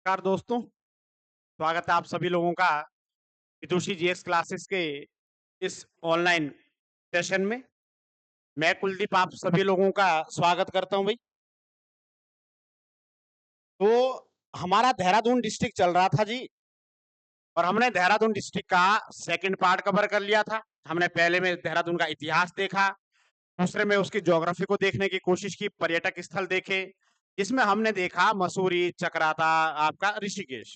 नमस्कार दोस्तों, स्वागत है आप सभी लोगों का विदुषी जीएस क्लासेस के इस ऑनलाइन सेशन में। मैं कुलदीप आप सभी लोगों का स्वागत करता हूं भाई। तो हमारा देहरादून डिस्ट्रिक्ट चल रहा था जी, और हमने देहरादून डिस्ट्रिक्ट का सेकंड पार्ट कवर कर लिया था। हमने पहले में देहरादून का इतिहास देखा, दूसरे में उसकी ज्योग्राफी को देखने की कोशिश की, पर्यटक स्थल देखे, जिसमें हमने देखा मसूरी, चक्राता, आपका ऋषिकेश।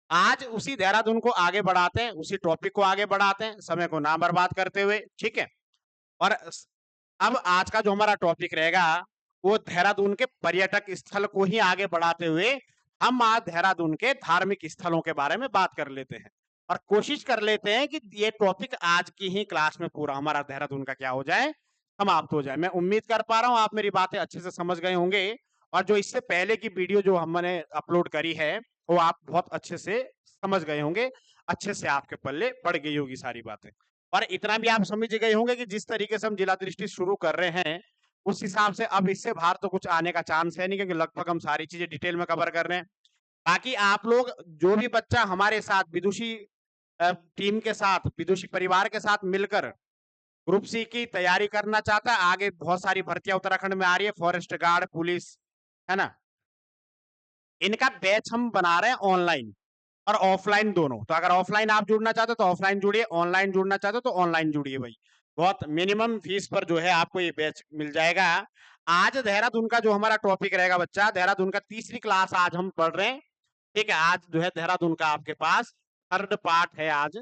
आज उसी देहरादून को आगे बढ़ाते हैं, उसी टॉपिक को आगे बढ़ाते हैं, समय को ना बर्बाद करते हुए, ठीक है। और अब आज का जो हमारा टॉपिक रहेगा वो देहरादून के पर्यटक स्थल को ही आगे बढ़ाते हुए हम आज देहरादून के धार्मिक स्थलों के बारे में बात कर लेते हैं, और कोशिश कर लेते हैं कि ये टॉपिक आज की ही क्लास में पूरा हमारा देहरादून का क्या हो जाए, समाप्त हो जाए। मैं उम्मीद कर पा रहा हूँ आप मेरी बातें अच्छे से समझ गए होंगे, और जो इससे पहले की वीडियो जो हमने अपलोड करी है वो आप बहुत अच्छे से समझ गए होंगे, अच्छे से आपके पल्ले पड़ गई होगी सारी बातें। और इतना भी आप समझ गए होंगे कि जिस तरीके से हम जिला दृष्टि शुरू कर रहे हैं, उस हिसाब से अब इससे बाहर तो कुछ आने का चांस है नहीं, क्योंकि लगभग हम सारी चीजें डिटेल में कवर कर रहे हैं। ताकि आप लोग, जो भी बच्चा हमारे साथ विदुषी टीम के साथ, विदुषी परिवार के साथ मिलकर ग्रुप सी की तैयारी करना चाहता है, आगे बहुत सारी भर्तियां उत्तराखंड में आ रही है, फॉरेस्ट गार्ड, पुलिस, है ना, इनका बैच हम बना रहे हैं ऑनलाइन और ऑफलाइन दोनों। तो अगर ऑफलाइन आप जुड़ना चाहते हो तो ऑफलाइन जुड़िए, ऑनलाइन जुड़ना चाहते हो तो ऑनलाइन जुड़िए भाई। बहुत मिनिमम फीस पर जो है आपको ये बैच मिल जाएगा। आज देहरादून का जो हमारा टॉपिक रहेगा बच्चा, देहरादून का तीसरी क्लास आज हम पढ़ रहे हैं, ठीक है। आज जो है देहरादून का आपके पास थर्ड पार्ट है आज,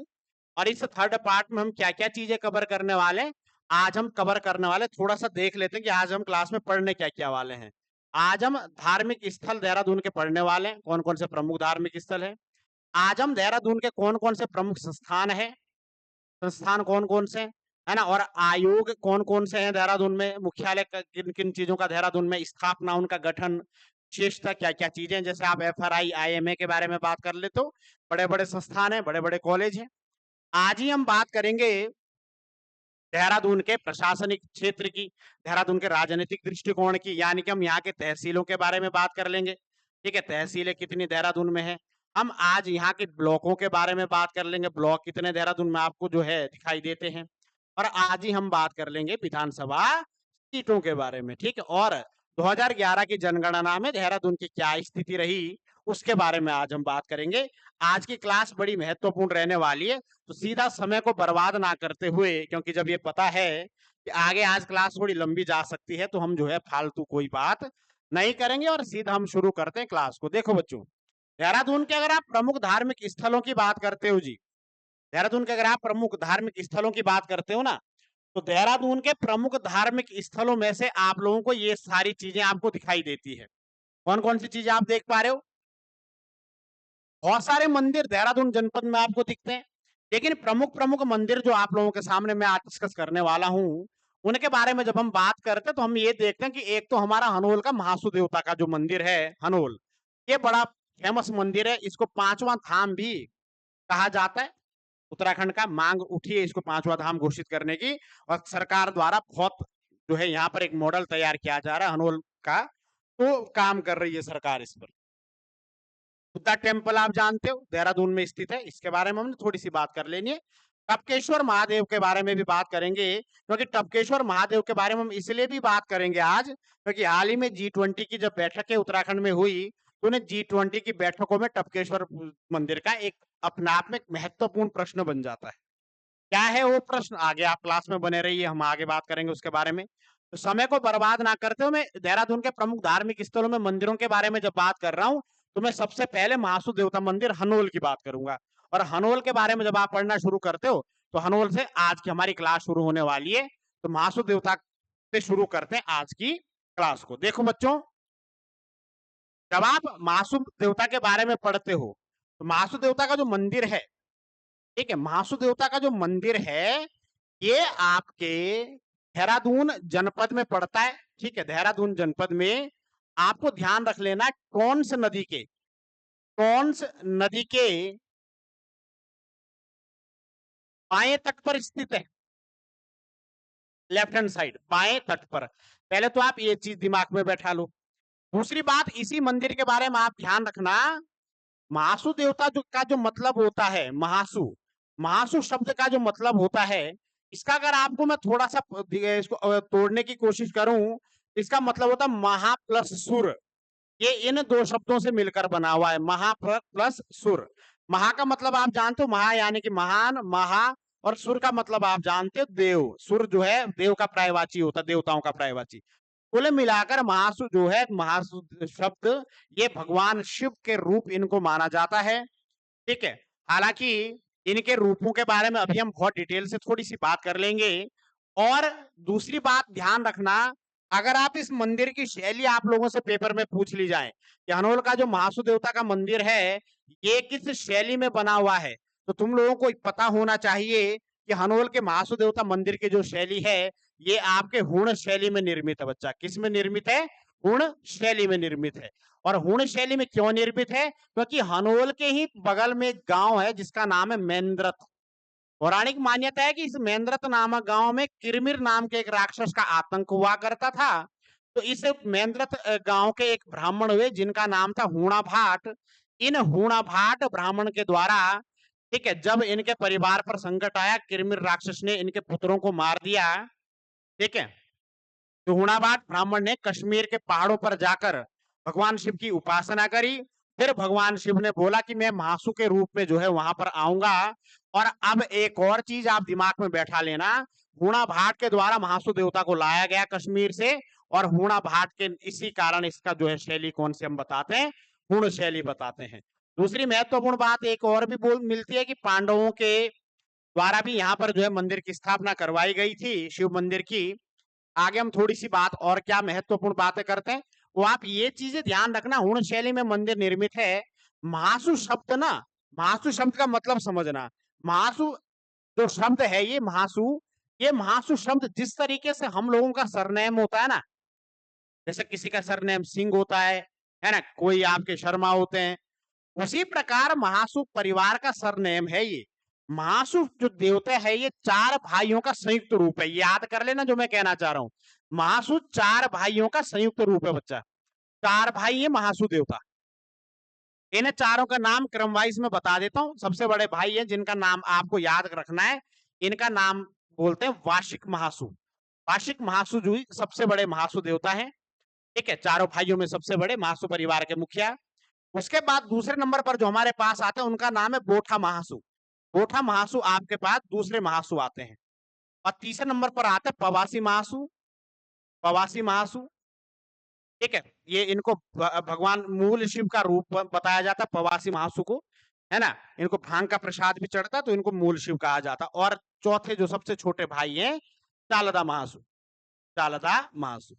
और इस थर्ड पार्ट में हम क्या क्या चीजें कवर करने वाले हैं, आज हम कवर करने वाले, थोड़ा सा देख लेते हैं कि आज हम क्लास में पढ़ने क्या क्या वाले हैं। आज हम धार्मिक स्थल देहरादून के पढ़ने वाले हैं, कौन कौन से प्रमुख धार्मिक स्थल है। आज हम देहरादून के कौन कौन से प्रमुख संस्थान है, संस्थान कौन कौन से है ना, और आयोग कौन कौन से हैं देहरादून में, मुख्यालय किन किन चीजों का देहरादून में स्थापना, उनका गठन, विशेषता क्या क्या चीजें, जैसे आप FRI IMA के बारे में बात कर ले तो बड़े बड़े संस्थान है, बड़े बड़े कॉलेज हैं। आज ही हम बात करेंगे देहरादून के प्रशासनिक क्षेत्र की, देहरादून के राजनीतिक दृष्टिकोण की, यानी कि हम यहाँ के तहसीलों के बारे में बात कर लेंगे, ठीक है। तहसीलें कितनी देहरादून में है, हम आज यहाँ के ब्लॉकों के बारे में बात कर लेंगे, ब्लॉक कितने देहरादून में आपको जो है दिखाई देते हैं। और आज ही हम बात कर लेंगे विधानसभा सीटों के बारे में, ठीक है। और 2011 की जनगणना में देहरादून की क्या स्थिति रही, उसके बारे में आज हम बात करेंगे। आज की क्लास बड़ी महत्वपूर्ण रहने वाली है, तो सीधा समय को बर्बाद ना करते हुए, क्योंकि जब ये पता है कि आगे आज क्लास थोड़ी लंबी जा सकती है, तो हम जो है फालतू कोई बात नहीं करेंगे और सीधा हम शुरू करते हैं क्लास को। देखो बच्चों, देहरादून के अगर आप प्रमुख धार्मिक स्थलों की बात करते हो जी, देहरादून के अगर आप प्रमुख धार्मिक स्थलों की बात करते हो ना, तो देहरादून के प्रमुख धार्मिक स्थलों में से आप लोगों को ये सारी चीजें आपको दिखाई देती है। कौन कौन सी चीजें आप देख पा रहे हो? बहुत सारे मंदिर देहरादून जनपद में आपको दिखते हैं, लेकिन प्रमुख प्रमुख मंदिर जो आप लोगों के सामने मैं आज डिस्कस करने वाला हूं, उनके बारे में जब हम बात करते हैं तो हम ये देखते हैं कि एक तो हमारा हनोल का महासु देवता का जो मंदिर है हनोल, ये बड़ा फेमस मंदिर है, इसको पांचवा धाम भी कहा जाता है। उत्तराखंड का मांग उठी है इसको पांचवा धाम घोषित करने की, और सरकार द्वारा बहुत जो है यहाँ पर एक मॉडल तैयार किया जा रहा है हनोल का, तो काम कर रही है सरकार इस पर। बुद्धा टेम्पल आप जानते हो देहरादून में स्थित है, इसके बारे में हमने थोड़ी सी बात कर लेनी है। टपकेश्वर महादेव के बारे में भी बात करेंगे, क्योंकि टपकेश्वर महादेव के बारे में हम इसलिए भी बात करेंगे आज, क्योंकि हाल ही में G20 की जब बैठक है उत्तराखंड में हुई, तो उन्हें G20 की बैठकों में टपकेश्वर मंदिर का एक अपने आप में महत्वपूर्ण प्रश्न बन जाता है। क्या है वो प्रश्न, आगे आप क्लास में बने रहिए, हम आगे बात करेंगे उसके बारे में। तो समय को बर्बाद ना करते हुए मैं देहरादून के प्रमुख धार्मिक स्थलों में मंदिरों के बारे में जब बात कर रहा हूँ, तो मैं सबसे पहले महासु देवता मंदिर हनोल की बात करूंगा। और हनोल के बारे में जब आप पढ़ना शुरू करते हो, तो हनोल से आज की हमारी क्लास शुरू होने वाली है। तो महासु देवता से शुरू करते हैं आज की क्लास को। देखो बच्चों, जब आप महासु देवता के बारे में पढ़ते हो, तो महासु देवता का जो मंदिर है, ठीक है, महासु देवता का जो मंदिर है, ये आपके देहरादून जनपद में पड़ता है, ठीक है। देहरादून जनपद में आपको ध्यान रख लेना, टोंस नदी के, टोंस नदी के बाएं तट पर स्थित है, लेफ्ट हैंड साइड बाएं तट पर। पहले तो आप ये चीज दिमाग में बैठा लो। दूसरी बात, इसी मंदिर के बारे में आप ध्यान रखना महासु देवता जो मतलब होता है, महासु, महासु शब्द का जो मतलब होता है, इसका अगर आपको मैं थोड़ा सा इसको तोड़ने की कोशिश करूं, इसका मतलब होता है महा प्लस सुर। ये इन दो शब्दों से मिलकर बना हुआ है, महा प्लस सुर। महा का मतलब आप जानते हो, महा यानी कि महान, महा, और सुर का मतलब आप जानते हो देव। सुर जो है देव का पर्यायवाची होता है, देवताओं का पर्यायवाची। कुल मिलाकर महासु जो है, महासु शब्द, ये भगवान शिव के रूप इनको माना जाता है। ठीक है, हालांकि इनके रूपों के बारे में अभी हम बहुत डिटेल से थोड़ी सी बात कर लेंगे। और दूसरी बात ध्यान रखना, अगर आप इस मंदिर की शैली आप लोगों से पेपर में पूछ ली जाए कि हनोल का जो महासु देवता का मंदिर है ये किस शैली में बना हुआ है, तो तुम लोगों को पता होना चाहिए कि हनोल के महासु देवता मंदिर की जो शैली है ये आपके हुण शैली में निर्मित है। बच्चा, किस में निर्मित है? हुण शैली में निर्मित है। और हुण शैली में क्यों निर्मित है? क्योंकि हनोल के ही बगल में एक गांव है जिसका नाम है मेंद्रत। पौराणिक मान्यता है कि इस मेंद्रत नामक गांव में किरमिर नाम के एक राक्षस का आतंक हुआ करता था। तो इस मेंद्रत गांव के एक ब्राह्मण हुए जिनका नाम था हूणा भाट। इन हूणा भाट ब्राह्मण के द्वारा, ठीक है, जब इनके परिवार पर संकट आया, किरमिर राक्षस ने इनके पुत्रों को मार दिया। ठीक है, तो हुणाबाद ब्राह्मण ने कश्मीर के पहाड़ों पर जाकर भगवान शिव की उपासना करी। फिर भगवान शिव ने बोला कि मैं महासु के रूप में जो है वहां पर आऊंगा। और अब एक और चीज आप दिमाग में बैठा लेना, हुणा भाट के द्वारा महासु देवता को लाया गया कश्मीर से। और हुणा भाट के इसी कारण इसका जो है शैली कौन से हम बताते हैं? हुण शैली बताते हैं। दूसरी महत्वपूर्ण बात एक और भी बोल मिलती है कि पांडवों के द्वारा भी यहाँ पर जो है मंदिर की स्थापना करवाई गई थी, शिव मंदिर की। आगे हम थोड़ी सी बात और क्या महत्वपूर्ण बातें करते हैं, वो आप ये चीजें ध्यान रखना। हुण शैली में मंदिर निर्मित है। महासु शब्द ना, महासु शब्द का मतलब समझना। महासु जो शब्द है ये महासु, ये महासु शब्द जिस तरीके से हम लोगों का सरनेम होता है ना, जैसे किसी का सरनेम सिंह होता है ना, कोई आपके शर्मा होते हैं, उसी प्रकार महासु परिवार का सरनेम है ये। महासु जो देवता है ये चार भाइयों का संयुक्त रूप है, याद कर लेना जो मैं कहना चाह रहा हूं। महासु चार भाइयों का संयुक्त रूप है बच्चा। चार भाई है महासु देवता। इन चारों का नाम क्रम वाइज में बता देता हूं। सबसे बड़े भाई है जिनका नाम आपको याद रखना है, इनका नाम बोलते हैं वार्षिक महासु। वार्षिक महासु जो सबसे बड़े महासु देवता है। ठीक है, चारों भाइयों में सबसे बड़े महासु परिवार के मुखिया। उसके बाद दूसरे नंबर पर जो हमारे पास आते हैं उनका नाम है बोठा महासु। बोठा महासु आपके पास दूसरे महासु आते हैं। और तीसरे नंबर पर आते हैं पवासी महासु। पवासी महासु, ठीक है, ये इनको भगवान मूल शिव का रूप बताया जाता है पवासी महासु को, है ना। इनको भांग का प्रसाद भी चढ़ता तो इनको मूल शिव कहा जाता। और चौथे जो सबसे छोटे भाई हैं, चालदा महासु। चालदा महासु,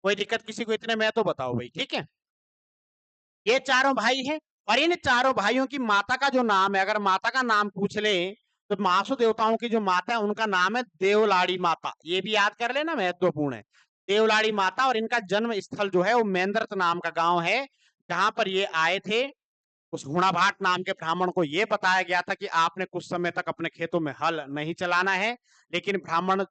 कोई दिक्कत किसी को इतने में तो बताओ भाई, ठीक है। ये चारों भाई हैं। और इन चारों भाइयों की माता का जो नाम है, अगर माता का नाम पूछ ले तो महासु देवताओं की जो माता है उनका नाम है देवलाड़ी माता। ये भी याद कर लेना, महत्वपूर्ण है। देवलाड़ी माता। और इनका जन्म स्थल जो है वो मेंद्रत नाम का गांव है, जहां पर ये आए थे। उस हुणाभाट नाम के ब्राह्मण को ये बताया गया था कि आपने कुछ समय तक अपने खेतों में हल नहीं चलाना है, लेकिन ब्राह्मण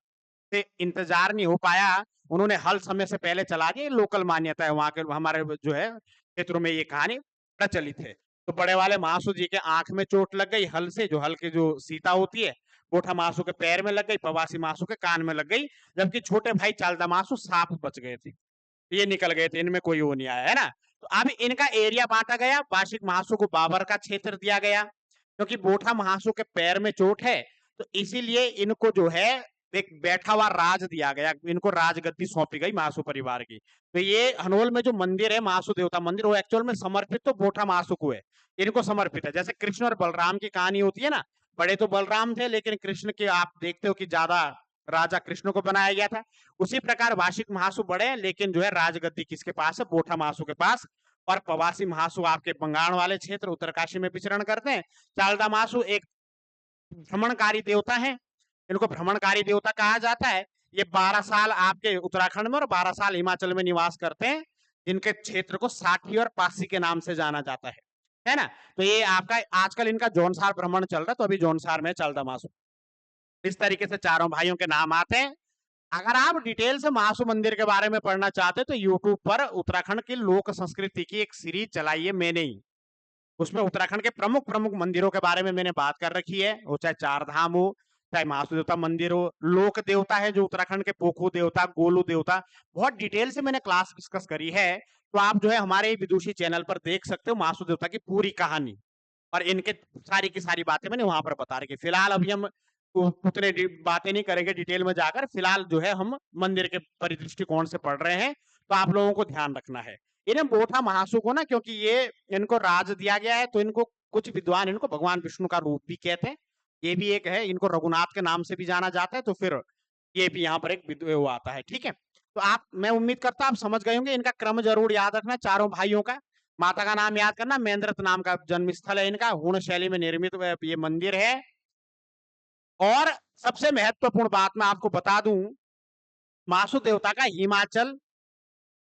से इंतजार नहीं हो पाया, उन्होंने हल समय से पहले चला दिया। लोकल मान्यता है वहां के, हमारे जो है क्षेत्रों में ये कहानी प्रचलित है। तो बड़े वाले महासु जी के आंख में चोट लग गई हल से, जो हल की जो सीता होती है। कोठा महासु के पैर में लग गई, पवासी महासु के कान में लग गई। जबकि छोटे भाई चालदा महासु साफ बच गए थे, ये निकल गए थे, इनमें कोई वो नहीं आया, है ना। तो अब इनका एरिया बांटा गया। वार्षिक महासु को बाबर का क्षेत्र दिया गया, क्योंकि बोठा महासु के पैर में चोट है, तो इसीलिए इनको जो है एक बैठा हुआ राज दिया गया, इनको राजगद्दी सौंपी गई महासु परिवार की। तो ये हनोल में जो मंदिर है महासु देवता मंदिर, वो एक्चुअल में समर्पित तो बोठा महासु को है, इनको समर्पित है। जैसे कृष्ण और बलराम की कहानी होती है ना, बड़े तो बलराम थे लेकिन कृष्ण के आप देखते हो कि ज्यादा राजा कृष्ण को बनाया गया था। उसी प्रकार वार्षिक महासु बड़े हैं, लेकिन जो है राजगद्दी किसके पास है? बोठा महासु के पास। और पवासी महासु आपके बंगाल वाले क्षेत्र उत्तरकाशी में विचरण करते हैं। चालदा महासु एक भ्रमणकारी देवता है, इनको भ्रमणकारी देवता कहा जाता है। ये 12 साल आपके उत्तराखंड में और 12 साल हिमाचल में निवास करते हैं, जिनके क्षेत्र को साठी और पासी के नाम से जाना जाता है ना। तो ये आपका आजकल इनका जौनसार भ्रमण चल रहा है, तो अभी जौनसार में चालदा महासु। इस तरीके से चारों भाइयों के नाम आते हैं। अगर आप डिटेल से महासु मंदिर के बारे में पढ़ना चाहते हैं तो यूट्यूब पर उत्तराखंड की लोक संस्कृति की एक सीरीज चलाई है मैंने ही, उसमें उत्तराखंड के प्रमुख प्रमुख मंदिरों के बारे में मैंने बात कर रखी है, वो चाहे चार धाम हो, चाहे महासू देवता मंदिर हो, लोक देवता है जो उत्तराखंड के पोखू देवता, गोलू देवता, बहुत डिटेल से मैंने क्लास डिस्कस करी है। तो आप जो है हमारे विदुषी चैनल पर देख सकते हो महासू देवता की पूरी कहानी, और इनके सारी की सारी बातें मैंने वहां पर बता रखी। फिलहाल अभी हम उतने बातें नहीं करेंगे डिटेल में जाकर, फिलहाल जो है हम मंदिर के परिदृष्टिकोण से पढ़ रहे हैं, तो आप लोगों को ध्यान रखना है। इन्हें बोथा महासु को ना, क्योंकि ये इनको राज दिया गया है, तो इनको कुछ विद्वान इनको भगवान विष्णु का रूप भी कहते हैं। ये भी एक है, इनको रघुनाथ के नाम से भी जाना जाता है, तो फिर ये भी यहाँ पर एक वो आता है। ठीक है, तो आप, मैं उम्मीद करता हूँ आप समझ गए होंगे। इनका क्रम जरूर याद रखना, चारों भाइयों का। माता का नाम याद करना, महेंद्रत नाम का जन्म स्थल है इनका, हूण शैली में निर्मित ये मंदिर है। और सबसे महत्वपूर्ण बात मैं आपको बता दूं, मासु देवता का हिमाचल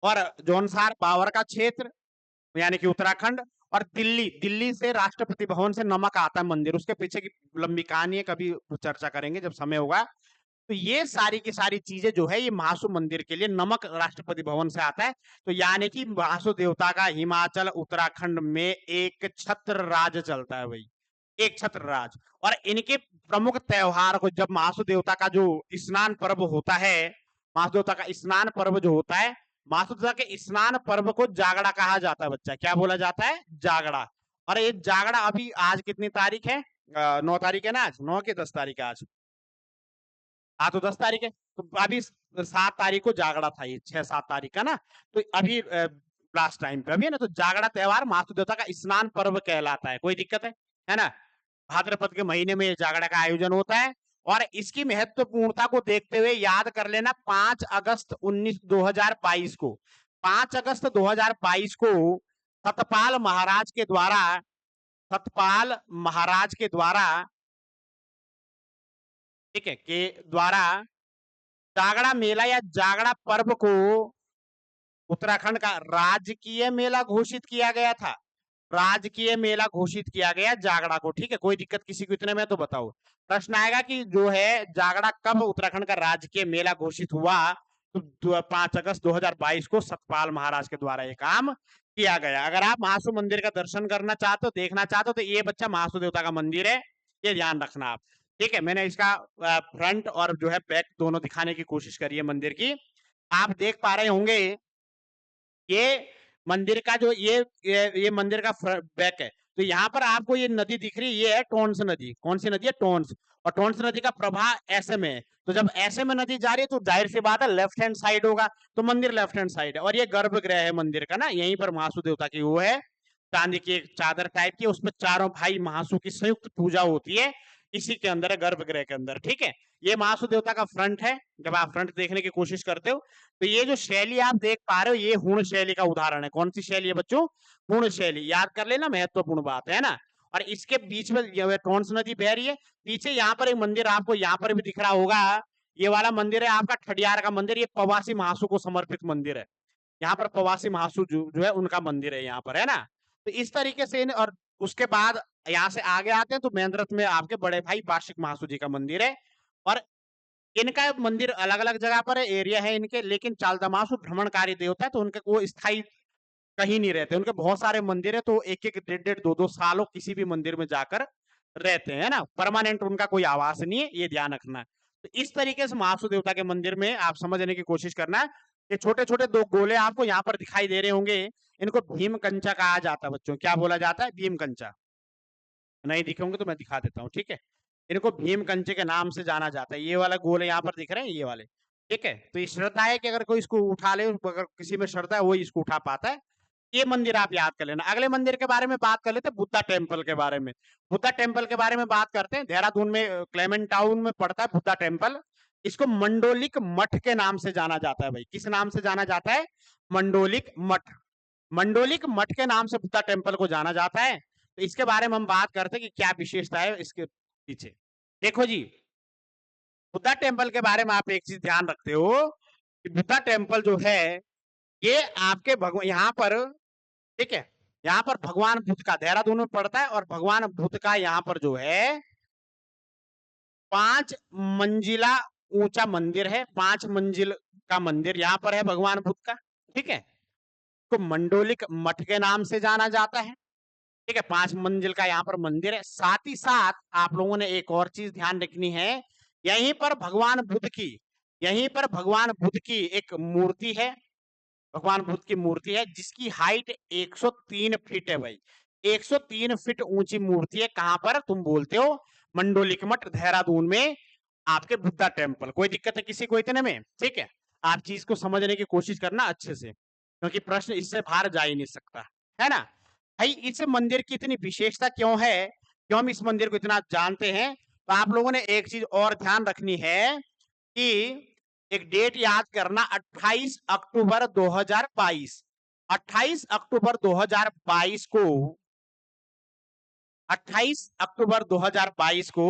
और जौनसार पावर का क्षेत्र, यानी कि उत्तराखंड, और दिल्ली, दिल्ली से राष्ट्रपति भवन से नमक आता है मंदिर, उसके पीछे की लंबी कहानी है, कभी चर्चा करेंगे जब समय होगा। तो ये सारी की सारी चीजें जो है, ये महासु मंदिर के लिए नमक राष्ट्रपति भवन से आता है। तो यानी कि महासु देवता का हिमाचल उत्तराखंड में एक छत्र राज चलता है भाई, एक छत्र राज। और इनके प्रमुख त्योहार को, जब महासु देवता का जो स्नान पर्व होता है, महासु देवता का स्नान पर्व जो होता है, महासु देवता के स्नान पर्व को जागड़ा कहा जाता है बच्चा। क्या बोला जाता है? जागड़ा। और ये जागड़ा अभी आज कितनी तारीख है? 9 तारीख है ना आज, 9 के 10 तारीख है आज। हाँ, तो 10 तारीख है, तो अभी 7 तारीख को जागड़ा था, ये 6-7 तारीख का ना। तो अभी लास्ट टाइम पे अभी है ना, तो जागड़ा त्योहार महासु देवता का स्नान पर्व कहलाता है। कोई दिक्कत है ना? भाद्रपद के महीने में जागड़ा का आयोजन होता है। और इसकी महत्वपूर्णता को देखते हुए याद कर लेना, 5 अगस्त 2022 को, 5 अगस्त 2022 को सतपाल महाराज के द्वारा, सतपाल महाराज के द्वारा, ठीक है, के द्वारा जागड़ा मेला या जागड़ा पर्व को उत्तराखंड का राजकीय मेला घोषित किया गया था। राजकीय मेला घोषित किया गया जागड़ा को। ठीक है, कोई दिक्कत किसी को इतने में? तो बताओ, प्रश्न आएगा कि जो है जागड़ा कब उत्तराखंड का राजकीय मेला घोषित हुआ? तो 5 अगस्त 2022 को सतपाल महाराज के द्वारा ये काम किया गया। अगर आप महासु मंदिर का दर्शन करना चाहते हो, देखना चाहते हो, तो ये बच्चा महासु देवता का मंदिर है, ये ध्यान रखना आप। ठीक है, मैंने इसका फ्रंट और जो है बैक दोनों दिखाने की कोशिश करी है मंदिर की। आप देख पा रहे होंगे, ये मंदिर का जो ये मंदिर का बैक है। तो यहाँ पर आपको ये नदी दिख रही है, ये है टोंस नदी। कौन सी नदी है? टोंस। और टोंस नदी का प्रवाह ऐसे में है, तो जब ऐसे में नदी जा रही है, तो जाहिर सी बात है लेफ्ट हैंड साइड होगा, तो मंदिर लेफ्ट हैंड साइड है। और ये गर्भगृह है मंदिर का ना, यहीं पर महासु देवता की वो है, चांदी की एक चादर टाइप की, उसमें चारों भाई महासु की संयुक्त पूजा होती है, इसी के अंदर है, गर्भगृह के अंदर। ठीक है, ये महासु देवता का फ्रंट है। जब आप फ्रंट देखने की कोशिश करते हो, तो ये जो शैली आप देख पा रहे हो, ये हूण शैली का उदाहरण है। कौन सी शैली है बच्चों? हूण शैली। याद कर लेना, महत्वपूर्ण बात है ना। और इसके बीच में टोंस नदी बह रही है। पीछे यहाँ पर एक मंदिर आपको यहाँ पर भी दिख रहा होगा, ये वाला मंदिर है आपका ठडियार का मंदिर। ये प्रवासी महासु को समर्पित मंदिर है। यहाँ पर प्रवासी महासु जो है उनका मंदिर है यहाँ पर, है ना। तो इस तरीके से और उसके बाद यहाँ से आगे आते हैं, तो महेंद्रत में आपके बड़े भाई वार्षिक महासु जी का मंदिर है। और इनका मंदिर अलग अलग जगह पर है, एरिया है इनके, लेकिन चालदमासु भ्रमणकारी देवता है, तो उनके वो स्थायी कहीं नहीं रहते। उनके बहुत सारे मंदिर है, तो एक एक 1.5-2-2 सालों किसी भी मंदिर में जाकर रहते हैं ना। परमानेंट उनका कोई आवास नहीं है, ये ध्यान रखना है। तो इस तरीके से महासु देवता के मंदिर में आप समझने की कोशिश करना है। ये छोटे छोटे 2 गोले आपको यहाँ पर दिखाई दे रहे होंगे, इनको भीम कंचा कहा जाता है बच्चों। क्या बोला जाता है? भीम कंचा। नहीं दिखे होंगे तो मैं दिखा देता हूँ, ठीक है। इनको भीम कंचे के नाम से जाना जाता है। ये वाला गोले यहाँ पर दिख रहे हैं, ये वाले, ठीक है। तो ये श्रद्धा है कि अगर कोई इसको उठा ले, अगर किसी में श्रद्धा है वही इसको उठा पाता है। ये मंदिर आप याद कर लेना। अगले मंदिर के बारे में बात कर लेते हैं, बुद्धा टेम्पल के बारे में। बुद्धा टेम्पल के बारे में बात करते हैं। देहरादून में क्लेमेंट टाउन में पड़ता है बुद्धा टेम्पल। इसको मंडोलिक मठ के नाम से जाना जाता है भाई। किस नाम से जाना जाता है? मंडोलिक मठ। मंडोलिक मठ के नाम से बुद्धा टेम्पल को जाना जाता है। तो इसके बारे में हम बात करते हैं कि क्या विशेषता है इसके पीछे। देखो जी, बुद्धा टेम्पल के बारे में आप एक चीज ध्यान रखते हो कि बुद्धा टेम्पल जो है, ये आपके भगवान यहाँ पर, ठीक है, यहाँ पर भगवान बुद्ध का, देहरादून में पड़ता है, और भगवान बुद्ध का यहाँ पर जो है 5 मंजिला ऊंचा मंदिर है। 5 मंजिल का मंदिर यहाँ पर है भगवान बुद्ध का, ठीक है। तो मंडोलिक मठ के नाम से जाना जाता है। ठीक है, 5 मंजिल का यहाँ पर मंदिर है। साथ ही साथ आप लोगों ने एक और चीज ध्यान रखनी है, यहीं पर भगवान बुद्ध की, यहीं पर भगवान बुद्ध की एक मूर्ति है, भगवान बुद्ध की मूर्ति है जिसकी हाइट 103 फीट है भाई। 103 फीट ऊंची मूर्ति है। कहां पर? तुम बोलते हो मंडोलिक मठ देहरादून में, आपके बुद्धा टेम्पल। कोई दिक्कत है किसी को इतने में? ठीक है, आप चीज को समझने की कोशिश करना अच्छे से, क्योंकि प्रश्न इससे बाहर जा ही नहीं सकता, है ना भाई। इस मंदिर की इतनी विशेषता क्यों है, क्यों हम इस मंदिर को इतना जानते हैं? तो आप लोगों ने एक चीज और ध्यान रखनी है कि एक डेट याद करना, 28 अक्टूबर 2022। 28 अक्टूबर 2022 को, 28 अक्टूबर 2022 को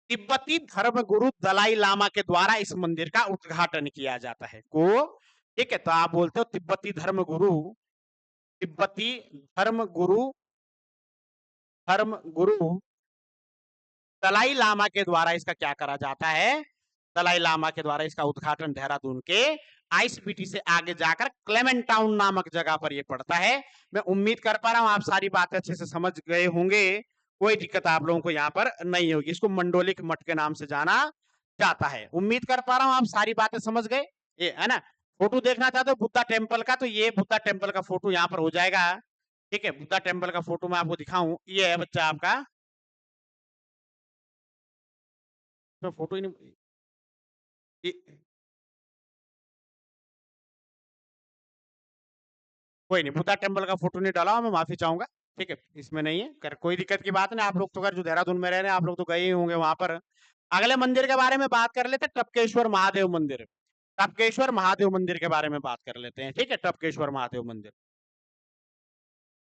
तिब्बती धर्मगुरु दलाई लामा के द्वारा इस मंदिर का उद्घाटन किया जाता है। ठीक है, तो आप बोलते हो तिब्बती धर्मगुरु, तिब्बती धर्मगुरु, धर्मगुरु दलाई लामा के द्वारा इसका क्या करा जाता है? दलाई लामा के द्वारा इसका उद्घाटन देहरादून के आईएसबीटी से आगे जाकर क्लेमेंट टाउन नामक जगह पर यह पड़ता है। मैं उम्मीद कर पा रहा हूं आप सारी बातें अच्छे से समझ गए होंगे, कोई दिक्कत आप लोगों को यहाँ पर नहीं होगी। इसको मंडोलिक मठ के नाम से जाना जाता है। उम्मीद कर पा रहा हूं आप सारी बातें समझ गए, ये है ना। फोटो देखना चाहते हो बुद्धा टेम्पल का, तो ये बुद्धा टेम्पल का फोटो यहाँ पर हो जाएगा। ठीक है, बुद्धा टेम्पल का फोटो मैं आपको दिखाऊं, ये है बच्चा आपका, तो फोटो ही नहीं, कोई नहीं, बुद्धा टेम्पल का फोटो नहीं डाला, मैं माफी चाहूंगा। ठीक है, इसमें नहीं है कर, कोई दिक्कत की बात नहीं। आप लोग तो अगर जो देहरादून में रह रहे हैं आप लोग तो गए ही होंगे वहां पर। अगले मंदिर के बारे में बात कर लेते हैं, टपकेश्वर महादेव मंदिर। टपकेश्वर महादेव मंदिर के बारे में बात कर लेते हैं। ठीक है, टपकेश्वर महादेव मंदिर,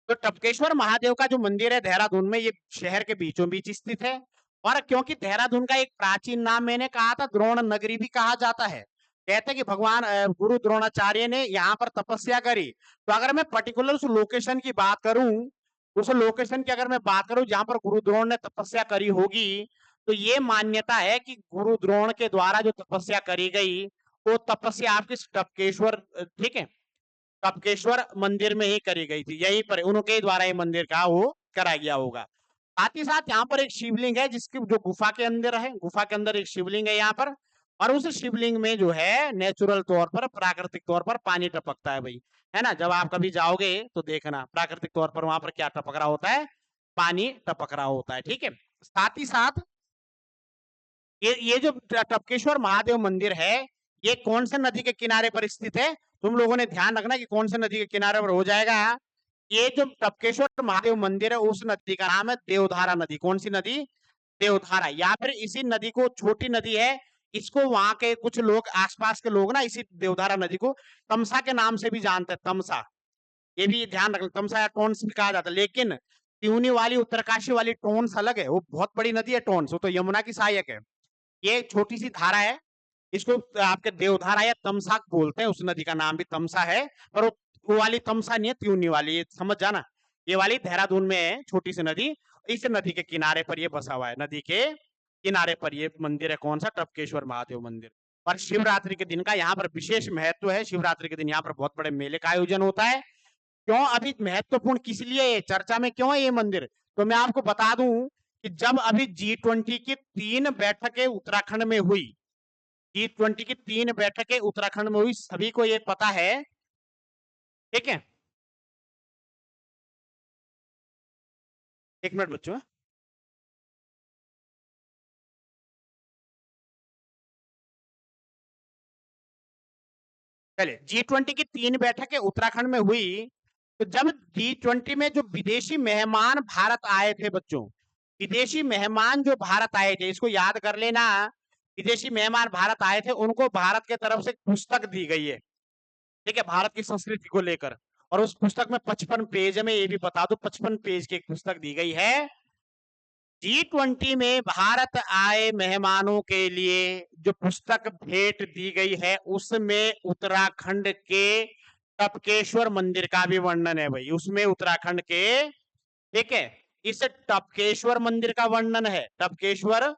तो टपकेश्वर महादेव का जो मंदिर है देहरादून में, ये शहर के बीचों बीच स्थित है। और क्योंकि देहरादून का एक प्राचीन नाम मैंने कहा था द्रोण नगरी भी कहा जाता है, कहते हैं कि भगवान गुरु द्रोणाचार्य ने यहाँ पर तपस्या करी। तो अगर मैं पर्टिकुलर उस लोकेशन की बात करूं, उस लोकेशन की अगर मैं बात करूं जहां पर गुरु द्रोण ने तपस्या करी होगी, तो ये मान्यता है कि गुरु द्रोण के द्वारा जो तपस्या करी गई, वो तपस्या आपकी टपकेश्वर, ठीक है, टपकेश्वर मंदिर में ही करी गई थी। यहीं पर उनके द्वारा ये मंदिर का वो करा गया होगा। साथ ही साथ यहाँ पर एक शिवलिंग है जिसकी जो गुफा के अंदर है, गुफा के अंदर एक शिवलिंग है यहाँ पर। और उस शिवलिंग में जो है नेचुरल तौर पर, प्राकृतिक तौर पर पानी टपकता है भाई, है ना। जब आप कभी जाओगे तो देखना प्राकृतिक तौर पर वहां पर क्या टपक रहा होता है, पानी टपक रहा होता है। ठीक है, साथ ही साथ ये जो टपकेश्वर महादेव मंदिर है, ये कौन से नदी के किनारे पर स्थित है? तुम लोगों ने ध्यान रखना कि कौन से नदी के किनारे पर हो जाएगा। ये जो टपकेश्वर महादेव मंदिर है, उस नदी का नाम है देवधारा नदी। कौन सी नदी? देवधारा। या फिर इसी नदी को, छोटी नदी है, इसको वहां के कुछ लोग, आसपास के लोग ना, इसी देवधारा नदी को तमसा के नाम से भी जानते हैं, तमसा। ये भी ध्यान रखना, तमसा या टोन्स भी कहा जाता है। लेकिन त्यूनी वाली, उत्तरकाशी वाली टोन्स अलग है, वो बहुत बड़ी नदी है टोन्स, वो तो यमुना की सहायक है। ये छोटी सी धारा है, इसको आपके देवधारा या तमसा बोलते हैं। उस नदी का नाम भी तमसा है, पर वो वाली तमसा नहीं है, त्यूनी वाली, ये समझ जाना। ये वाली देहरादून में है, छोटी सी नदी, इस नदी के किनारे पर ये बसा हुआ है। नदी के किनारे पर ये मंदिर है, कौन सा? टपकेश्वर महादेव मंदिर। और शिवरात्रि के दिन का यहाँ पर विशेष महत्व है। शिवरात्रि के दिन यहाँ पर बहुत बड़े मेले का आयोजन होता है। क्यों अभी महत्वपूर्ण किस लिए चर्चा में क्यों है ये मंदिर, तो मैं आपको बता दूं कि जब अभी G20 की 3 बैठकें उत्तराखंड में हुई, G20 की 3 बैठकें उत्तराखंड में हुई, सभी को ये पता है। ठीक है, एक मिनट बच्चों, चलिए। G20 की 3 बैठकें उत्तराखंड में हुई, तो जब G20 में जो विदेशी मेहमान भारत आए थे बच्चों, विदेशी मेहमान जो भारत आए थे, इसको याद कर लेना, विदेशी मेहमान भारत आए थे, उनको भारत के तरफ से पुस्तक दी गई है। ठीक है, भारत की संस्कृति को लेकर। और उस पुस्तक में 55 पेज में, ये भी बता दो, 55 पेज की एक पुस्तक दी गई है। G20 में भारत आए मेहमानों के लिए जो पुस्तक भेंट दी गई है, उसमें उत्तराखंड के टपकेश्वर मंदिर का भी वर्णन है भाई। उसमें उत्तराखंड के, ठीक है, इस टपकेश्वर मंदिर का वर्णन है। टपकेश्वर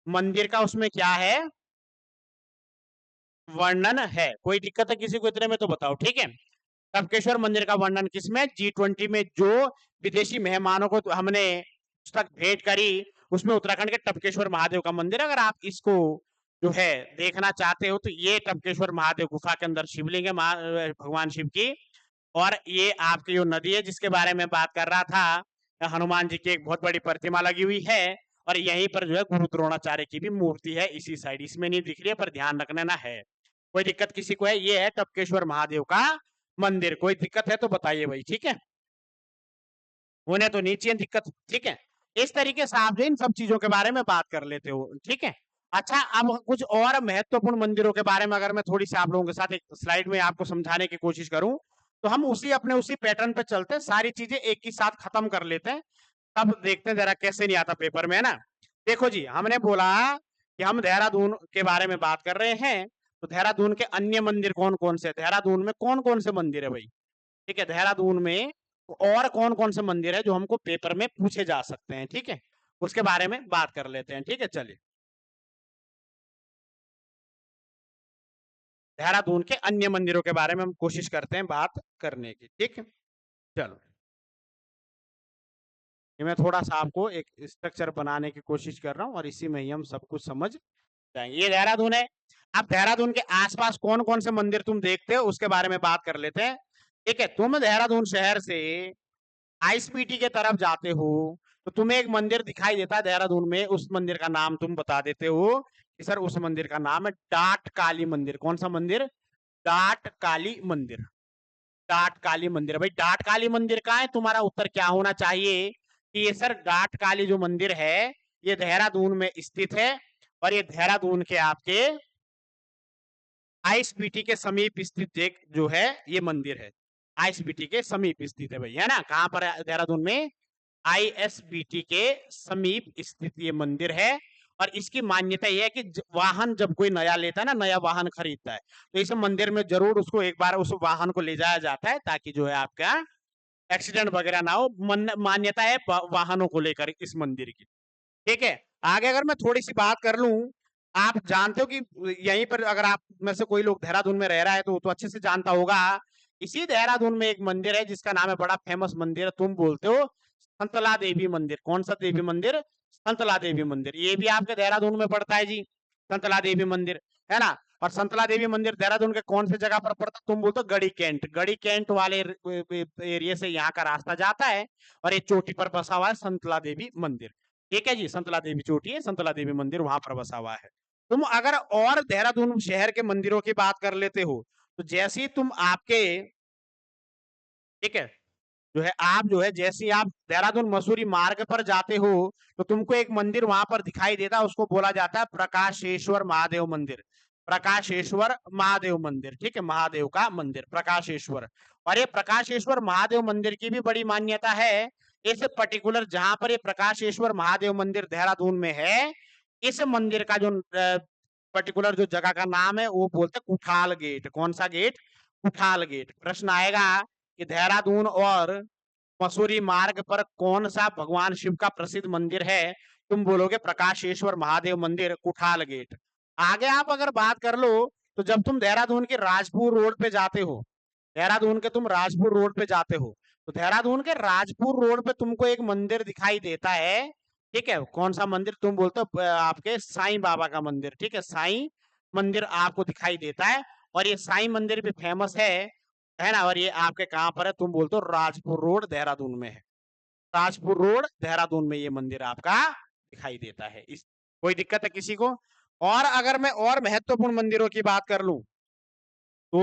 मंदिर का उसमें क्या है? वर्णन है। कोई दिक्कत है किसी को इतने में तो बताओ। ठीक है, टपकेश्वर मंदिर का वर्णन किसमें? G20 में जो विदेशी मेहमानों को हमने पुस्तक भेंट करी, उसमें उत्तराखंड के टपकेश्वर महादेव का मंदिर। अगर आप इसको जो है देखना चाहते हो तो ये टपकेश्वर महादेव गुफा के अंदर शिवलिंग है भगवान शिव की, और ये आपकी जो नदी है जिसके बारे में बात कर रहा था, हनुमान जी की एक बहुत बड़ी प्रतिमा लगी हुई है, और यहीं पर जो है गुरु द्रोणाचार्य की भी मूर्ति है इसी साइड, इसमें नहीं दिख रही है पर ध्यान रखना ना है। कोई दिक्कत किसी को है? ये है टपकेश्वर महादेव का मंदिर। कोई दिक्कत है तो बताइए भाई, ठीक है? उन्हें तो नीचे दिक्कत, ठीक है? इस तरीके से आप जो इन सब चीजों के बारे में बात कर लेते हो, ठीक है? अच्छा, अब कुछ और महत्वपूर्ण मंदिरों के बारे में अगर मैं थोड़ी सी आप लोगों के साथ एक स्लाइड में आपको समझाने की कोशिश करूं, तो हम उसी पैटर्न पे चलते हैं, सारी चीजें एक ही साथ खत्म कर लेते हैं, तब देखते हैं जरा कैसे नहीं आता पेपर में, है ना? देखो जी, हमने बोला कि हम देहरादून के बारे में बात कर रहे हैं, तो देहरादून के अन्य मंदिर कौन कौन से? देहरादून में कौन कौन से मंदिर है भाई? ठीक है, देहरादून में और कौन कौन से मंदिर है जो हमको पेपर में पूछे जा सकते हैं, ठीक है? उसके बारे में बात कर लेते हैं, ठीक है? चलिए, देहरादून के अन्य मंदिरों के बारे में हम कोशिश करते हैं बात करने की, ठीक है? चलो, ये मैं थोड़ा सा आपको एक स्ट्रक्चर बनाने की कोशिश कर रहा हूँ और इसी में ही हम सब कुछ समझ जाएंगे। ये देहरादून है। अब देहरादून के आसपास कौन कौन से मंदिर तुम देखते हो उसके बारे में बात कर लेते हैं, ठीक है? तुम देहरादून शहर से आईएसबीटी के तरफ जाते हो तो तुम्हें एक मंदिर दिखाई देता है देहरादून में, उस मंदिर का नाम तुम बता देते हो कि सर उस मंदिर का नाम है डाट काली मंदिर। कौन सा मंदिर? डाट काली मंदिर। डाट काली मंदिर। भाई डाट काली मंदिर कहाँ है? तुम्हारा उत्तर क्या होना चाहिए कि ये सर डाट काली जो मंदिर है ये देहरादून में स्थित है, और ये देहरादून के आपके आईएसबीटी के समीप स्थित एक जो है ये मंदिर है, आईएसबीटी के समीप स्थित है भाई, है ना? कहां पर है देहरादून में? आईएसबीटी के समीप स्थित ये मंदिर है। और इसकी मान्यता यह है कि वाहन जब कोई नया लेता है ना, नया वाहन खरीदता है, तो इस मंदिर में जरूर उसको एक बार उस वाहन को ले जाया जाता है ताकि जो है आपका एक्सीडेंट वगैरह ना हो। मान्यता है वाहनों को लेकर इस मंदिर की, ठीक है? आगे अगर मैं थोड़ी सी बात कर लूं, आप जानते हो कि यहीं पर अगर आप में से कोई लोग देहरादून में रह रहा है तो अच्छे से जानता होगा, इसी देहरादून में एक मंदिर है जिसका नाम है, बड़ा फेमस मंदिर है, तुम बोलते हो संतला देवी मंदिर। कौन सा देवी मंदिर? संतला देवी मंदिर। ये भी आपके देहरादून में पड़ता है जी, संतला देवी मंदिर, है ना? और संतला देवी मंदिर देहरादून के कौन से जगह पर पड़ता है? तुम बोलते हो गढ़ी कैंट। गढ़ी कैंट वाले एरिया से यहाँ का रास्ता जाता है, और ये चोटी पर बसा हुआ है संतला देवी मंदिर, ठीक है जी? संतला देवी चोटी है, संतला देवी मंदिर वहां पर बसा हुआ है। तुम अगर और देहरादून शहर के मंदिरों की बात कर लेते हो, तो जैसे ही तुम आपके, ठीक है, जो है आप जो है जैसे ही आप देहरादून मसूरी मार्ग पर जाते हो तो तुमको एक मंदिर वहां पर दिखाई देता है, उसको बोला जाता है प्रकाशेश्वर महादेव मंदिर। प्रकाशेश्वर महादेव मंदिर, ठीक है? महादेव का मंदिर प्रकाशेश्वर। और ये प्रकाशेश्वर महादेव मंदिर की भी बड़ी मान्यता है। इस पर्टिकुलर जहां पर ये प्रकाशेश्वर महादेव मंदिर देहरादून में है, इस मंदिर का जो पर्टिकुलर जो जगह का नाम है वो बोलते हैं कुठाल गेट। कौन सा गेट? कुठाल गेट। प्रश्न आएगा कि देहरादून और मसूरी मार्ग पर कौन सा भगवान शिव का प्रसिद्ध मंदिर है? तुम बोलोगे प्रकाशेश्वर महादेव मंदिर, कुठाल गेट। आगे आप अगर बात कर लो तो जब तुम देहरादून के राजपुर रोड पे जाते हो, देहरादून के तुम राजपुर रोड पे जाते हो, तो देहरादून के राजपुर रोड पे तुमको एक मंदिर दिखाई देता है, ठीक है? कौन सा मंदिर? तुम बोलते हो आपके साईं बाबा का मंदिर, ठीक है? साईं मंदिर आपको दिखाई देता है, और ये साईं मंदिर भी फेमस है ना? और ये आपके कहां पर है? तुम बोलते हो राजपुर रोड देहरादून में है। राजपुर रोड देहरादून में ये मंदिर आपका दिखाई देता है। इस कोई दिक्कत है किसी को? और अगर मैं और महत्वपूर्ण मंदिरों की बात कर लूं तो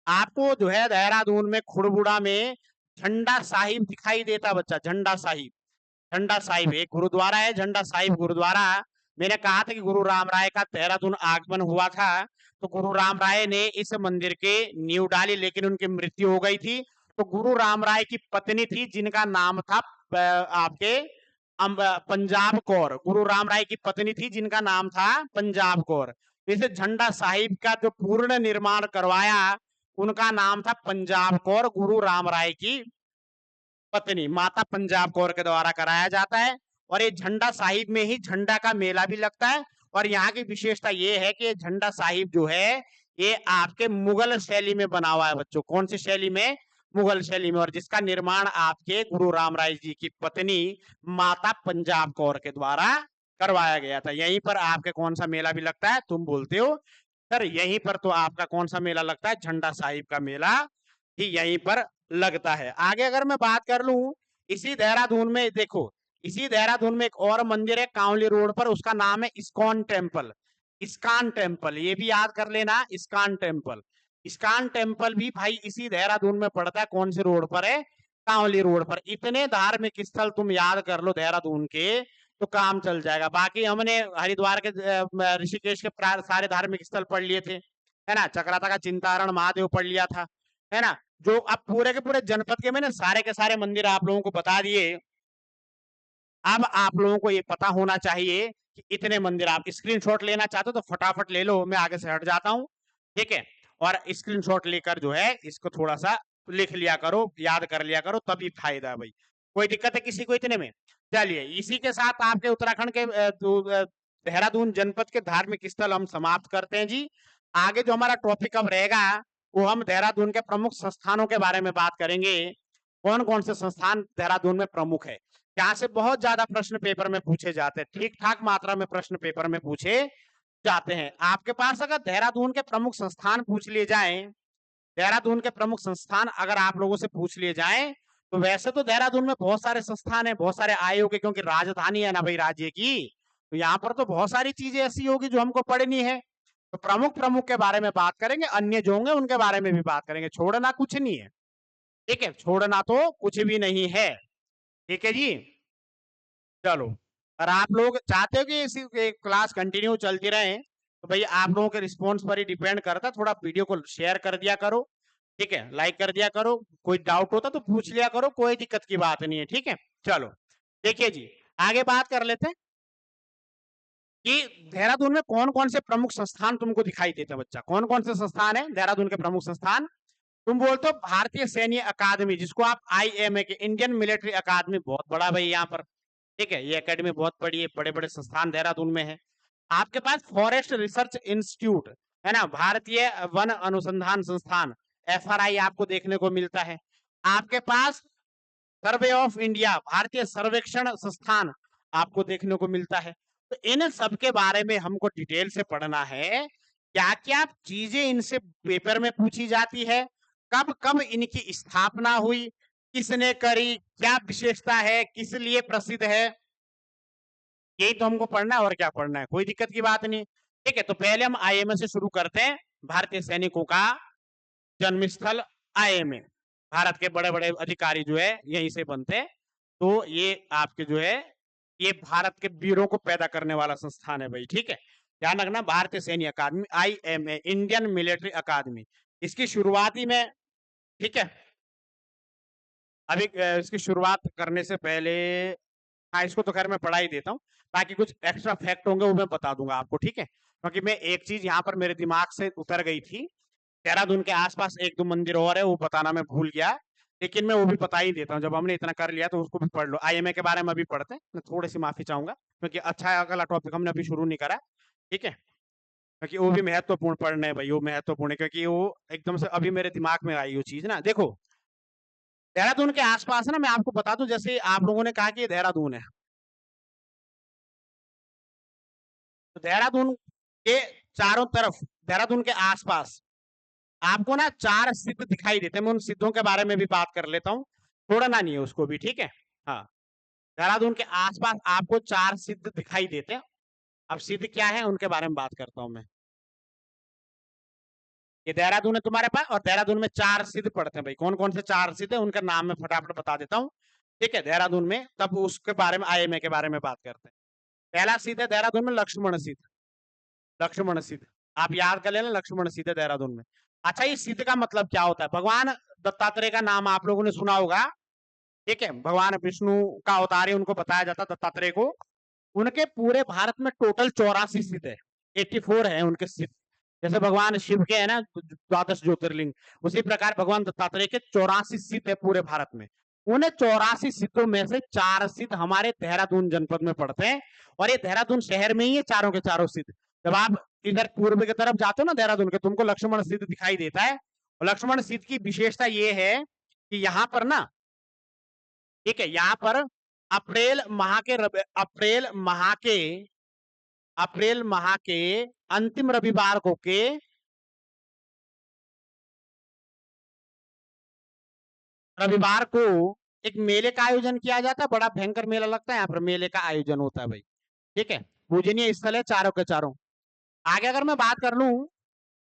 आपको जो है देहरादून में खुड़बुड़ा में झंडा साहिब दिखाई देता बच्चा। झंडा साहिब, झंडा साहिब एक गुरुद्वारा है, झंडा साहिब गुरुद्वारा। मैंने कहा था कि गुरु राम राय का देहरादून आगमन हुआ था, तो गुरु राम राय ने इस मंदिर के नींव डाली, लेकिन उनकी मृत्यु हो गई थी। तो गुरु राम राय की पत्नी थी जिनका नाम था आपके पंजाब कौर। गुरु राम राय की पत्नी थी जिनका नाम था पंजाब कौर। इसे झंडा साहिब का जो पूर्ण निर्माण करवाया उनका नाम था पंजाब कौर। गुरु राम राय की पत्नी माता पंजाब कौर के द्वारा कराया जाता है। और ये झंडा साहिब में ही झंडा का मेला भी लगता है। और यहाँ की विशेषता ये है कि झंडा साहिब जो है ये आपके मुगल शैली में बना हुआ है बच्चों। कौन सी शैली में? मुगल शैली में। और जिसका निर्माण आपके गुरु रामराय जी की पत्नी माता पंजाब कौर के द्वारा करवाया गया था। यहीं पर आपके कौन सा मेला भी लगता है? तुम बोलते हो सर यहीं पर तो आपका कौन सा मेला लगता है? झंडा साहिब का मेला ही यहीं पर लगता है। आगे अगर मैं बात कर लूं, इसी देहरादून में देखो, इसी देहरादून में एक और मंदिर है कांवली रोड पर, उसका नाम है इस्कॉन टेम्पल। इस्कॉन टेम्पल ये भी याद कर लेना, इस्कॉन टेम्पल। इस्कॉन टेम्पल भी भाई इसी देहरादून में पड़ता है। कौन से रोड पर है? कांवली रोड पर। इतने धार्मिक स्थल तुम याद कर लो देहरादून के तो काम चल जाएगा। बाकी हमने हरिद्वार के ऋषिकेश के सारे धार्मिक स्थल पढ़ लिए थे, है ना। चक्राता का चिंतारण महादेव पढ़ लिया था, है ना। जो अब पूरे के पूरे जनपद के मैंने सारे के सारे मंदिर आप लोगों को बता दिए। अब आप लोगों को ये पता होना चाहिए कि इतने मंदिर। आप स्क्रीनशॉट लेना चाहते हो तो फटाफट ले लो, मैं आगे से हट जाता हूँ, ठीक है। और स्क्रीनशॉट लेकर जो है इसको थोड़ा सा लिख लिया करो, याद कर लिया करो, तभी फायदा है भाई। कोई दिक्कत है किसी को इतने में? चलिए इसी के साथ आपके उत्तराखंड के देहरादून जनपद के धार्मिक स्थल हम समाप्त करते हैं जी। आगे जो हमारा टॉपिक अब रहेगा वो हम देहरादून के प्रमुख संस्थानों के बारे में बात करेंगे। कौन कौन से संस्थान देहरादून में प्रमुख है। यहाँ से बहुत ज्यादा प्रश्न पेपर में पूछे जाते हैं, ठीक ठाक मात्रा में प्रश्न पेपर में पूछे जाते हैं। आपके पास अगर देहरादून के प्रमुख संस्थान पूछ लिए जाएं, देहरादून के प्रमुख संस्थान अगर आप लोगों से पूछ लिए जाएं, तो वैसे तो देहरादून में बहुत सारे संस्थान है, बहुत सारे आयोग है, क्योंकि राजधानी है ना भाई राज्य की, तो यहाँ पर तो बहुत सारी चीजें ऐसी होगी जो हमको पढ़नी है। तो प्रमुख प्रमुख के बारे में बात करेंगे, अन्य जो होंगे उनके बारे में भी बात करेंगे। छोड़ना कुछ नहीं है, ठीक है, छोड़ना तो कुछ भी नहीं है, ठीक है जी। चलो, और आप लोग चाहते हो कि इसी क्लास कंटिन्यू चलती रहे तो भाई आप लोगों के रिस्पॉन्स पर ही डिपेंड करता है। थोड़ा वीडियो को शेयर कर दिया करो, ठीक है, लाइक कर दिया करो। कोई डाउट होता तो पूछ लिया करो, कोई दिक्कत की बात नहीं है, ठीक है। चलो देखिए जी, आगे बात कर लेते हैं कि देहरादून में कौन कौन से प्रमुख संस्थान तुमको दिखाई देते हैं बच्चा। कौन कौन से संस्थान है देहरादून के प्रमुख संस्थान? तुम बोलते हो भारतीय सैन्य अकादमी, जिसको आप IMA के इंडियन मिलिट्री अकादमी, बहुत बड़ा भाई यहाँ पर, ठीक है, ये एकेडमी बहुत बड़ी है, बड़े बड़े संस्थान देहरादून में है। आपके पास फॉरेस्ट रिसर्च इंस्टीट्यूट है ना, भारतीय वन अनुसंधान संस्थान FRI आपको देखने को मिलता है। आपके पास सर्वे ऑफ इंडिया, भारतीय सर्वेक्षण संस्थान आपको देखने को मिलता है। तो इन सब के बारे में हमको डिटेल से पढ़ना है, क्या क्या चीजें इनसे पेपर में पूछी जाती है, कब कब इनकी स्थापना हुई, किसने करी, क्या विशेषता है, किस लिए प्रसिद्ध है, यही तो हमको पढ़ना है। और क्या पढ़ना है, कोई दिक्कत की बात नहीं, ठीक है। तो पहले हम IMA से शुरू करते हैं। भारतीय सैनिकों का जन्मस्थल IMA, भारत के बड़े बड़े अधिकारी जो है यहीं से बनते हैं। तो ये आपके जो है ये भारत के वीरों को पैदा करने वाला संस्थान है भाई, ठीक है। ध्यान रखना, भारतीय सैन्य अकादमी IMA, इंडियन मिलिट्री अकादमी, इसकी शुरुआती में, ठीक है। अभी इसकी शुरुआत करने से पहले, हाँ इसको तो खैर मैं पढ़ा ही देता हूँ, बाकी कुछ एक्स्ट्रा फैक्ट होंगे वो मैं बता दूंगा आपको, ठीक है। क्योंकि मैं एक चीज यहाँ पर मेरे दिमाग से उतर गई थी, देहरादून के आसपास एक दो मंदिर और है, वो बताना मैं भूल गया, लेकिन मैं वो भी बता ही देता हूँ। जब हमने इतना कर लिया तो उसको भी पढ़ लो। IMA के बारे में अभी पढ़ते हैं, मैं थोड़ी सी माफी चाहूंगा क्योंकि अच्छा अगला टॉपिक हमने अभी शुरू नहीं करा, ठीक है। क्योंकि वो भी महत्वपूर्ण पढ़ना है भाई, वो महत्वपूर्ण है, क्योंकि वो एकदम से अभी मेरे दिमाग में आई वो चीज ना। देखो देहरादून के आसपास ना, मैं आपको बता दूं, जैसे आप लोगों ने कहा कि ये देहरादून है, तो देहरादून के चारों तरफ, देहरादून के आसपास आपको ना 4 सिद्ध दिखाई देते हैं। मैं उन सिद्धों के बारे में भी बात कर लेता हूँ, छोड़ना नहीं है उसको भी, ठीक है। हाँ, देहरादून के आसपास आपको 4 सिद्ध दिखाई देते हैं। अब सिद्ध क्या है उनके बारे में बात करता हूं मैं। ये देहरादून है तुम्हारे पास, और देहरादून में 4 सिद्ध पड़ते हैं भाई। कौन कौन से 4 सिद्ध है उनका नाम मैं फटाफट बता देता हूँ, ठीक है, देहरादून में, तब उसके बारे में IMA के बारे में बात करते हैं। पहला सिद्ध है देहरादून में लक्ष्मण सिद्ध, लक्ष्मण सिद्ध आप याद कर लेना, लक्ष्मण सिद्ध है देहरादून में। अच्छा, ये सिद्ध का मतलब क्या होता है? भगवान दत्तात्रेय का नाम आप लोगों ने सुना होगा, ठीक है, भगवान विष्णु का अवतार है, उनको बताया जाता दत्तात्रेय को। उनके पूरे भारत में टोटल 84 सिद्ध है, 84 है उनके सिद्ध। जैसे भगवान शिव के है ना 12 ज्योतिर्लिंग, उसी प्रकार भगवान दत्तात्रेय के 84 सिद्ध है पूरे भारत में। उन 84 सिद्धों में से 4 सिद्ध हमारे देहरादून जनपद में पड़ते हैं, और ये देहरादून शहर में ही है चारों के चारों सिद्ध। जब आप इधर पूर्व की तरफ जाते हो ना देहरादून के, तुमको लक्ष्मण सिद्ध दिखाई देता है। और लक्ष्मण सिद्ध की विशेषता ये है कि यहाँ पर ना, ठीक है, यहाँ पर अप्रैल माह के अप्रैल माह के अंतिम रविवार को के रविवार को एक मेले का आयोजन किया जाता है। बड़ा भयंकर मेला लगता है, यहाँ पर मेले का आयोजन होता है भाई। ठीक है, पूजनीय स्थल है चारों के चारों। आगे अगर मैं बात कर लूं,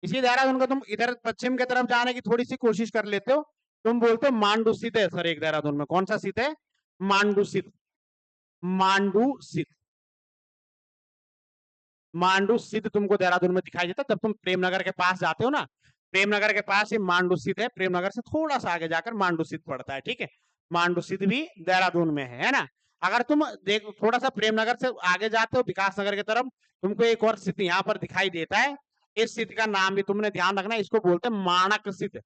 इसी देहरादून का तुम इधर पश्चिम की तरफ जाने की थोड़ी सी कोशिश कर लेते हो, तुम बोलते हो मांडू स्थित है सर एक देहरादून में। कौन सा स्थित है? मांडू स्थित। मांडू स्थित, मांडू स्थित तुमको देहरादून में दिखाई देता है। तब तुम प्रेमनगर के पास जाते हो ना, प्रेमनगर के पास ये मांडू स्थित है। प्रेमनगर से थोड़ा सा आगे जाकर मांडू स्थित पड़ता है। ठीक है, मांडू स्थित भी देहरादून में है ना। अगर तुम देख थोड़ा सा प्रेमनगर से आगे जाते हो विकास नगर की तरफ, तुमको एक और स्थित यहाँ पर दिखाई देता है। इस स्थित का नाम भी तुमने ध्यान रखना है, इसको बोलते हैं माणक स्थित।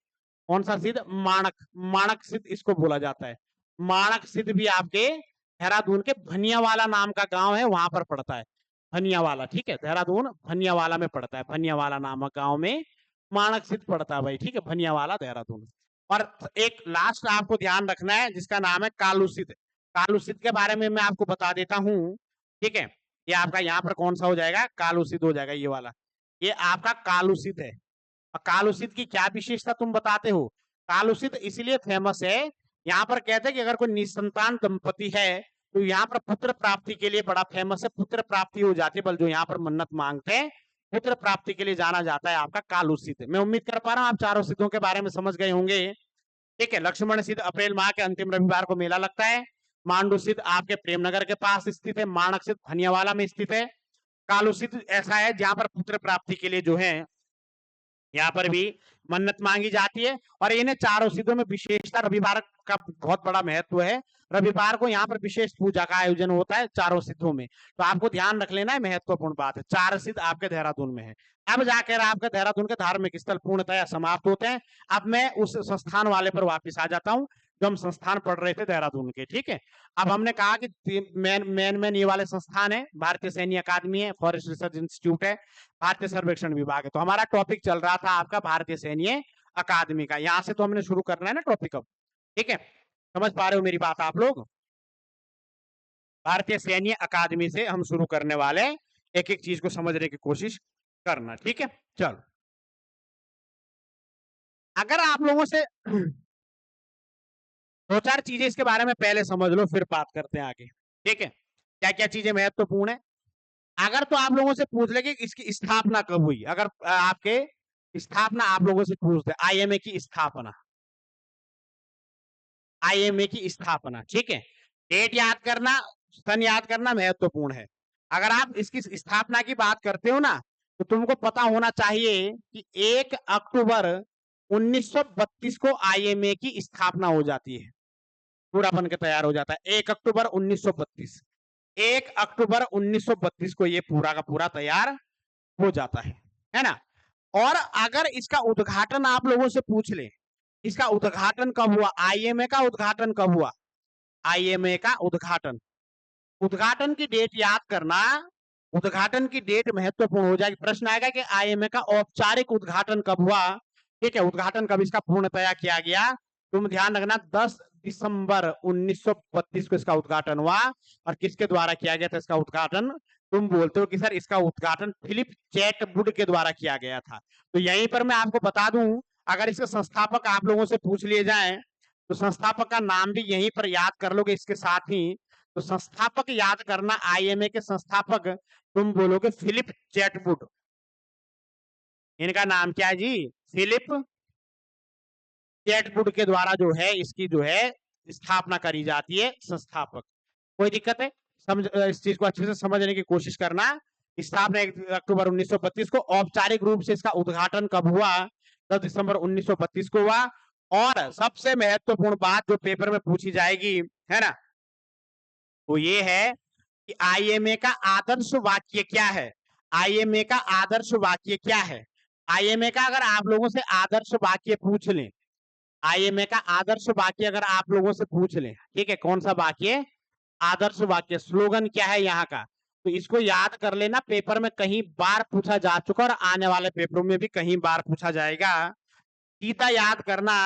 कौन सा स्थित? माणक। माणक स्थित इसको बोला जाता है। माणक स्थित भी आपके देहरादून के भनियावाला नाम का गांव है, वहां पर पड़ता है। भनियावाला, ठीक है, देहरादून भनियावाला में पड़ता है। भनियावाला नामक गांव में माणक स्थित पड़ता है भाई। ठीक है, भनियावाला देहरादून। और एक लास्ट आपको ध्यान रखना है जिसका नाम है कालूसित। कालूसित के बारे में मैं आपको बता देता हूँ। ठीक है, ये आपका यहाँ पर कौन सा हो जाएगा? कालूसित हो जाएगा ये वाला। ये आपका कालूसित है। और कालूसित की क्या विशेषता तुम बताते हो? कालूसित इसलिए फेमस है, यहाँ पर कहते हैं कि अगर कोई निसंतान दंपति है तो यहाँ पर पुत्र प्राप्ति के लिए बड़ा फेमस है। पुत्र प्राप्ति हो जाती है, बल जो यहाँ पर मन्नत मांगते हैं पुत्र प्राप्ति के लिए जाना जाता है आपका कालूसित। मैं उम्मीद कर पा रहा हूँ आप चारों सिद्धों के बारे में समझ गए होंगे। ठीक है, लक्ष्मण सिद्ध अप्रैल माह के अंतिम रविवार को मेला लगता है। मांडू सिद्ध आपके प्रेमनगर के पास स्थित है। माणक सिद्ध भनियावाला में स्थित है। कालू सिद्ध ऐसा है जहां पर पुत्र प्राप्ति के लिए जो है यहाँ पर भी मन्नत मांगी जाती है। और इन्हें चारों सिद्धों में विशेषता रविवार का बहुत बड़ा महत्व है। रविवार को यहाँ पर विशेष पूजा का आयोजन होता है चारों सिद्धों में, तो आपको ध्यान रख लेना है, महत्वपूर्ण बात है। चार सिद्ध आपके देहरादून में है। अब जाकर आपके देहरादून के धार्मिक स्थल पूर्णतया समाप्त होते हैं। अब मैं उस संस्थान वाले पर वापिस आ जाता हूँ जो हम संस्थान पढ़ रहे थे देहरादून के। ठीक है, अब हमने कहा कि मेन ये वाले संस्थान है, भारतीय सैन्य अकादमी है, फॉरेस्ट रिसर्च इंस्टीट्यूट है, भारतीय सर्वेक्षण विभाग है। तो हमारा टॉपिक चल रहा था आपका भारतीय सैन्य अकादमी का। यहां से तो हमने शुरू करना है ना टॉपिक अब। ठीक है, समझ पा रहे हो मेरी बात आप लोग? भारतीय सैन्य अकादमी से हम शुरू करने वाले, एक एक चीज को समझने की कोशिश करना। ठीक है, चलो अगर आप लोगों से दो चार चीजें इसके बारे में पहले समझ लो, फिर बात करते हैं आगे। ठीक है, क्या क्या चीजें महत्वपूर्ण है। अगर तो आप लोगों से पूछ ले कि इसकी स्थापना कब हुई, अगर आपके स्थापना आप लोगों से पूछते, आईएमए की स्थापना, आईएमए की स्थापना, ठीक है, डेट याद करना, सन याद करना महत्वपूर्ण है। अगर आप इसकी स्थापना की बात करते हो ना, तो तुमको पता होना चाहिए कि 1 अक्टूबर 1932 को आईएमए की स्थापना हो जाती है, पूरा बन के तैयार हो जाता है 1 अक्टूबर 1932। 1 अक्टूबर 1932 को ये पूरा का पूरा तैयार हो जाता है ना। और अगर इसका उद्घाटन आप लोगों से पूछ ले, इसका उद्घाटन कब हुआ, आईएमए का उद्घाटन कब हुआ, आईएमए का उद्घाटन, उद्घाटन की डेट याद करना। उद्घाटन की डेट महत्वपूर्ण हो जाएगी। प्रश्न आएगा कि आईएमए का औपचारिक उद्घाटन कब हुआ। ठीक है, उद्घाटन कब इसका पूर्णतया किया गया, तुम ध्यान रखना 10 दिसंबर 1932 को इसका उद्घाटन हुआ। और किसके द्वारा किया गया था इसका उद्घाटन? तुम बोलते हो कि सर इसका उद्घाटन फिलिप चैटवुड के द्वारा किया गया था। तो यहीं पर मैं आपको बता दूं, अगर इसके संस्थापक आप लोगों से पूछ लिए जाए तो संस्थापक का नाम भी यहीं पर याद कर लोगे इसके साथ ही। तो संस्थापक याद करना, आईएमए के संस्थापक तुम बोलोगे फिलिप चैटवुड। इनका नाम क्या है जी? फिलिप चैटवुड के द्वारा जो है इसकी जो है स्थापना करी जाती है, संस्थापक। कोई दिक्कत है? समझ, इस चीज को अच्छे से समझने की कोशिश करना। स्थापना 1 अक्टूबर 1932 को, औपचारिक रूप से इसका उद्घाटन कब हुआ? 10 दिसंबर 1932 को हुआ। और सबसे महत्वपूर्ण बात जो पेपर में पूछी जाएगी है ना, वो ये है कि आईएमए का आदर्श वाक्य क्या है। आईएमए का आदर्श वाक्य क्या है? आईएमए का अगर आप लोगों से आदर्श वाक्य पूछ लें, आईएमए का आदर्श वाक्य अगर आप लोगों से पूछ लें, ठीक है, कौन सा वाक्य? आदर्श वाक्य। स्लोगन क्या है यहाँ का? तो इसको याद कर लेना, पेपर में कहीं बार पूछा जा चुका और आने वाले पेपरों में भी कहीं बार पूछा जाएगा। सीधा याद करना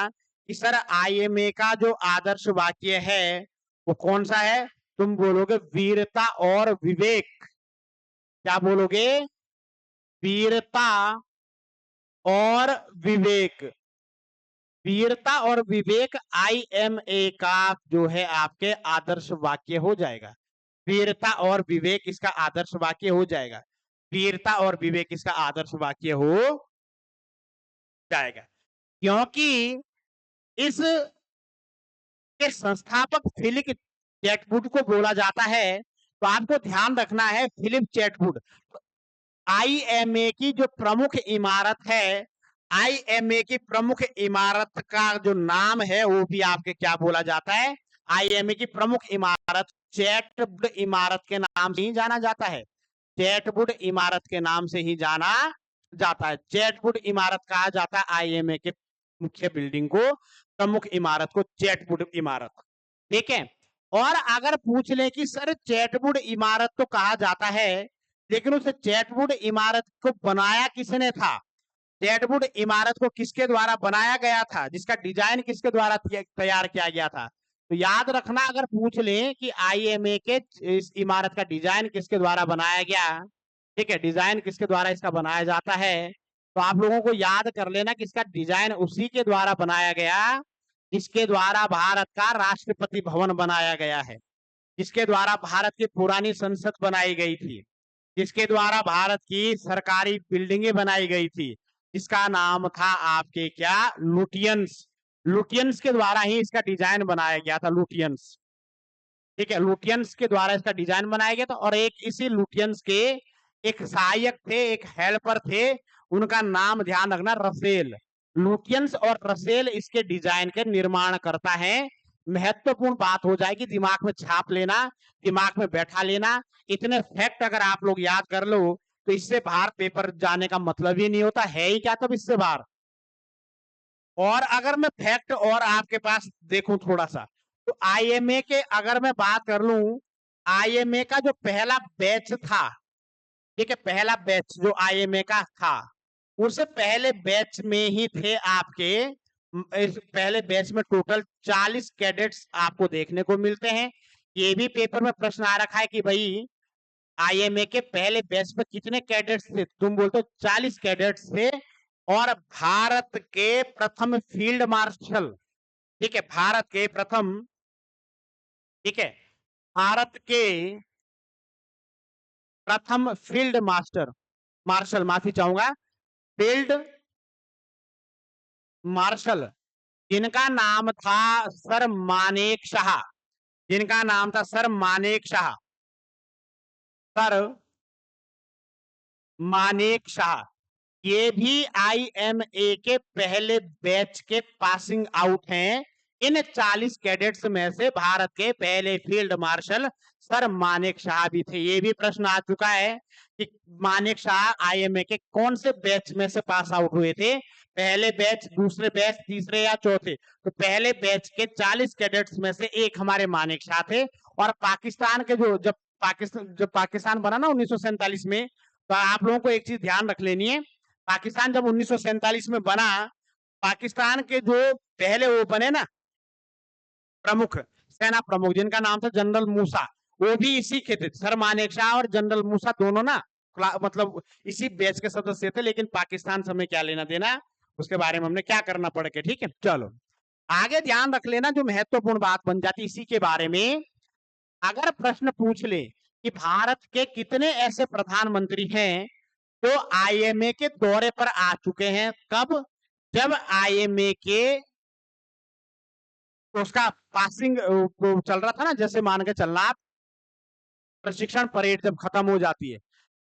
कि सर आईएमए का जो आदर्श वाक्य है वो कौन सा है? तुम बोलोगे वीरता और विवेक। क्या बोलोगे? वीरता और विवेक। वीरता और विवेक आईएमए का जो है आपके आदर्श वाक्य हो जाएगा। वीरता और विवेक इसका आदर्श वाक्य हो जाएगा। वीरता और विवेक इसका आदर्श वाक्य हो जाएगा, क्योंकि इस के संस्थापक फिलिप चैटवुड को बोला जाता है। तो आपको ध्यान रखना है फिलिप चैटवुड। आईएमए की जो प्रमुख इमारत है, आईएमए की प्रमुख इमारत का जो नाम है वो भी आपके क्या बोला जाता है? आईएमए की प्रमुख इमारत चैटवुड इमारत के नाम से ही जाना जाता है। चैटवुड इमारत के नाम से ही जाना जाता है। चैटवुड इमारत कहा जाता है आईएमए के मुख्य बिल्डिंग को, प्रमुख इमारत को चैटवुड इमारत। ठीक है। और अगर पूछ ले कि सर चैटवुड इमारत तो कहा जाता है, लेकिन उस चैटवुड इमारत को बनाया किसने था? चैटवुड इमारत को किसके द्वारा बनाया गया था? जिसका डिजाइन किसके द्वारा तैयार किया गया था? तो याद रखना, अगर पूछ ले कि आईएमए के इस इमारत का डिजाइन किसके द्वारा बनाया गया, ठीक है, डिजाइन किसके द्वारा इसका बनाया जाता है, तो आप लोगों को याद कर लेना कि इसका डिजाइन उसी के द्वारा बनाया गया जिसके द्वारा भारत का राष्ट्रपति भवन बनाया गया है, जिसके द्वारा भारत की पुरानी संसद बनाई गई थी, जिसके द्वारा भारत की सरकारी बिल्डिंगें बनाई गई थी, जिसका नाम था आपके क्या? लुटियंस। लुटियंस के द्वारा ही इसका डिजाइन बनाया गया था, लुटियंस। ठीक है, लुटियंस के द्वारा इसका डिजाइन बनाया गया था। और एक इसी लुटियंस के एक सहायक थे, एक हेल्पर थे, उनका नाम ध्यान रखना, रसेल। लुटियंस और रसेल इसके डिजाइन के निर्माण करता है। महत्वपूर्ण बात हो जाएगी, दिमाग में छाप लेना, दिमाग में बैठा लेना। इतने फैक्ट अगर आप लोग याद कर लो तो इससे बाहर पेपर जाने का मतलब ही नहीं होता है ही क्या तब इससे बाहर। और अगर मैं फैक्ट और आपके पास देखूं थोड़ा सा, तो आईएमए के अगर मैं बात कर लूं, आईएमए का जो पहला बैच था, ठीक है, पहला बैच जो आईएमए का था, उससे पहले बैच में ही थे आपके, इस पहले बैच में टोटल 40 कैडेट्स आपको देखने को मिलते हैं। ये भी पेपर में प्रश्न आ रखा है कि भाई आईएमए के पहले बैच में कितने कैडेट्स थे? तुम बोलते हो 40 कैडेट्स थे। और भारत के प्रथम फील्ड मार्शल, ठीक है, भारत के प्रथम, ठीक है, भारत के प्रथम फील्ड मार्शल, माफी चाहूंगा, फील्ड मार्शल, जिनका नाम था सर मानेक शाह, जिनका नाम था सर मानेक शाह, सर मानेक शाह, ये भी आईएमए के पहले बैच के पासिंग आउट हैं। इन 40 कैडेट्स में से भारत के पहले field marshal sir Manek Shah भी थे। ये भी प्रश्न आ चुका है कि मानेक शाह आईएमए के कौन से बैच में से पास आउट हुए थे, पहले बैच, दूसरे बैच, तीसरे या चौथे। तो पहले बैच के 40 कैडेट्स में से एक हमारे मानेक शाह थे। और पाकिस्तान के जो जब पाकिस्तान बना ना 1947 में, तो आप लोगों को एक चीज ध्यान रख लेनी है, पाकिस्तान जब 1947 में बना, पाकिस्तान के जो पहले वो बने ना प्रमुख, सेना प्रमुख, जिनका नाम था जनरल मूसा, वो भी इसी के थे। सर मानेक शाह और जनरल मूसा दोनों ना मतलब इसी बैच के सदस्य थे। लेकिन पाकिस्तान से हमें क्या लेना देना, उसके बारे में हमने क्या करना पड़ के। ठीक है, चलो आगे ध्यान रख लेना, जो महत्वपूर्ण बात बन जाती इसी के बारे में। अगर प्रश्न पूछ ले कि भारत के कितने ऐसे प्रधानमंत्री हैं जो आईएमए के दौरे पर आ चुके हैं, कब? जब आईएमए के तो उसका पासिंग चल रहा था ना, जैसे मान के चलना आप, प्रशिक्षण परेड जब खत्म हो जाती है,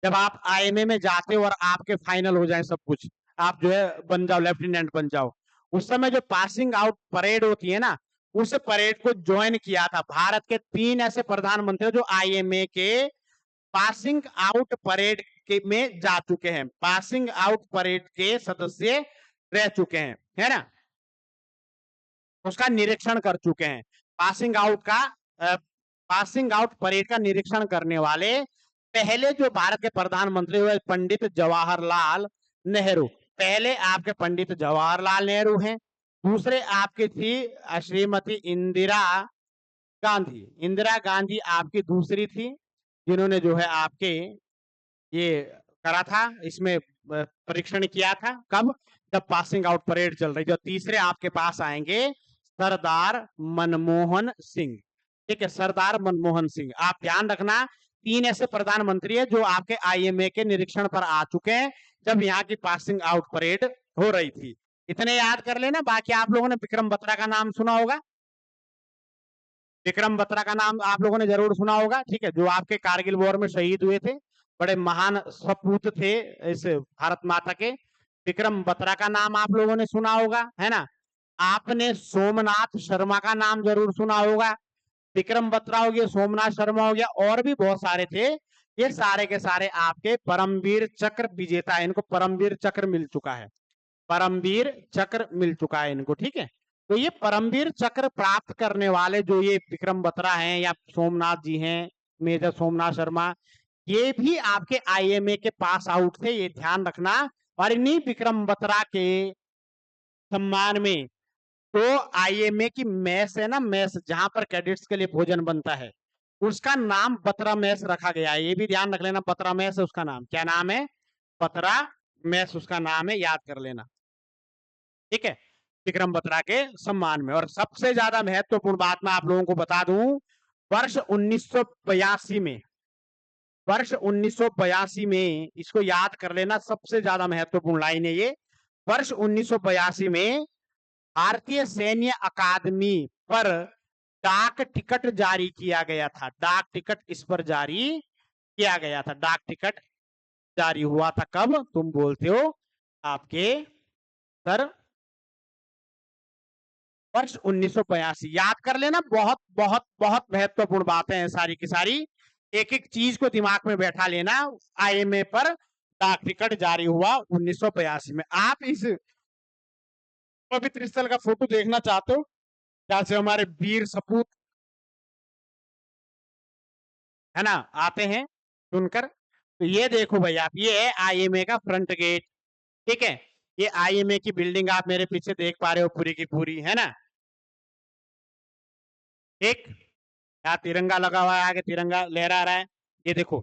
जब आप आईएमए में जाते हो और आपके फाइनल हो जाए सब कुछ, आप जो है बन जाओ, लेफ्टिनेंट बन जाओ, उस समय जो पासिंग आउट परेड होती है ना, उस परेड को ज्वाइन किया था भारत के 3 ऐसे प्रधानमंत्री जो आईएमए के पासिंग आउट परेड के में जा चुके हैं, पासिंग आउट परेड के सदस्य रह चुके हैं, है ना, उसका निरीक्षण कर चुके हैं। पासिंग आउट परेड का निरीक्षण करने वाले पहले जो भारत के प्रधानमंत्री हुए पंडित जवाहरलाल नेहरू, पहले आपके पंडित जवाहरलाल नेहरू हैं। दूसरे आपकी थी श्रीमती इंदिरा गांधी आपकी दूसरी थी, जिन्होंने जो है आपके ये करा था, इसमें परीक्षण किया था। कब? जब पासिंग आउट परेड चल रही थी। और तीसरे आपके पास आएंगे सरदार मनमोहन सिंह। ठीक है, सरदार मनमोहन सिंह। आप ध्यान रखना, 3 ऐसे प्रधानमंत्री है जो आपके आईएमए के निरीक्षण पर आ चुके हैं जब यहाँ की पासिंग आउट परेड हो रही थी। इतने याद कर लेना। बाकी आप लोगों ने विक्रम बत्रा का नाम सुना होगा, विक्रम बत्रा का नाम आप लोगों ने जरूर सुना होगा। ठीक है, जो आपके कारगिल वॉर में शहीद हुए थे, बड़े महान सपूत थे इस भारत माता के। विक्रम बत्रा का नाम आप लोगों ने सुना होगा, है ना। आपने सोमनाथ शर्मा का नाम जरूर सुना होगा। विक्रम बत्रा हो गया, सोमनाथ शर्मा हो गया, और भी बहुत सारे थे। ये सारे के सारे आपके परमवीर चक्र विजेता है। इनको परमवीर चक्र मिल चुका है, परमवीर चक्र मिल चुका है इनको। ठीक है, तो ये परमवीर चक्र प्राप्त करने वाले जो ये विक्रम बत्रा हैं या सोमनाथ जी हैं, मेजर सोमनाथ शर्मा, ये भी आपके आईएमए के पास आउट थे, ये ध्यान रखना। और इन्हीं विक्रम बत्रा के सम्मान में तो आईएमए की मेस है ना, मेस जहां पर कैडेट्स के लिए भोजन बनता है, उसका नाम बत्रा मेस रखा गया है। ये भी ध्यान रख लेना, बत्रा मेस है उसका नाम। क्या नाम है? बत्रा मेस उसका नाम है, याद कर लेना। ठीक है, विक्रम बत्रा के सम्मान में। और सबसे ज्यादा महत्वपूर्ण बात मैं आप लोगों को बता दूं, वर्ष 1982 में, वर्ष 1982 में, इसको याद कर लेना, सबसे ज्यादा महत्वपूर्ण लाइन है ये। वर्ष 1982 में भारतीय सैन्य अकादमी पर डाक टिकट जारी किया गया था। डाक टिकट इस पर जारी किया गया था। डाक टिकट जारी हुआ था कब? तुम बोलते हो आपके सर, वर्ष 1982। याद कर लेना, बहुत बहुत बहुत महत्वपूर्ण बातें हैं सारी की सारी। एक एक चीज को दिमाग में बैठा लेना। आईएमए पर डाक टिकट जारी हुआ 1982 में। आप इस पवित्र स्थल का फोटो देखना चाहते हो, जहां से हमारे वीर सपूत, है ना, आते हैं सुनकर। तो ये देखो भाई आप, ये है आईएमए का फ्रंट गेट। ठीक है, ये आईएमए की बिल्डिंग आप मेरे पीछे देख पा रहे हो पूरी की पूरी, है ना। एक यहाँ तिरंगा लगा हुआ है, आगे तिरंगा लहरा रहा है, ये देखो।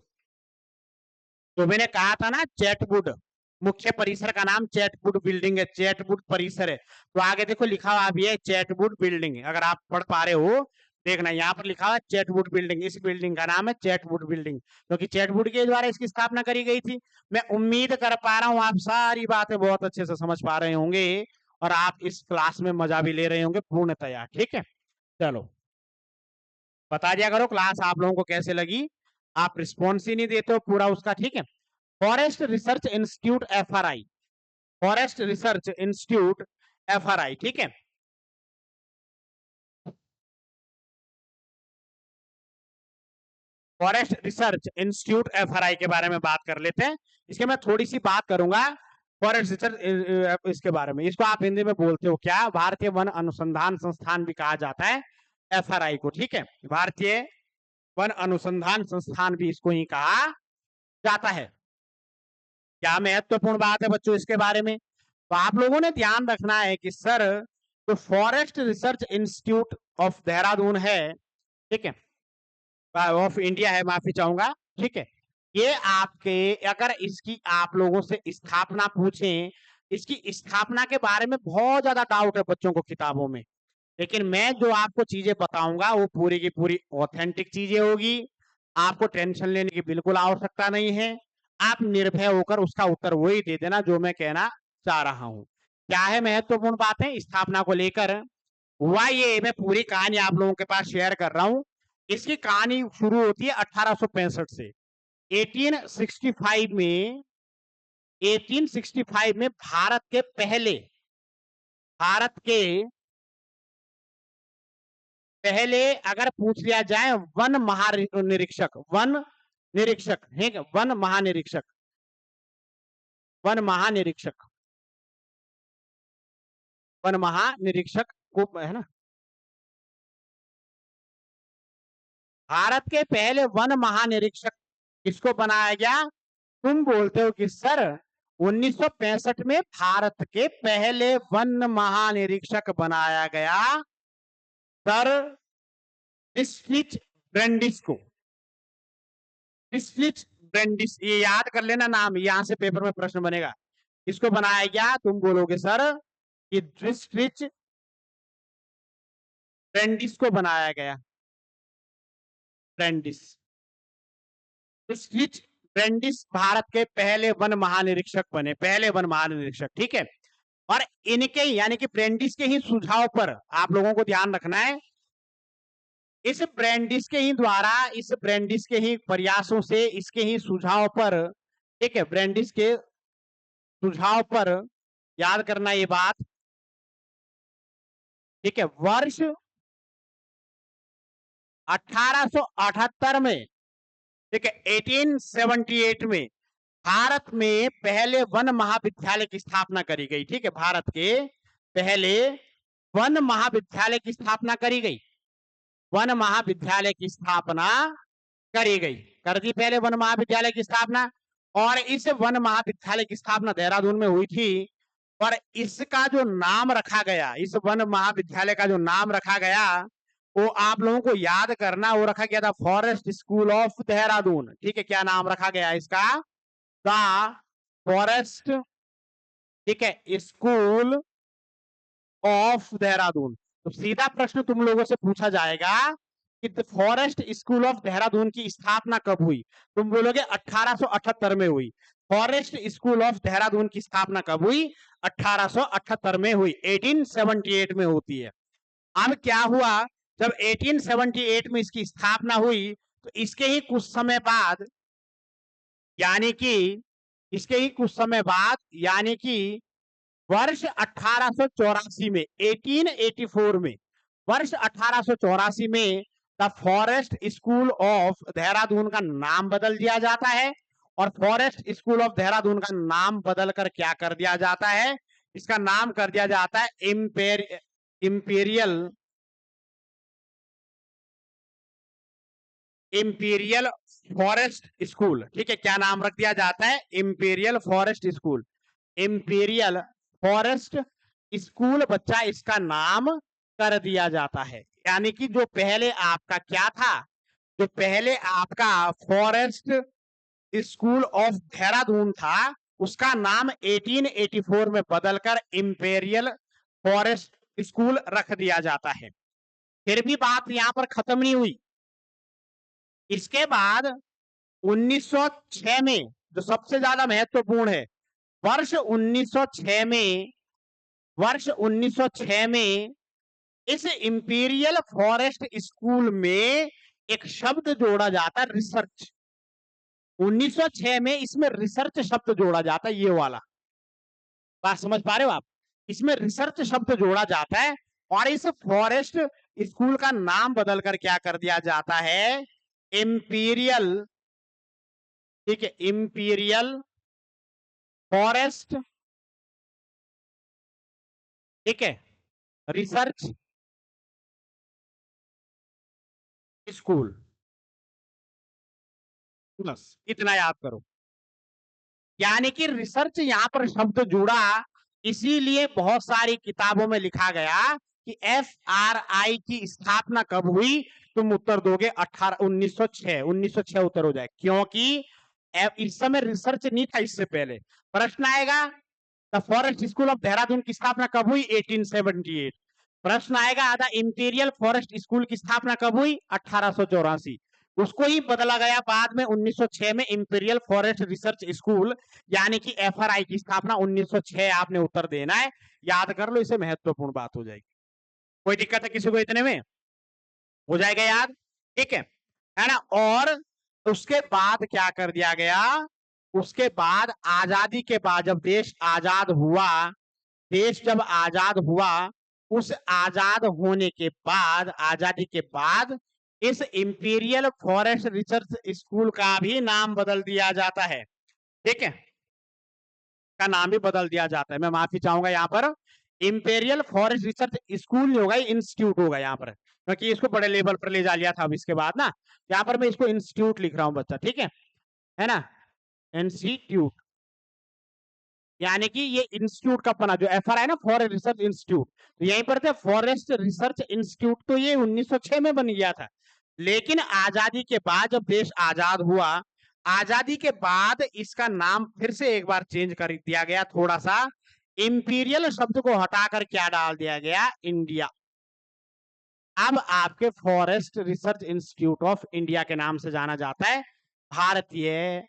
तो मैंने कहा था ना, चैटवुड मुख्य परिसर का नाम चैटवुड बिल्डिंग है, चैटवुड परिसर है। तो आगे देखो लिखा हुआ भी है चैटवुड बिल्डिंग, अगर आप पढ़ पा रहे हो देखना, यहाँ पर लिखा हुआ है चैटवुड बिल्डिंग। इस बिल्डिंग का नाम है चैटवुड बिल्डिंग, क्योंकि चैटवुड के द्वारा इसकी स्थापना करी गई थी। मैं उम्मीद कर पा रहा हूँ आप सारी बातें बहुत अच्छे से समझ पा रहे होंगे, और आप इस क्लास में मजा भी ले रहे होंगे पूर्णतया। ठीक है, चलो बता दिया करो क्लास आप लोगों को कैसे लगी। आप रिस्पॉन्स ही नहीं देते हो पूरा उसका। ठीक है, forest research institute FRI, forest research institute FRI. ठीक है, फॉरेस्ट रिसर्च इंस्टीट्यूट एफआरआई के बारे में बात कर लेते हैं। इसके मैं थोड़ी सी बात करूंगा फॉरेस्ट रिसर्च इसके बारे में। इसको आप हिंदी में बोलते हो क्या? भारतीय वन अनुसंधान संस्थान भी कहा जाता है एफआरआई को। ठीक है, भारतीय वन अनुसंधान संस्थान भी इसको ही कहा जाता है। क्या महत्वपूर्ण बात है बच्चों इसके बारे में? तो आप लोगों ने ध्यान रखना है कि सर, जो forest research institute of Dehradun है, ठीक है, ऑफ इंडिया है, माफी चाहूंगा। ठीक है, ये आपके, अगर इसकी आप लोगों से स्थापना पूछें, इसकी स्थापना के बारे में बहुत ज्यादा डाउट है बच्चों को किताबों में, लेकिन मैं जो आपको चीजें बताऊंगा वो पूरी की पूरी ऑथेंटिक चीजें होगी। आपको टेंशन लेने की बिल्कुल आवश्यकता नहीं है। आप निर्भय होकर उसका उत्तर वही दे देना जो मैं कहना चाह रहा हूं। क्या है महत्वपूर्ण बातें स्थापना को लेकर? हुआ ये, मैं पूरी कहानी आप लोगों के पास शेयर कर रहा हूं। इसकी कहानी शुरू होती है 1865 से। 1865 में, 1865 में भारत के पहले अगर पूछ लिया जाए वन महानिरीक्षक, वन निरीक्षक है, वन महानिरीक्षक, वन महानिरीक्षक, वन महानिरीक्षक को, है ना, भारत के पहले वन महानिरीक्षक किसको बनाया गया? तुम बोलते हो कि सर 1965 में भारत के पहले वन महानिरीक्षक बनाया गया सर डिस्ट्रिक्ट ब्रेंडिस को। डिस्ट्रिक्ट ब्रेंडिस, ये याद कर लेना नाम, यहां से पेपर में प्रश्न बनेगा। किसको बनाया गया? तुम बोलोगे सर कि डिस्ट्रिक्ट ब्रेंडिस को बनाया गया। ब्रेंडिस, डिस्ट्रिक्ट ब्रेंडिस भारत के पहले वन महानिरीक्षक बने, पहले वन महानिरीक्षक, ठीक है। और इनके यानी कि ब्रेंडिस के ही सुझाव पर आप लोगों को ध्यान रखना है, इस ब्रेंडिस के ही द्वारा, इस ब्रेंडिस के ही प्रयासों से, इसके ही सुझाव पर, ठीक है, ब्रेंडिस के सुझाव पर याद करना ये बात, ठीक है। वर्ष 1878 में, ठीक है, 1878 में भारत में पहले वन महाविद्यालय की स्थापना करी गई, ठीक है। भारत के पहले वन महाविद्यालय की स्थापना करी गई, वन महाविद्यालय की स्थापना करी गई, कर दी पहले वन महाविद्यालय की स्थापना। और इस वन महाविद्यालय की स्थापना देहरादून में हुई थी, और इसका जो नाम रखा गया, इस वन महाविद्यालय का जो नाम रखा गया, वो आप लोगों को याद करना, वो रखा गया था फॉरेस्ट स्कूल ऑफ देहरादून, ठीक है। क्या नाम रखा गया इसका? द फॉरेस्ट, ठीक है, स्कूल ऑफ देहरादून। तो सीधा प्रश्न तुम लोगों से पूछा जाएगा कि फॉरेस्ट स्कूल ऑफ देहरादून की स्थापना कब हुई? तुम बोलोगे 1878 में हुई। फॉरेस्ट स्कूल ऑफ देहरादून की स्थापना कब हुई? 1878 में हुई, 1878 में होती है। अब क्या हुआ, जब 1878 में इसकी स्थापना हुई, तो इसके ही कुछ समय बाद, यानी कि इसके ही कुछ समय बाद, यानी कि वर्ष 1884 में, 1884 में, वर्ष 1884 में the forest school of Dehradun का नाम बदल दिया जाता है। और फॉरेस्ट स्कूल ऑफ देहरादून का नाम बदलकर क्या कर दिया जाता है? इसका नाम कर दिया जाता है इंपीरियल फॉरेस्ट स्कूल, ठीक है। क्या नाम रख दिया जाता है? Imperial forest school, imperial forest school बच्चा इसका नाम कर दिया जाता है। यानी कि जो पहले आपका क्या था, जो पहले आपका फॉरेस्ट स्कूल ऑफ देहरादून था, उसका नाम 1884 में बदलकर इंपीरियल फॉरेस्ट स्कूल रख दिया जाता है। फिर भी बात यहां पर खत्म नहीं हुई। इसके बाद 1906 में, जो सबसे ज्यादा महत्वपूर्ण है, वर्ष 1906 में, वर्ष 1906 में इस इंपीरियल फॉरेस्ट स्कूल में एक शब्द जोड़ा जाता है, रिसर्च। 1906 में इसमें रिसर्च शब्द जोड़ा जाता है, ये वाला बात समझ पा रहे हो आप? इसमें रिसर्च शब्द जोड़ा जाता है, और इस फॉरेस्ट स्कूल का नाम बदलकर क्या कर दिया जाता है? इंपीरियल, ठीक है, इंपीरियल फॉरेस्ट, ठीक है, रिसर्च स्कूल। बस इतना याद करो। यानी कि रिसर्च यहां पर शब्द जुड़ा, इसीलिए बहुत सारी किताबों में लिखा गया कि FRI की स्थापना कब हुई? तुम उत्तर दोगे 1906, 1906 उत्तर हो जाए, क्योंकि इस समय रिसर्च नहीं था। इससे पहले प्रश्न आएगा the forest school of Dehradun की स्थापना कब हुई? 1878। प्रश्न आएगा द इंपीरियल फॉरेस्ट स्कूल की स्थापना कब हुई? 1884। उसको ही बदला गया बाद में 1906 में इंपीरियल फॉरेस्ट रिसर्च स्कूल, यानी कि FRI की स्थापना 1906। आपने उत्तर देना है, याद कर लो, इसे महत्वपूर्ण बात हो जाएगी। कोई दिक्कत है किसी को? इतने में हो जाएगा याद, ठीक है ना। और उसके बाद क्या कर दिया गया? उसके बाद आजादी के बाद, जब देश आजाद हुआ, देश जब आजाद हुआ, उस आजाद होने के बाद, आजादी के बाद, इस इंपीरियल फॉरेस्ट रिसर्च स्कूल का भी नाम बदल दिया जाता है, ठीक है, का नाम भी बदल दिया जाता है। मैं माफी चाहूंगा यहाँ पर, इंपीरियल फॉरेस्ट रिसर्च स्कूल नहीं होगा, इंस्टीट्यूट होगा यहाँ पर, क्योंकि इसको बड़े लेवल पर ले जा लिया था। अब इसके बाद ना, यहाँ पर मैं इसको इंस्टीट्यूट लिख रहा हूँ बच्चा, ठीक है। है ना, इंस्टीट्यूट, यानी कि ये इंस्टीट्यूट का बना जो एफआरआई ना, फॉरेस्ट रिसर्च इंस्टीट्यूट, तो यहीं पर थे फॉरेस्ट रिसर्च इंस्टीट्यूट, तो ये 1906 में बन गया था। लेकिन आजादी के बाद जब देश आजाद हुआ, आजादी के बाद इसका नाम फिर से एक बार चेंज कर दिया गया, थोड़ा सा इंपीरियल शब्द को हटाकर क्या डाल दिया गया, इंडिया। अब आपके forest research institute of India के नाम से जाना जाता है, भारतीय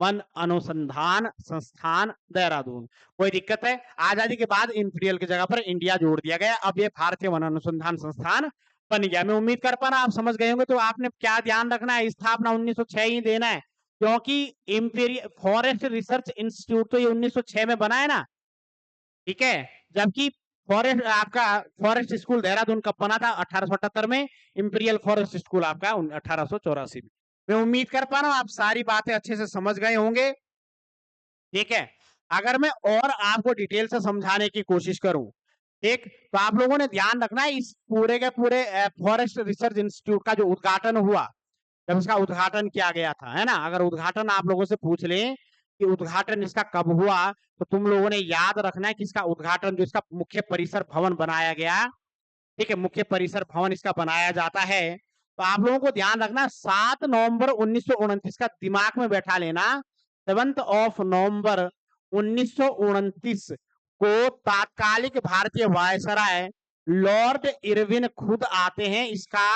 वन अनुसंधान संस्थान देहरादून। कोई दिक्कत है? आजादी के बाद इंपीरियल की जगह पर इंडिया जोड़ दिया गया, अब ये भारतीय वन अनुसंधान संस्थान बन गया। मैं उम्मीद कर पा रहा आप समझ गए होंगे। तो आपने क्या ध्यान रखना है, स्थापना 1906 ही देना है, क्योंकि इंपीरियल फॉरेस्ट रिसर्च इंस्टीट्यूट तो ये 1906 में बना है ना, ठीक है। जबकि फॉरेस्ट आपका फॉरेस्ट स्कूल देहरादून कब बना था, 1878 में। इंपीरियल फॉरेस्ट स्कूल आपका 1884 में। मैं उम्मीद कर पा रहा हूं आप सारी बातें अच्छे से समझ गए होंगे, ठीक है। अगर मैं और आपको डिटेल से समझाने की कोशिश करूं, ठीक, तो आप लोगों ने ध्यान रखना है, इस पूरे के पूरे फॉरेस्ट रिसर्च इंस्टीट्यूट का जो उद्घाटन हुआ, जब इसका उद्घाटन किया गया था, है ना, अगर उद्घाटन आप लोगों से पूछ लें कि उद्घाटन इसका कब हुआ, तो तुम लोगों ने याद रखना है कि इसका उद्घाटन जो इसका मुख्य परिसर भवन बनाया गया, ठीक है, मुख्य परिसर भवन इसका बनाया जाता है, तो आप लोगों को ध्यान रखना 7 नवंबर 1929 का दिमाग में बैठा लेना। 7 नवंबर 1929 को तात्कालिक भारतीय वायसराय लॉर्ड इरविन खुद आते हैं इसका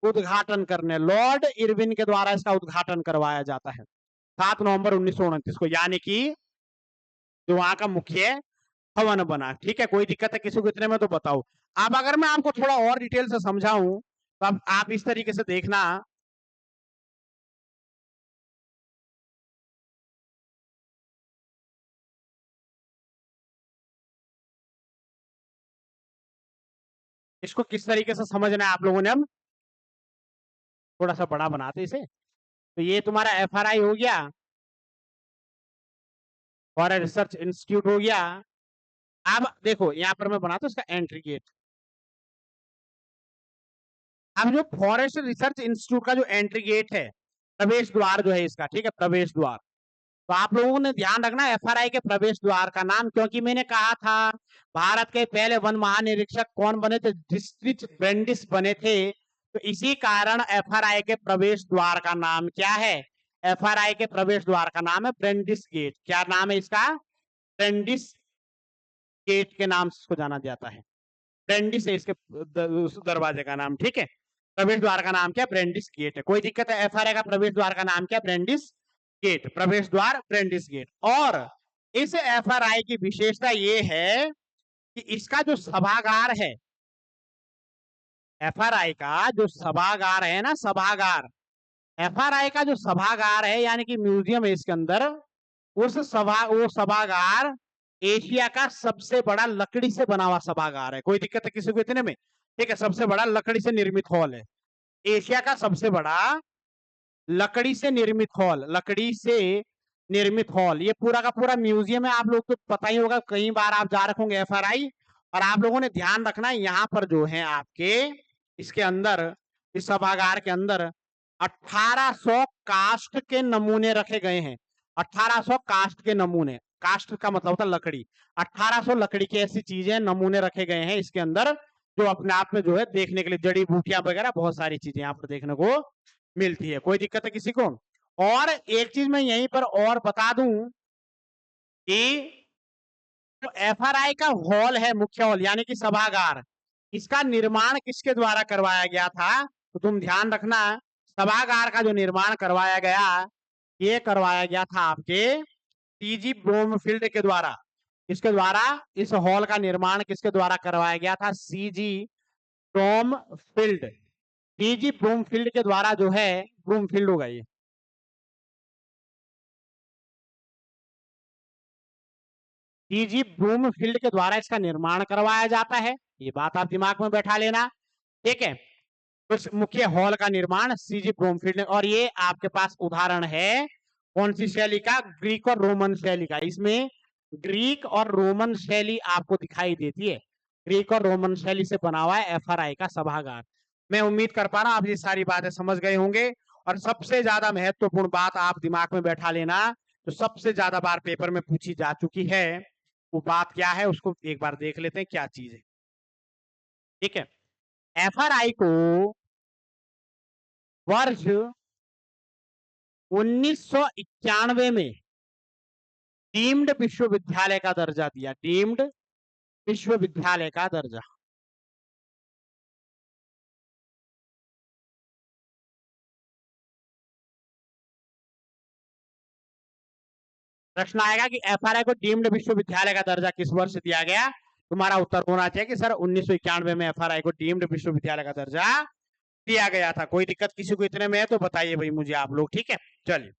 उद्घाटन करने। लॉर्ड इरविन के द्वारा इसका उद्घाटन करवाया जाता है 7 नवंबर 1929 को, यानी कि जो वहां का मुख्य भवन बना, ठीक है। कोई दिक्कत है किसी को इतने में तो बताओ। अब अगर मैं आपको थोड़ा और डिटेल से समझाऊं, तो अब आप इस तरीके से देखना, इसको किस तरीके से समझना है आप लोगों ने। अब थोड़ा सा बड़ा बनाते इसे, तो ये तुम्हारा एफआरआई हो गया, फॉरेस्ट रिसर्च इंस्टीट्यूट हो गया। अब देखो यहां पर मैं बनाता हूं इसका एंट्री गेट। अब जो फॉरेस्ट रिसर्च इंस्टीट्यूट का जो एंट्री गेट है, प्रवेश द्वार जो है इसका, ठीक है, प्रवेश द्वार, तो आप लोगों ने ध्यान रखना एफआरआई के प्रवेश द्वार का नाम, क्योंकि मैंने कहा था भारत के पहले वन महानिरीक्षक कौन बने थे, डिस्ट्रिक्ट ब्रेंडिस बने थे, तो इसी कारण एफआरआई के प्रवेश द्वार का नाम क्या है, एफआरआई के प्रवेश द्वार का नाम है ब्रेंडिस गेट। क्या नाम है इसका, ब्रेंडिस गेट के नाम से इसको जाना जाता है। ब्रेंडिस है इसके दरवाजे का नाम, ठीक है। प्रवेश द्वार का नाम क्या, ब्रेंडिस गेट है। कोई दिक्कत है, एफआरआई का प्रवेश द्वार का नाम क्या, ब्रेंडिस गेट, प्रवेश द्वार ब्रेंडिस गेट। और इस एफआरआई की विशेषता ये है कि इसका जो सभागार है, एफआरआई का जो सभागार है ना, सभागार, एफआरआई का जो सभागार है यानी कि म्यूजियम है इसके अंदर, वो सभागार एशिया का सबसे बड़ा लकड़ी से बना हुआ सभागार है। कोई दिक्कत है किसी को इतने में, ठीक है, सबसे बड़ा लकड़ी से निर्मित हॉल है, एशिया का सबसे बड़ा लकड़ी से निर्मित हॉल, लकड़ी से निर्मित हॉल। ये पूरा का पूरा म्यूजियम है, आप लोग को पता ही होगा, कई बार आप जा रखे होंगे एफआरआई। और आप लोगों ने ध्यान रखना है यहाँ पर जो है आपके इसके अंदर, इस सभागार के अंदर 1800 कास्ट के नमूने रखे गए हैं। 1800 कास्ट के नमूने, कास्ट का मतलब होता है लकड़ी, 1800 लकड़ी की ऐसी चीजें नमूने रखे गए हैं इसके अंदर, जो अपने आप में जो है देखने के लिए जड़ी बूटियां वगैरह बहुत सारी चीजें यहाँ पर देखने को मिलती है। कोई दिक्कत है किसी को। और एक चीज मैं यहीं पर और बता दूं कि जो एफआरआई का हॉल है, मुख्य हॉल यानी कि सभागार, इसका निर्माण किसके द्वारा करवाया गया था, तो तुम ध्यान रखना, सभागार का जो निर्माण करवाया गया, ये करवाया गया था आपके टीजी ब्रोमफील्ड के द्वारा। इसके द्वारा इस हॉल का निर्माण किसके द्वारा करवाया गया था, सीजी ब्रोमफील्ड, टीजी ब्रोमफील्ड के द्वारा जो है, ब्रोमफील्ड होगा ये, टीजी ब्रूमफील्ड के द्वारा इसका निर्माण करवाया जाता है। ये बात आप दिमाग में बैठा लेना, ठीक है। उस मुख्य हॉल का निर्माण सीजी ब्रूमफील्ड ने, और ये आपके पास उदाहरण है कौन सी शैली का, ग्रीक और रोमन शैली का। इसमें ग्रीक और रोमन शैली आपको दिखाई देती है, ग्रीक और रोमन शैली से बना हुआ है एफआरआई का सभागार। मैं उम्मीद कर पा रहा हूं आप ये सारी बातें समझ गए होंगे। और सबसे ज्यादा महत्वपूर्ण बात आप दिमाग में बैठा लेना, तो सबसे ज्यादा बार पेपर में पूछी जा चुकी है, वो बात क्या है उसको एक बार देख लेते हैं क्या चीज है। ठीक है, एफआरआई को वर्ष 1991 में डीम्ड विश्वविद्यालय का दर्जा दिया, डीम्ड विश्वविद्यालय का दर्जा। प्रश्न आएगा कि एफआरआई को डीम्ड विश्वविद्यालय का दर्जा किस वर्ष दिया गया। तुम्हारा उत्तर होना चाहिए कि सर 1991 में एफआरआई को डीम्ड विश्वविद्यालय का दर्जा दिया गया था। कोई दिक्कत किसी को इतने में है तो बताइए भाई मुझे आप लोग। ठीक है, चलिए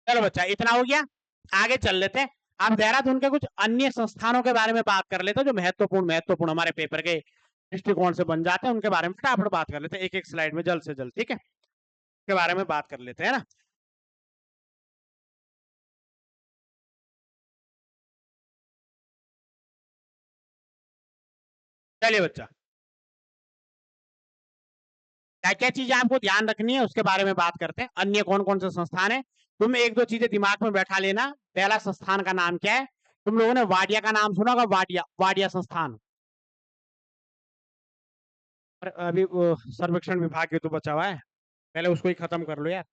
चलो बच्चा इतना हो गया, आगे चल लेते हैं। आप देहरादून के कुछ अन्य संस्थानों के बारे में बात कर लेते हैं जो महत्वपूर्ण हमारे पेपर के दृष्टिकोण से बन जाते हैं, उनके बारे में फटाफट बात कर लेते हैं एक एक स्लाइड में जल्द से जल्द। ठीक है, के बारे में बात कर लेते हैं ना। चलिए बच्चा, क्या क्या चीजें आपको ध्यान रखनी है उसके बारे में बात करते हैं। अन्य कौन कौन से संस्थान है, तुम एक दो चीजें दिमाग में बैठा लेना। पहला संस्थान का नाम क्या है, तुम लोगों ने वाडिया का नाम सुना होगा, वाडिया, वाडिया संस्थान। अभी सर्वेक्षण विभाग के तो बचा हुआ है, पहले उसको ही खत्म कर लो यार।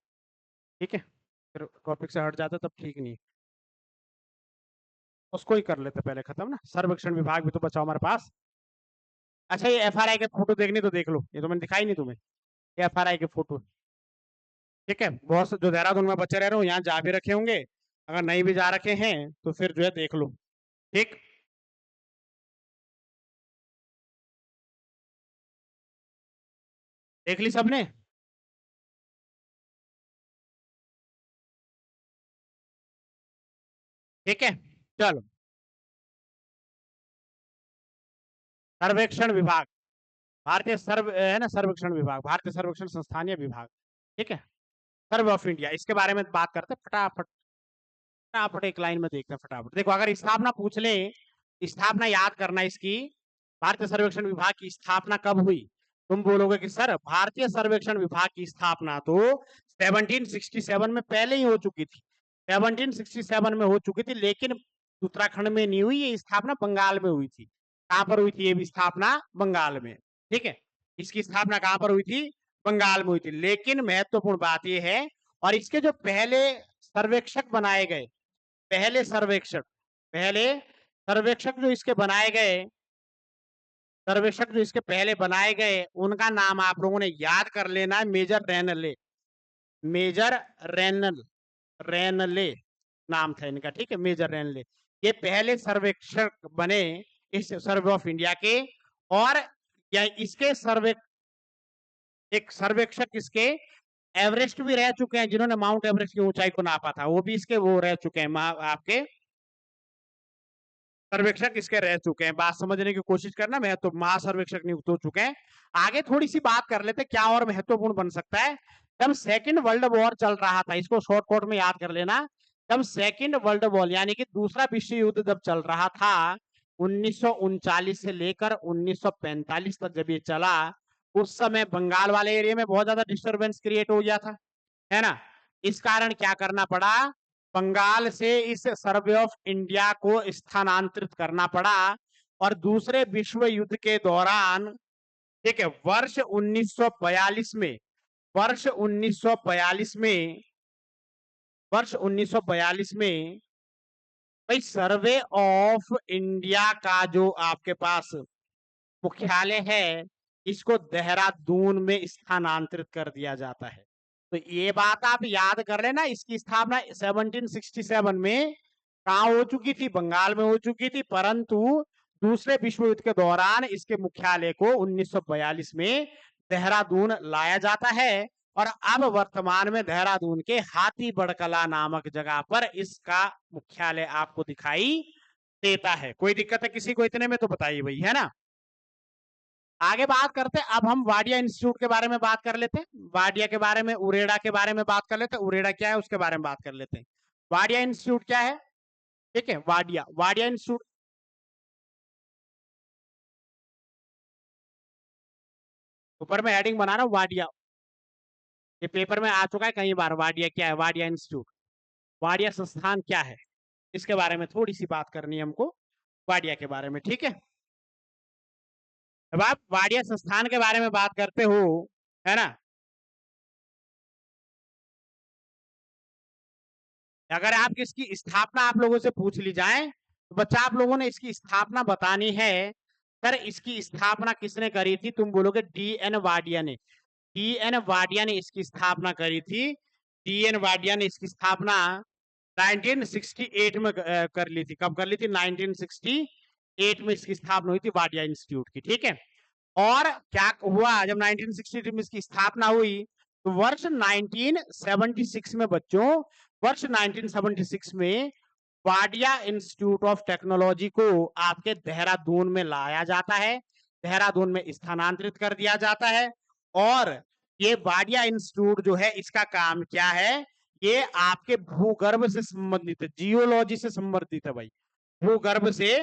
ठीक है, फिर टॉपिक से हट जाता तब ठीक नहीं, उसको ही कर लेते पहले खत्म ना। सर्वेक्षण विभाग भी तो बचा हमारे पास। अच्छा, ये एफआरआई के फोटो देखनी तो देख लो, ये तो मैंने दिखाई नहीं तुम्हें, ये एफआरआई के फोटो। ठीक है, बहुत से जो देहरादून में बच्चे रह रहे हो यहाँ जा भी रखे होंगे, अगर नहीं भी जा रखे हैं तो फिर जो है देख लो। ठीक, देख ली सबने। ठीक है, चलो सर्वेक्षण विभाग, भारतीय सर्व है ना, सर्वेक्षण विभाग, भारतीय सर्वेक्षण संस्थानीय विभाग। ठीक है, सर्वे ऑफ इंडिया, इसके बारे में बात करते हैं फटाफट। फटाफट एक लाइन में देखते हैं फटाफट। देखो, अगर स्थापना पूछ ले, स्थापना याद करना इसकी, भारतीय सर्वेक्षण विभाग की स्थापना कब हुई। तुम बोलोगे कि सर भारतीय सर्वेक्षण विभाग की स्थापना तो 1767 में पहले ही हो चुकी थी, 1767 में हो चुकी थी, लेकिन उत्तराखंड में नहीं हुई, ये स्थापना बंगाल में हुई थी। कहां पर हुई थी ये स्थापना, बंगाल में। ठीक है, इसकी स्थापना कहां पर हुई थी, बंगाल में हुई थी। लेकिन महत्वपूर्ण बात यह है, और इसके जो पहले सर्वेक्षक बनाए गए, पहले सर्वेक्षक, पहले सर्वेक्षक जो इसके बनाए गए, सर्वेक्षक जो इसके पहले बनाए गए, उनका नाम आप लोगों ने याद कर लेना है, मेजर रैनले, मेजर रैनल, रैनले नाम था इनका। ठीक है, मेजर रैनले, ये पहले सर्वेक्षक बने इस सर्वे ऑफ इंडिया के। और या इसके सर्वे, एक सर्वेक्षक इसके एवरेस्ट भी रह चुके हैं, जिन्होंने माउंट एवरेस्ट की ऊंचाई को नापा था, वो भी इसके वो रह चुके हैं, आपके सर्वेक्षक इसके रह चुके हैं। बात समझने की कोशिश करना, मैं तो महासर्वेक्षक नियुक्त हो चुके हैं। आगे थोड़ी सी बात कर लेते क्या और महत्वपूर्ण बन सकता है। जब सेकंड वर्ल्ड वॉर चल रहा था, इसको शॉर्टकट में याद कर लेना, जब सेकंड वर्ल्ड वॉर यानी कि दूसरा विश्व युद्ध जब चल रहा था, 1939 से लेकर 1945 तक जब ये चला, उस समय बंगाल वाले एरिया में बहुत ज्यादा डिस्टरबेंस क्रिएट हो गया था, है ना। इस कारण क्या करना पड़ा, बंगाल से इस सर्वे ऑफ इंडिया को स्थानांतरित करना पड़ा। और दूसरे विश्व युद्ध के दौरान, ठीक है, वर्ष 1942 में, वर्ष 1942 में, वर्ष 1942 में भाई सर्वे ऑफ इंडिया का जो आपके पास मुख्यालय है, इसको देहरादून में स्थानांतरित कर दिया जाता है। तो ये बात आप याद कर लेना, इसकी स्थापना 1767 में कहाँ हो चुकी थी, बंगाल में हो चुकी थी, परंतु दूसरे विश्व युद्ध के दौरान इसके मुख्यालय को 1942 में देहरादून लाया जाता है। और अब वर्तमान में देहरादून के हाथी बड़कला नामक जगह पर इसका मुख्यालय आपको दिखाई देता है। कोई दिक्कत है किसी को इतने में तो बताइए भाई, है ना। आगे बात करते हैं, अब हम वाडिया इंस्टीट्यूट के बारे में बात कर लेते हैं, वाडिया के बारे में, उरेडा के बारे में बात कर लेते हैं, उरेडा क्या है उसके बारे में बात कर लेते हैं। वाडिया इंस्टीट्यूट क्या है, ठीक है, वाडिया, वाडिया इंस्टीट्यूट ऊपर में हेडिंग बना रहा हूं वाडिया, ये पेपर में आ चुका है कई बार। वाडिया क्या है, वाडिया इंस्टीट्यूट, वाडिया संस्थान क्या है, इसके बारे में थोड़ी सी बात करनी है हमको, वाडिया के बारे में, ठीक है। अब आप वाडिया संस्थान के बारे में बात करते हो, है ना, अगर आप इसकी स्थापना आप लोगों से पूछ ली जाए तो बच्चा आप लोगों ने इसकी स्थापना बतानी है। सर इसकी स्थापना किसने करी थी, तुम बोलोगे डी.एन. वाडिया ने। डी.एन. वाडिया ने इसकी स्थापना करी थी। डी.एन. वाडिया ने इसकी स्थापना 1968 में कर ली थी। कब कर ली थी, 1968 में इसकी स्थापना हुई थी वाडिया इंस्टीट्यूट की, ठीक है। और क्या हुआ जब 1968 में इसकी स्थापना हुई, तो वर्ष 1976 में बच्चों, वर्ष 1976 में वाडिया इंस्टीट्यूट ऑफ टेक्नोलॉजी को आपके देहरादून में लाया जाता है, देहरादून में स्थानांतरित कर दिया जाता है। और ये वाडिया इंस्टीट्यूट जो है इसका काम क्या है, ये आपके भूगर्भ से संबंधित है, जियोलॉजी से संबंधित है भाई, भूगर्भ से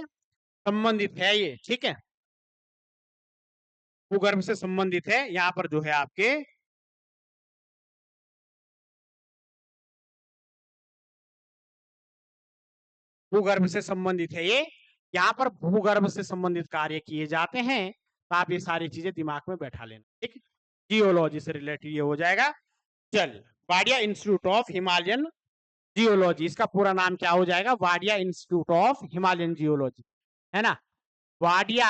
संबंधित है ये, ठीक है, भूगर्भ से संबंधित है। यहाँ पर जो है आपके भूगर्भ से संबंधित है ये, यहाँ पर भूगर्भ से संबंधित कार्य किए जाते हैं। तो आप ये सारी चीजें दिमाग में बैठा लेना, ठीक है, जियोलॉजी से रिलेटेड ये हो जाएगा। चल, Wadia institute of Himalayan geology, इसका पूरा नाम क्या हो जाएगा, Wadia institute of Himalayan geology, है ना। Wadia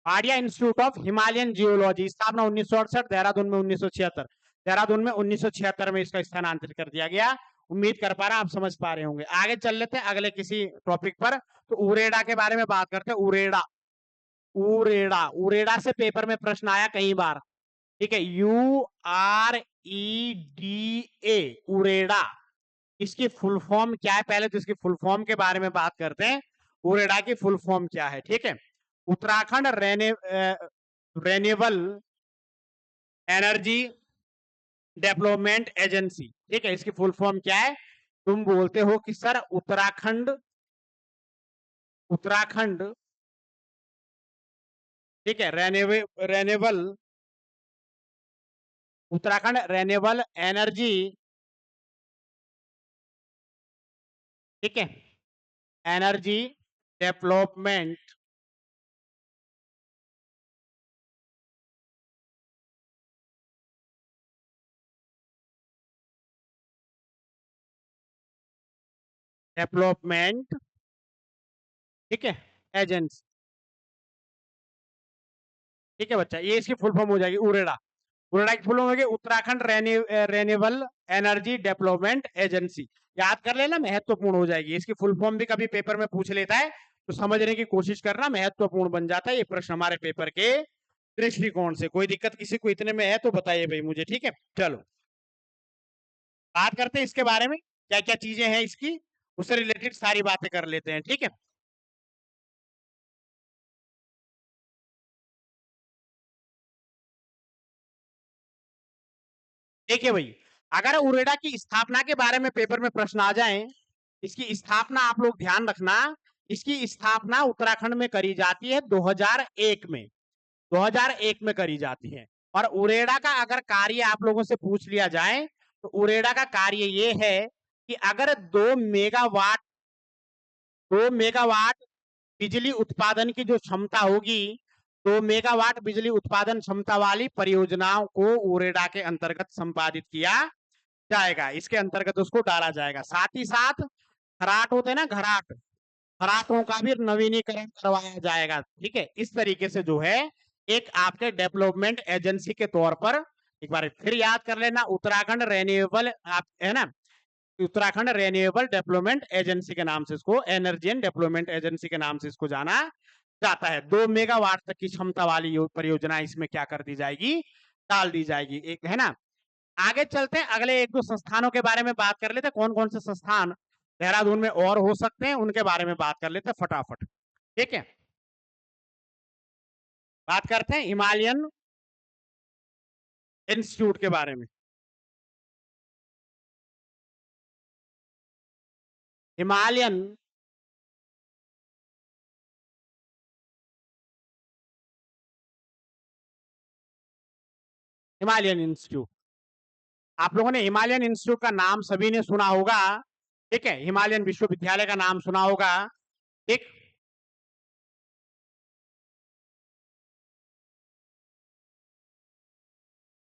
Wadia institute of Himalayan geology, स्थापना 1968, देहरादून में 1976, देहरादून में 1976 में इसका स्थानांतरित कर दिया गया। उम्मीद कर पा रहा आप समझ पा रहे होंगे। आगे चल लेते हैं अगले किसी टॉपिक पर। तो उरेडा के बारे में बात करते हैं। उरेडा, उरेडा, उरेडा से पेपर में प्रश्न आया कई बार, ठीक है, UREDA, उरेडा, इसकी फुल फॉर्म क्या है, पहले तो इसकी फुल फॉर्म के बारे में बात करते हैं। उरेडा की फुल फॉर्म क्या है, ठीक है, Uttarakhand renewable energy development agency, ठीक है, इसकी फुल फॉर्म क्या है। तुम बोलते हो कि सर उत्तराखंड, उत्तराखंड, ठीक है, रेन्यूएबल, उत्तराखंड रेन्यूएबल एनर्जी, ठीक है, एनर्जी डेवलपमेंट डेवलपमेंट, ठीक है, एजेंसी, ठीक है बच्चा, ये इसकी फुल फॉर्म हो जाएगी उरेडा। उरेडा की फुल फॉर्म होगी Uttarakhand renewable energy development agency. याद कर लेना, महत्वपूर्ण हो जाएगी। इसकी फुल फॉर्म भी कभी पेपर में पूछ लेता है तो समझने की कोशिश करना, महत्वपूर्ण बन जाता है ये प्रश्न हमारे पेपर के दृष्टिकोण से। कोई दिक्कत किसी को इतने में है तो बताइए भाई मुझे, ठीक है। चलो बात करते हैं इसके बारे में, क्या क्या चीजें हैं इसकी, उससे रिलेटेड सारी बातें कर लेते हैं, ठीक है। देखिए भाई, अगर उरेडा की स्थापना के बारे में पेपर में प्रश्न आ जाए, इसकी स्थापना आप लोग ध्यान रखना, इसकी स्थापना उत्तराखंड में करी जाती है 2001 में, 2001 में करी जाती है। और उरेडा का अगर कार्य आप लोगों से पूछ लिया जाए तो उरेडा का कार्य ये है कि अगर 2 मेगावाट बिजली उत्पादन की जो क्षमता होगी, 2 मेगावाट बिजली उत्पादन क्षमता वाली परियोजनाओं को उरेडा के अंतर्गत संपादित किया जाएगा, इसके अंतर्गत उसको डाला जाएगा। साथ ही साथ घराट होते हैं ना, घराट, घराटों का भी नवीनीकरण करवाया जाएगा, ठीक है। इस तरीके से जो है एक आपके डेवलपमेंट एजेंसी के तौर पर एक बार फिर याद कर लेना, उत्तराखंड रेन्यूएबल आप है ना, उत्तराखंड रेन्यूएबल डेवलपमेंट एजेंसी के नाम से इसको, एनर्जी एंड डेवलपमेंट एजेंसी के नाम से इसको जाना जाता है। 2 मेगावाट तक की क्षमता वाली परियोजना इसमें क्या कर दी जाएगी, डाल दी जाएगी, एक है ना। आगे चलते हैं, अगले एक दो संस्थानों के बारे में बात कर लेते हैं, कौन कौन से संस्थान देहरादून में और हो सकते हैं उनके बारे में बात कर लेते हैं फटाफट। ठीक है, बात करते हैं हिमालयन इंस्टीट्यूट के बारे में। हिमालयन हिमालयन इंस्टीट्यूट, आप लोगों ने हिमालयन इंस्टीट्यूट का नाम सभी ने सुना होगा। ठीक है, हिमालयन विश्वविद्यालय का नाम सुना होगा। ठीक,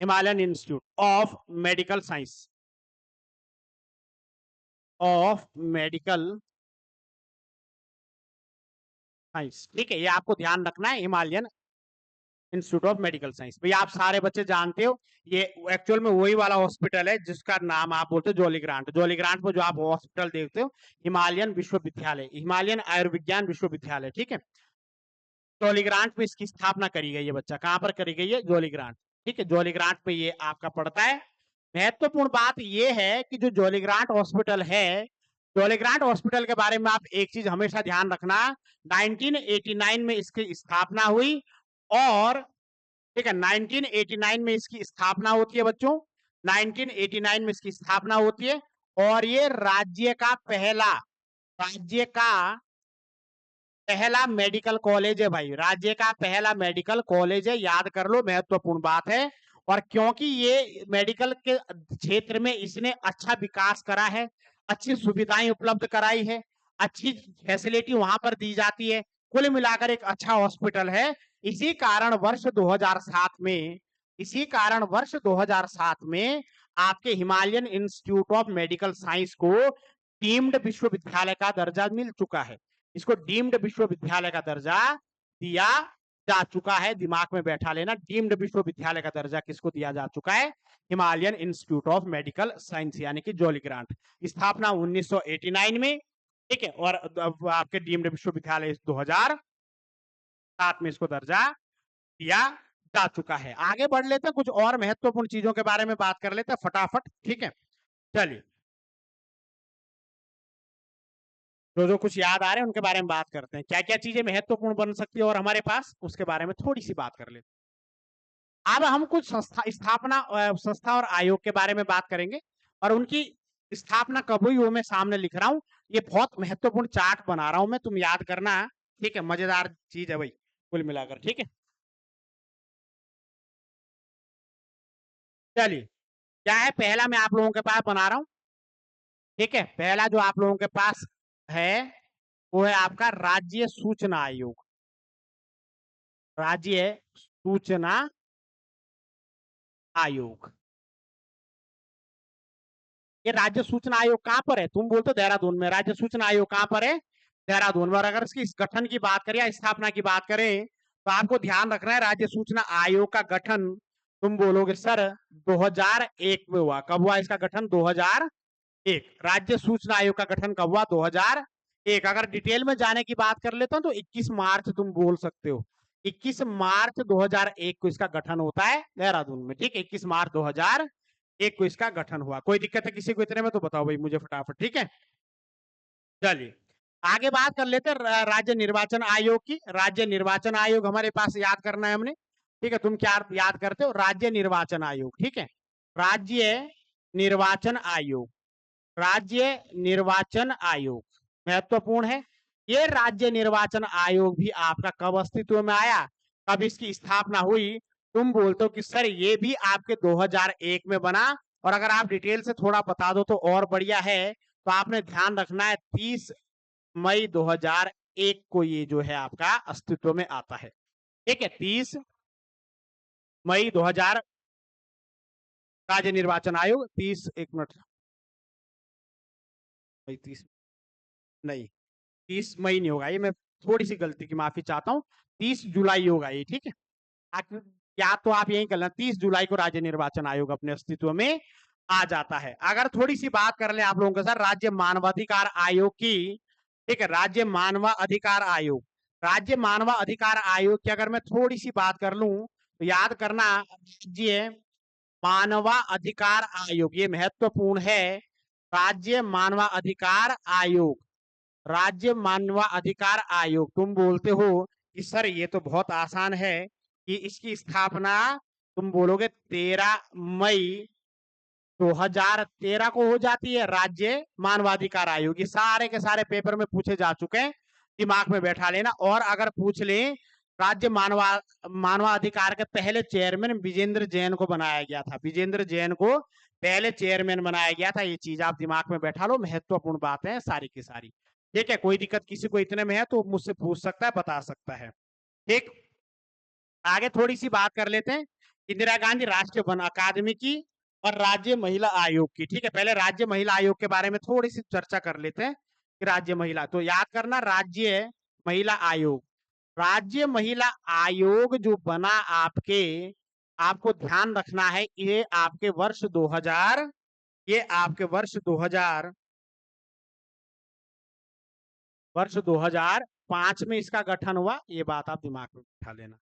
Himalayan institute of medical science, of medical science. ठीक है, ये आपको ध्यान रखना है, Himalayan institute of medical science. भैया आप सारे बच्चे जानते हो, ये एक्चुअल में वही वाला हॉस्पिटल है जिसका नाम आप बोलते हो जॉली ग्रांट। जॉली ग्रांट में जो आप हॉस्पिटल देखते हो, हिमालयन विश्वविद्यालय, हिमालयन आयुर्विज्ञान विश्वविद्यालय। ठीक है, जॉली ग्रांट में इसकी स्थापना करी गई है बच्चा, कहां पर करी गई है, जॉली ग्रांट। ठीक है, जॉली ग्रांट पे ये आपका पड़ता है। महत्वपूर्ण बात ये है कि जो जॉली ग्रांट हॉस्पिटल है, जॉली ग्रांट हॉस्पिटल के बारे में आप एक चीज हमेशा ध्यान रखना, 1989 में इसकी स्थापना हुई, और ठीक है 1989 में इसकी स्थापना होती है बच्चों, 1989 में इसकी स्थापना होती है, और ये राज्य का पहला मेडिकल कॉलेज है भाई, राज्य का पहला मेडिकल कॉलेज है, याद कर लो, महत्वपूर्ण बात है। और क्योंकि ये मेडिकल के क्षेत्र में इसने अच्छा विकास करा है, अच्छी सुविधाएं उपलब्ध कराई है, अच्छी फैसिलिटी वहां पर दी जाती है, कुल मिलाकर एक अच्छा हॉस्पिटल है। इसी कारण वर्ष 2007 में, इसी कारण वर्ष 2007 में आपके Himalayan institute of medical science को डीम्ड विश्वविद्यालय का दर्जा मिल चुका है, इसको डीम्ड विश्वविद्यालय का दर्जा दिया जा चुका है। दिमाग में बैठा लेना, डीम्ड विश्वविद्यालय का दर्जा किसको दिया जा चुका है, Himalayan institute of medical science यानी कि जॉली ग्रांट। स्थापना 1989 में। ठीक है, और आपके डीम्ड विश्वविद्यालय 2007 में इसको दर्जा दिया जा चुका है। आगे बढ़ लेते हैं, कुछ और महत्वपूर्ण चीजों के बारे में बात कर लेते हैं फटाफट। ठीक है, चलिए, जो जो कुछ याद आ रहे हैं उनके बारे में बात करते हैं, क्या क्या चीजें महत्वपूर्ण बन सकती है और हमारे पास, उसके बारे में थोड़ी सी बात कर लेते हैं। अब हम कुछ संस्था और आयोग के बारे में बात करेंगे, और उनकी स्थापना कब हुई वो मैं सामने लिख रहा हूँ। ये बहुत महत्वपूर्ण चार्ट बना रहा हूं मैं, तुम याद करना। ठीक है, मजेदार चीज है भाई कुल मिलाकर। ठीक है, चलिए, क्या है पहला मैं आप लोगों के पास बना रहा हूं। ठीक है, पहला जो आप लोगों के पास है वो है आपका राज्य सूचना आयोग, राज्य सूचना आयोग। ये राज्य सूचना आयोग कहां पर है, तुम बोलते हो देहरादून में, राज्य सूचना आयोग कहां पर है, देहरादून में। और अगर इसकी गठन की बात करें या स्थापना की बात करें, तो आपको ध्यान रखना है राज्य सूचना आयोग का गठन, तुम बोलोगे सर 2001 में हुआ। कब हुआ इसका गठन, 2001। राज्य सूचना आयोग का गठन कब हुआ, 2001। अगर डिटेल में जाने की बात कर लेता हूं तो 21 मार्च तुम बोल सकते हो, 21 मार्च 2001 को इसका गठन होता है देहरादून में। ठीक है, 21 मार्च 2001 को इसका गठन हुआ। कोई दिक्कत है किसी को इतने में तो बताओ भाई मुझे फटाफट। ठीक है, चलिए आगे बात कर लेते हैं राज्य निर्वाचन आयोग की। राज्य निर्वाचन आयोग हमारे पास याद करना है हमने। ठीक है, तुम क्या याद करते हो, राज्य निर्वाचन आयोग। ठीक है, राज्य निर्वाचन आयोग, राज्य निर्वाचन आयोग महत्वपूर्ण है। ये राज्य निर्वाचन आयोग भी आपका कब अस्तित्व में आया, कब इसकी स्थापना हुई, तुम बोलते हो कि सर ये भी आपके 2001 में बना। और अगर आप डिटेल से थोड़ा बता दो तो और बढ़िया है। तो आपने ध्यान रखना है 30 मई 2001 को ये जो है आपका अस्तित्व में आता है। ठीक है, 30 मई 2000, राज्य निर्वाचन आयोग 30, एक मिनट, 30 नहीं, 30 मई नहीं होगा ये, मैं थोड़ी सी गलती की माफी चाहता हूँ, 30 जुलाई होगा ये। ठीक है, या तो आप यही कर लें 30 जुलाई को राज्य निर्वाचन आयोग अपने अस्तित्व में आ जाता है। अगर थोड़ी सी बात कर लें आप लोगों के साथ राज्य मानवाधिकार आयोग की, ठीक है, राज्य मानवाधिकार आयोग, राज्य मानवाधिकार आयोग की अगर मैं थोड़ी सी बात कर लूं तो याद करना, राज्य मानवाधिकार आयोग, ये महत्वपूर्ण है। राज्य मानवाधिकार आयोग, राज्य मानवाधिकार आयोग। तुम बोलते हो कि सर ये तो बहुत आसान है कि इसकी स्थापना तुम बोलोगे 13 मई 2013 को हो जाती है। राज्य मानवाधिकार आयोग, ये सारे के सारे पेपर में पूछे जा चुके हैं, दिमाग में बैठा लेना। और अगर पूछ ले राज्य मानवाधिकार के पहले चेयरमैन विजेंद्र जैन को बनाया गया था, विजेंद्र जैन को पहले चेयरमैन बनाया गया था। ये चीज आप दिमाग में बैठा लो, महत्वपूर्ण बात है सारी की सारी। ठीक है, कोई दिक्कत किसी को इतने में है तो मुझसे पूछ सकता है, बता सकता है। ठीक, आगे थोड़ी सी बात कर लेते हैं इंदिरा गांधी राष्ट्रीय वन अकादमी की और राज्य महिला आयोग की। ठीक है, पहले राज्य महिला आयोग के बारे में थोड़ी सी चर्चा कर लेते हैं कि राज्य महिला, तो याद करना राज्य महिला आयोग, राज्य महिला आयोग जो बना आपके, आपको ध्यान रखना है ये आपके वर्ष 2000, ये आपके वर्ष 2000, वर्ष 2005 में इसका गठन हुआ, ये बात आप दिमाग में बिठा लेना।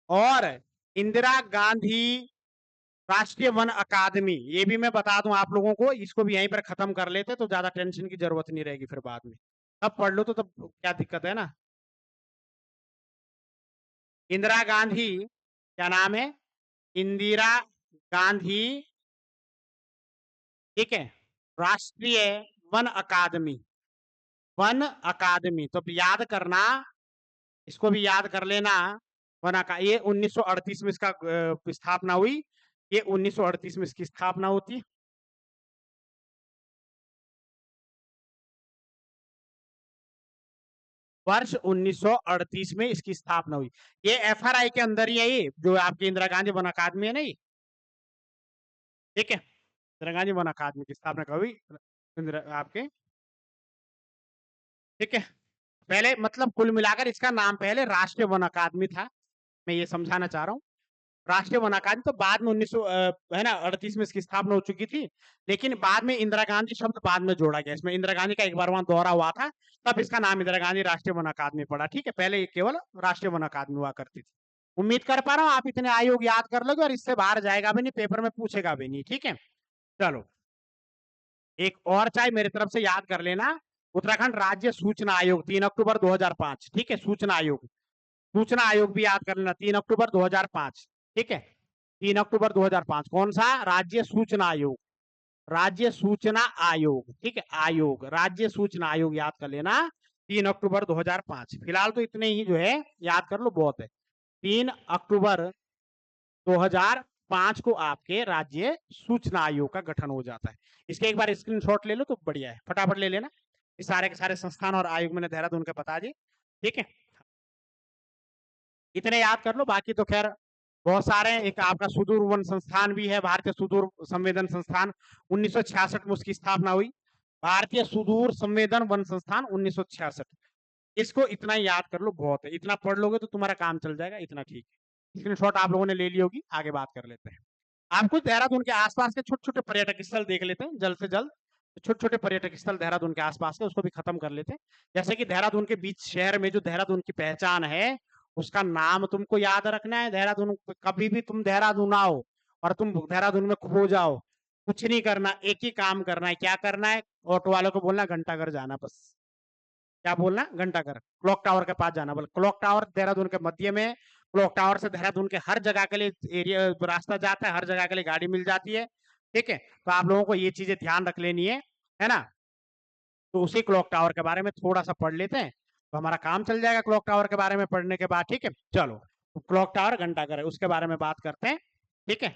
और इंदिरा गांधी राष्ट्रीय वन अकादमी, ये भी मैं बता दूं आप लोगों को, इसको भी यहीं पर खत्म कर लेते तो ज्यादा टेंशन की जरूरत नहीं रहेगी फिर बाद में। तब पढ़ लो तो तब क्या दिक्कत है ना। इंदिरा गांधी, क्या नाम है, इंदिरा गांधी, ठीक है, राष्ट्रीय वन अकादमी, वन अकादमी, तो याद करना, इसको भी याद कर लेना। वन अका, ये 1938 में इसका स्थापना हुई, ये 1938 में इसकी स्थापना होती है। वर्ष 1938 में इसकी स्थापना हुई। ये एफआरआई के अंदर ही है, ये जो आपकी इंदिरा गांधी वन अकादमी है ना, ये ठीक है, इंदिरा गांधी वन अकादमी की स्थापना कब हुई आपके, ठीक है। पहले मतलब कुल मिलाकर इसका नाम पहले राष्ट्रीय वन अकादमी था, मैं ये समझाना चाह रहा हूँ। राष्ट्रीय वन अकादमी तो बाद में 1900 है ना 38 में इसकी स्थापना हो चुकी थी, लेकिन बाद में इंदिरा गांधी शब्द बाद में जोड़ा गया। इसमें इंदिरा गांधी का एक बार वहां दौरा हुआ था, तब इसका नाम इंदिरा गांधी राष्ट्रीय वन अकादमी पड़ा। ठीक है, पहले ये केवल राष्ट्रीय वन अकादमी हुआ करती थी। उम्मीद कर पा रहा हूँ आप इतने आयोग याद कर लोगे और इससे बाहर जाएगा भी नहीं, पेपर में पूछेगा भी नहीं। ठीक है, चलो एक और चाहे मेरी तरफ से याद कर लेना, उत्तराखंड राज्य सूचना आयोग 3 अक्टूबर 2005। ठीक है, सूचना आयोग, सूचना आयोग भी याद कर लेना 3 अक्टूबर 2005। ठीक है, 3 अक्टूबर 2005 कौन सा, राज्य सूचना आयोग, राज्य सूचना आयोग, ठीक है, आयोग राज्य सूचना आयोग याद कर लेना 3 अक्टूबर 2005। फिलहाल तो इतने ही जो है याद कर लो, बहुत है। 3 अक्टूबर 2005 को आपके राज्य सूचना आयोग का गठन हो जाता है। इसके एक बार स्क्रीनशॉट ले लो तो बढ़िया है, फटाफट ले लेना। इस सारे के सारे संस्थान और आयोग मैंने देहरादून के बता दिए। ठीक है, इतने याद कर लो, बाकी तो खैर बहुत सारे हैं। एक आपका सुदूर वन संस्थान भी है, भारतीय सुदूर संवेदन संस्थान, 1966 में उसकी स्थापना हुई, भारतीय सुदूर संवेदन वन संस्थान 1966। इसको इतना याद कर लो, बहुत है, इतना पढ़ लोगे तो तुम्हारा काम चल जाएगा, इतना ठीक है। स्क्रीनशॉट आप लोगों ने ले ली होगी, आगे बात कर लेते हैं। आप कुछ देहरादून के आसपास के छोटे छोटे पर्यटक स्थल देख लेते हैं जल्द से जल्द, छोटे छोटे पर्यटक स्थल देहरादून के आसपास के, उसको भी खत्म कर लेते हैं। जैसे कि देहरादून के बीच शहर में जो देहरादून की पहचान है, उसका नाम तुमको याद रखना है। देहरादून, कभी भी तुम देहरादून आओ और तुम देहरादून में खो जाओ, कुछ नहीं करना, एक ही काम करना है। क्या करना है, ऑटो वालों को बोलना घंटाघर जाना, बस क्या बोलना, घंटाघर, क्लॉक टावर के पास जाना। बोल क्लॉक टावर देहरादून के मध्य में, क्लॉक टावर से देहरादून के हर जगह के लिए एरिया रास्ता जाता है, हर जगह के लिए गाड़ी मिल जाती है। ठीक है, तो आप लोगों को ये चीजें ध्यान रख लेनी है ना। तो उसी क्लॉक टावर के बारे में थोड़ा सा पढ़ लेते हैं तो हमारा काम चल जाएगा क्लॉक टावर के बारे में पढ़ने के बाद। ठीक है, चलो तो क्लॉक टावर घंटाघर है, उसके बारे में बात करते हैं। ठीक है,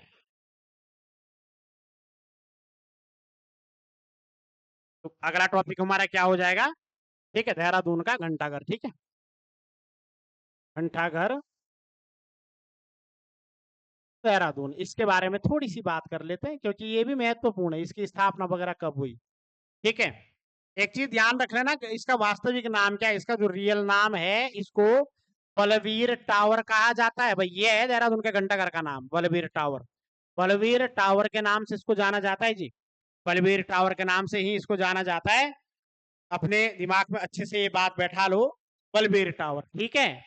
तो अगला टॉपिक हमारा क्या हो जाएगा, ठीक है, देहरादून का घंटाघर। ठीक है, घंटाघर देहरादून, इसके बारे में थोड़ी सी बात कर लेते हैं क्योंकि ये भी महत्वपूर्ण है, इसकी स्थापना वगैरह कब हुई। ठीक है, एक चीज ध्यान रख लेना कि इसका वास्तविक नाम क्या है, इसका जो रियल नाम है, इसको बलवीर टावर कहा जाता है भाई, ये है देहरादून के घंटाघर का नाम, बलवीर टावर। बलवीर टावर के नाम से इसको जाना जाता है जी, बलवीर टावर के नाम से ही इसको जाना जाता है। अपने दिमाग में अच्छे से ये बात बैठा लो, बलवीर टावर, ठीक है।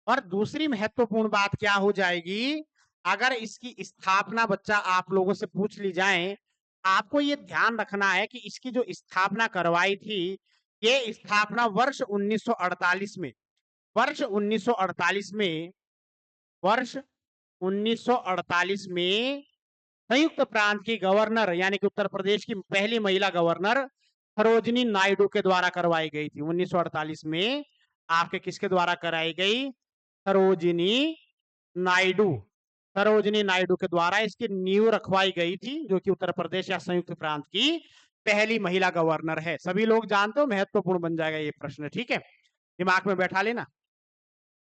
और दूसरी महत्वपूर्ण बात क्या हो जाएगी, अगर इसकी स्थापना बच्चा आप लोगों से पूछ ली जाए, आपको ये ध्यान रखना है कि इसकी जो स्थापना करवाई थी, ये स्थापना वर्ष 1948 में, वर्ष 1948 में, वर्ष 1948 में संयुक्त प्रांत की गवर्नर यानी कि उत्तर प्रदेश की पहली महिला गवर्नर सरोजिनी नायडू के द्वारा करवाई गई थी। 1948 में आपके किसके द्वारा कराई गई, सरोजिनी नायडू, सरोजिनी नायडू के द्वारा इसकी नींव रखवाई गई थी, जो कि उत्तर प्रदेश या संयुक्त प्रांत की पहली महिला गवर्नर है। सभी लोग जानते हो, महत्वपूर्ण बन जाएगा ये प्रश्न, ठीक है, दिमाग में बैठा लेना,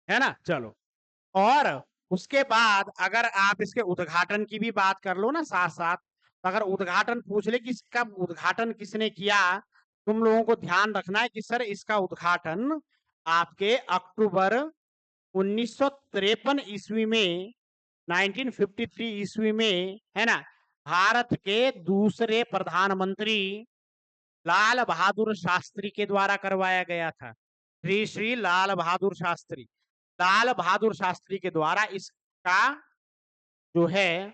है ना। चलो, और उसके बाद अगर आप इसके उद्घाटन की भी बात कर लो ना साथ साथ, तो अगर उद्घाटन पूछ ले कि इसका उद्घाटन किसने किया, तुम लोगों को ध्यान रखना है कि सर इसका उद्घाटन आपके अक्टूबर 1953 ईस्वी में, 1953 ईस्वी में, है ना, भारत के दूसरे प्रधानमंत्री लाल बहादुर शास्त्री के द्वारा करवाया गया था। श्री श्री लाल बहादुर शास्त्री, लाल बहादुर शास्त्री के द्वारा इसका जो है,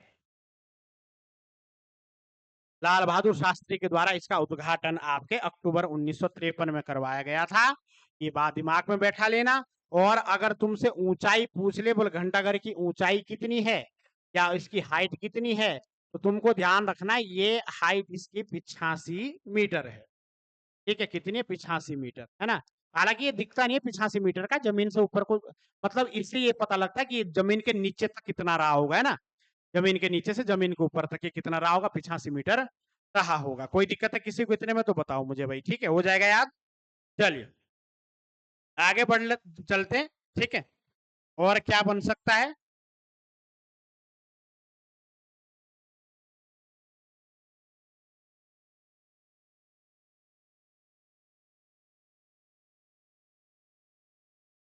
लाल बहादुर शास्त्री के द्वारा इसका उद्घाटन आपके अक्टूबर 1953 में करवाया गया था। ये बात दिमाग में बैठा लेना। और अगर तुमसे ऊंचाई पूछ ले, बोल घंटाघर की ऊंचाई कितनी है या इसकी हाइट कितनी है, तो तुमको ध्यान रखना ये हाइट इसकी 85 मीटर है, ठीक है, कितनी है, 85 मीटर, है ना। हालांकि ये दिखता नहीं है 85 मीटर का, जमीन से ऊपर को, मतलब इससे ये पता लगता है कि जमीन के नीचे तक कितना रहा होगा, है ना, जमीन के नीचे से जमीन के ऊपर तक ये कितना रहा होगा, 85 मीटर रहा होगा। कोई दिक्कत है किसी को इतने में तो बताओ मुझे भाई, ठीक है, हो जाएगा याद। चलिए आगे चलते हैं, ठीक है, और क्या बन सकता है।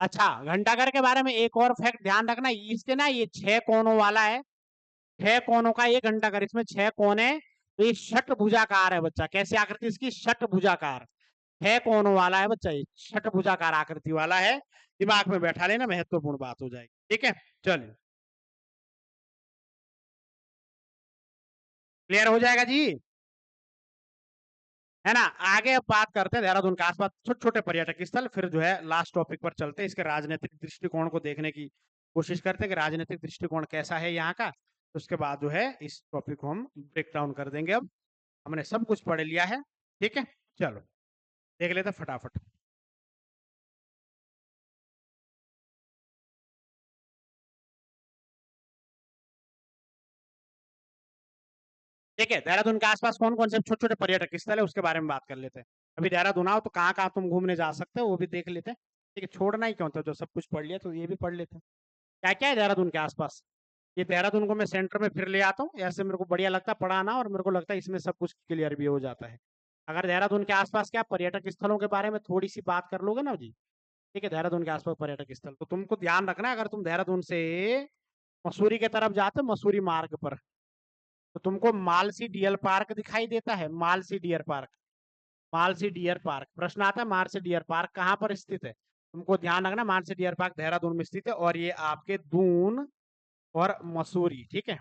अच्छा, घंटाघर के बारे में एक और फैक्ट ध्यान रखना, इसके ना ये 6 कोनों वाला है, 6 कोनों का ये घंटाघर, इसमें 6 कोने, तो ये षटभुजाकार है बच्चा। कैसे आकृति इसकी, षटभुजाकार, 6 कोनों वाला है बच्चा, ये षटभुजाकार आकृति वाला है। दिमाग में बैठा लेना, महत्वपूर्ण बात हो जाएगी, ठीक है। चलिए क्लियर हो जाएगा जी, है ना। आगे अब बात करते हैं देहरादून के आसपास छोटे छोटे पर्यटक स्थल, फिर जो है लास्ट टॉपिक पर चलते हैं, इसके राजनीतिक दृष्टिकोण को देखने की कोशिश करते हैं कि राजनीतिक दृष्टिकोण कैसा है यहाँ का। तो उसके बाद जो है इस टॉपिक को हम ब्रेक डाउन कर देंगे। अब हमने सब कुछ पढ़ लिया है, ठीक है, चलो देख लेते हैं फटाफट। देखिए देहरादून के आसपास कौन कौन से छोटे छोटे पर्यटक स्थल है उसके बारे में बात कर लेते हैं। अभी देहरादून आओ तो कहाँ कहाँ तुम घूमने जा सकते हो वो भी देख लेते हैं, ठीक है, छोड़ना ही क्यों था, जो सब कुछ पढ़ लिया तो ये भी पढ़ लेते हैं। क्या क्या है देहरादून के आसपास, ये देहरादून को मैं सेंटर में फिर ले आता हूँ, ऐसे मेरे को बढ़िया लगता है पढ़ाना, और मेरे को लगता है इसमें सब कुछ क्लियर भी हो जाता है। अगर देहरादून के आसपास क्या पर्यटक स्थलों के बारे में थोड़ी सी बात कर लोगे ना जी, ठीक है, देहरादून के आसपास पर्यटक स्थल, तो तुमको ध्यान रखना है, अगर तुम देहरादून से मसूरी की तरफ जाते हो, मसूरी मार्ग पर, तो तुमको मालसी डियर पार्क दिखाई देता है, Malsi deer park, Malsi deer park प्रश्न आता है, मालसी डियर पार्क कहाँ पर स्थित है, तुमको ध्यान रखना मालसी डियर पार्क देहरादून में स्थित है, और ये आपके दून और मसूरी, ठीक है,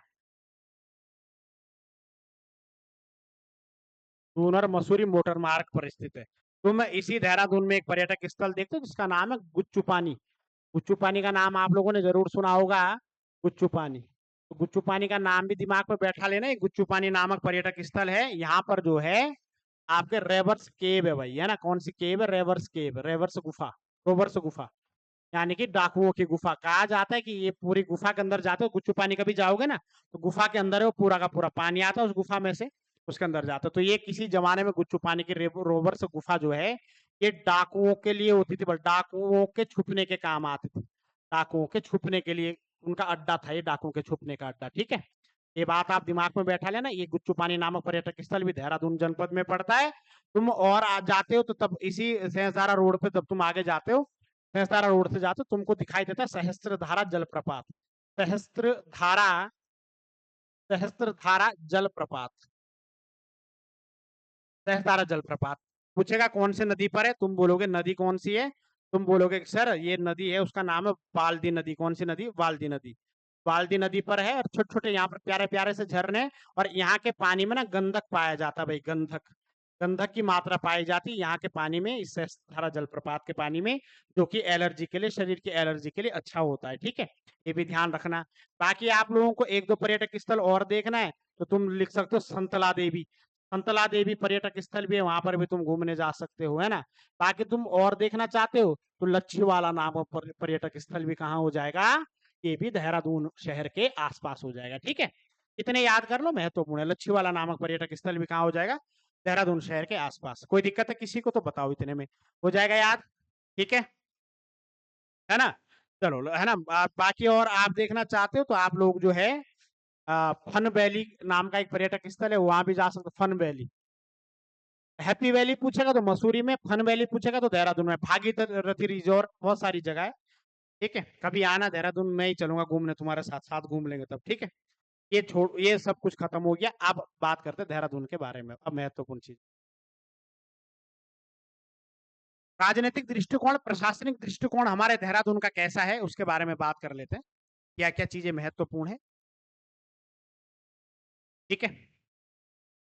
दून और मसूरी मोटर मार्ग पर स्थित है। तुम इसी देहरादून में एक पर्यटक स्थल देखते हो जिसका नाम है गुच्चू पानी, गुच्चू पानी का नाम आप लोगों ने जरूर सुना होगा, गुच्चू पानी। तो गुच्चू पानी का नाम भी दिमाग में बैठा लेना, ये गुच्चू पानी नामक पर्यटक स्थल है। यहाँ पर जो है आपके रेवर्स केव है भाई, है ना, कौन सी केव है, रेवर्स केव, रेवर्स गुफा, रोवर्स गुफा, यानी कि डाकुओं की गुफा कहा जाता है। कि ये पूरी गुफा के अंदर जाते हो, गुच्चू पानी कभी जाओगे ना तो गुफा के अंदर है वो पूरा का पूरा पानी आता है उस गुफा में से, उसके अंदर जाते हो। तो ये किसी जमाने में गुच्चू पानी की रोवर्स गुफा जो है ये डाकुओं के लिए होती थी, बस डाकुओं के छुपने के काम आती थी, डाकुओं के छुपने के लिए उनका अड्डा था, ये डाकुओं के छुपने का अड्डा, ठीक है। ये बात आप दिमाग में बैठा लेना। ये गुच्चू पानी नामक पर्यटक स्थल भी देहरादून जनपद में पड़ता है। तुम और जाते हो तो तब इसी सहसारा रोड पे तब तुम आगे जाते हो, सहस्त्रधारा रोड से जाते हो तुमको दिखाई देता है सहस्त्रधारा जलप्रपात, सहस्त्रधारा, सहस्त्रधारा जलप्रपात, सहस्त्रधारा जलप्रपात। पूछेगा कौन से नदी पर है, तुम बोलोगे नदी कौन सी है, तुम बोलोगे सर ये नदी है उसका नाम है बाल्दी नदी। कौन सी नदी? बाल्दी नदी। बाल्दी नदी पर है और छोटे छोटे यहाँ पर प्यारे प्यारे से झरने, और यहाँ के पानी में ना गंधक पाया जाता है भाई, गंधक, गंधक की मात्रा पाई जाती है यहाँ के पानी में, इस सहस्त्रधारा जलप्रपात के पानी में, जो कि एलर्जी के लिए, शरीर की एलर्जी के लिए अच्छा होता है। ठीक है, ये भी ध्यान रखना। बाकी आप लोगों को एक दो पर्यटक स्थल और देखना है तो तुम लिख सकते हो संतला देवी, संतला देवी पर्यटक स्थल भी है, वहां पर भी तुम घूमने जा सकते हो, है ना। बाकी तुम और देखना चाहते हो तो लच्छीवाला नाम पर्यटक स्थल भी कहाँ हो जाएगा, ये भी देहरादून शहर के आसपास हो जाएगा। ठीक है, इतने याद कर लो, महत्वपूर्ण है। लच्छीवाला नामक पर्यटक स्थल भी कहाँ हो जाएगा, देहरादून शहर के आसपास। कोई दिक्कत है किसी को तो बताओ, इतने में हो जाएगा याद। ठीक है ना। चलो है ना। बाकी और आप देखना चाहते हो तो आप लोग जो है फन वैली नाम का एक पर्यटक स्थल है, वहां भी जा सकते हो, फन वैली। हैप्पी वैली पूछेगा तो मसूरी में, फन वैली पूछेगा तो देहरादून में, भागीरथी रिजॉर्ट, बहुत सारी जगह है। ठीक है, कभी आना देहरादून, मैं ही चलूंगा घूमने तुम्हारे साथ, साथ घूम लेंगे तब। ठीक है, ये छोड़, ये सब कुछ खत्म हो गया, अब बात करते हैं देहरादून के बारे में। अब महत्वपूर्ण चीज, राजनीतिक दृष्टिकोण, प्रशासनिक दृष्टिकोण हमारे देहरादून का कैसा है उसके बारे में बात कर लेते हैं, क्या क्या चीजें महत्वपूर्ण है। ठीक है,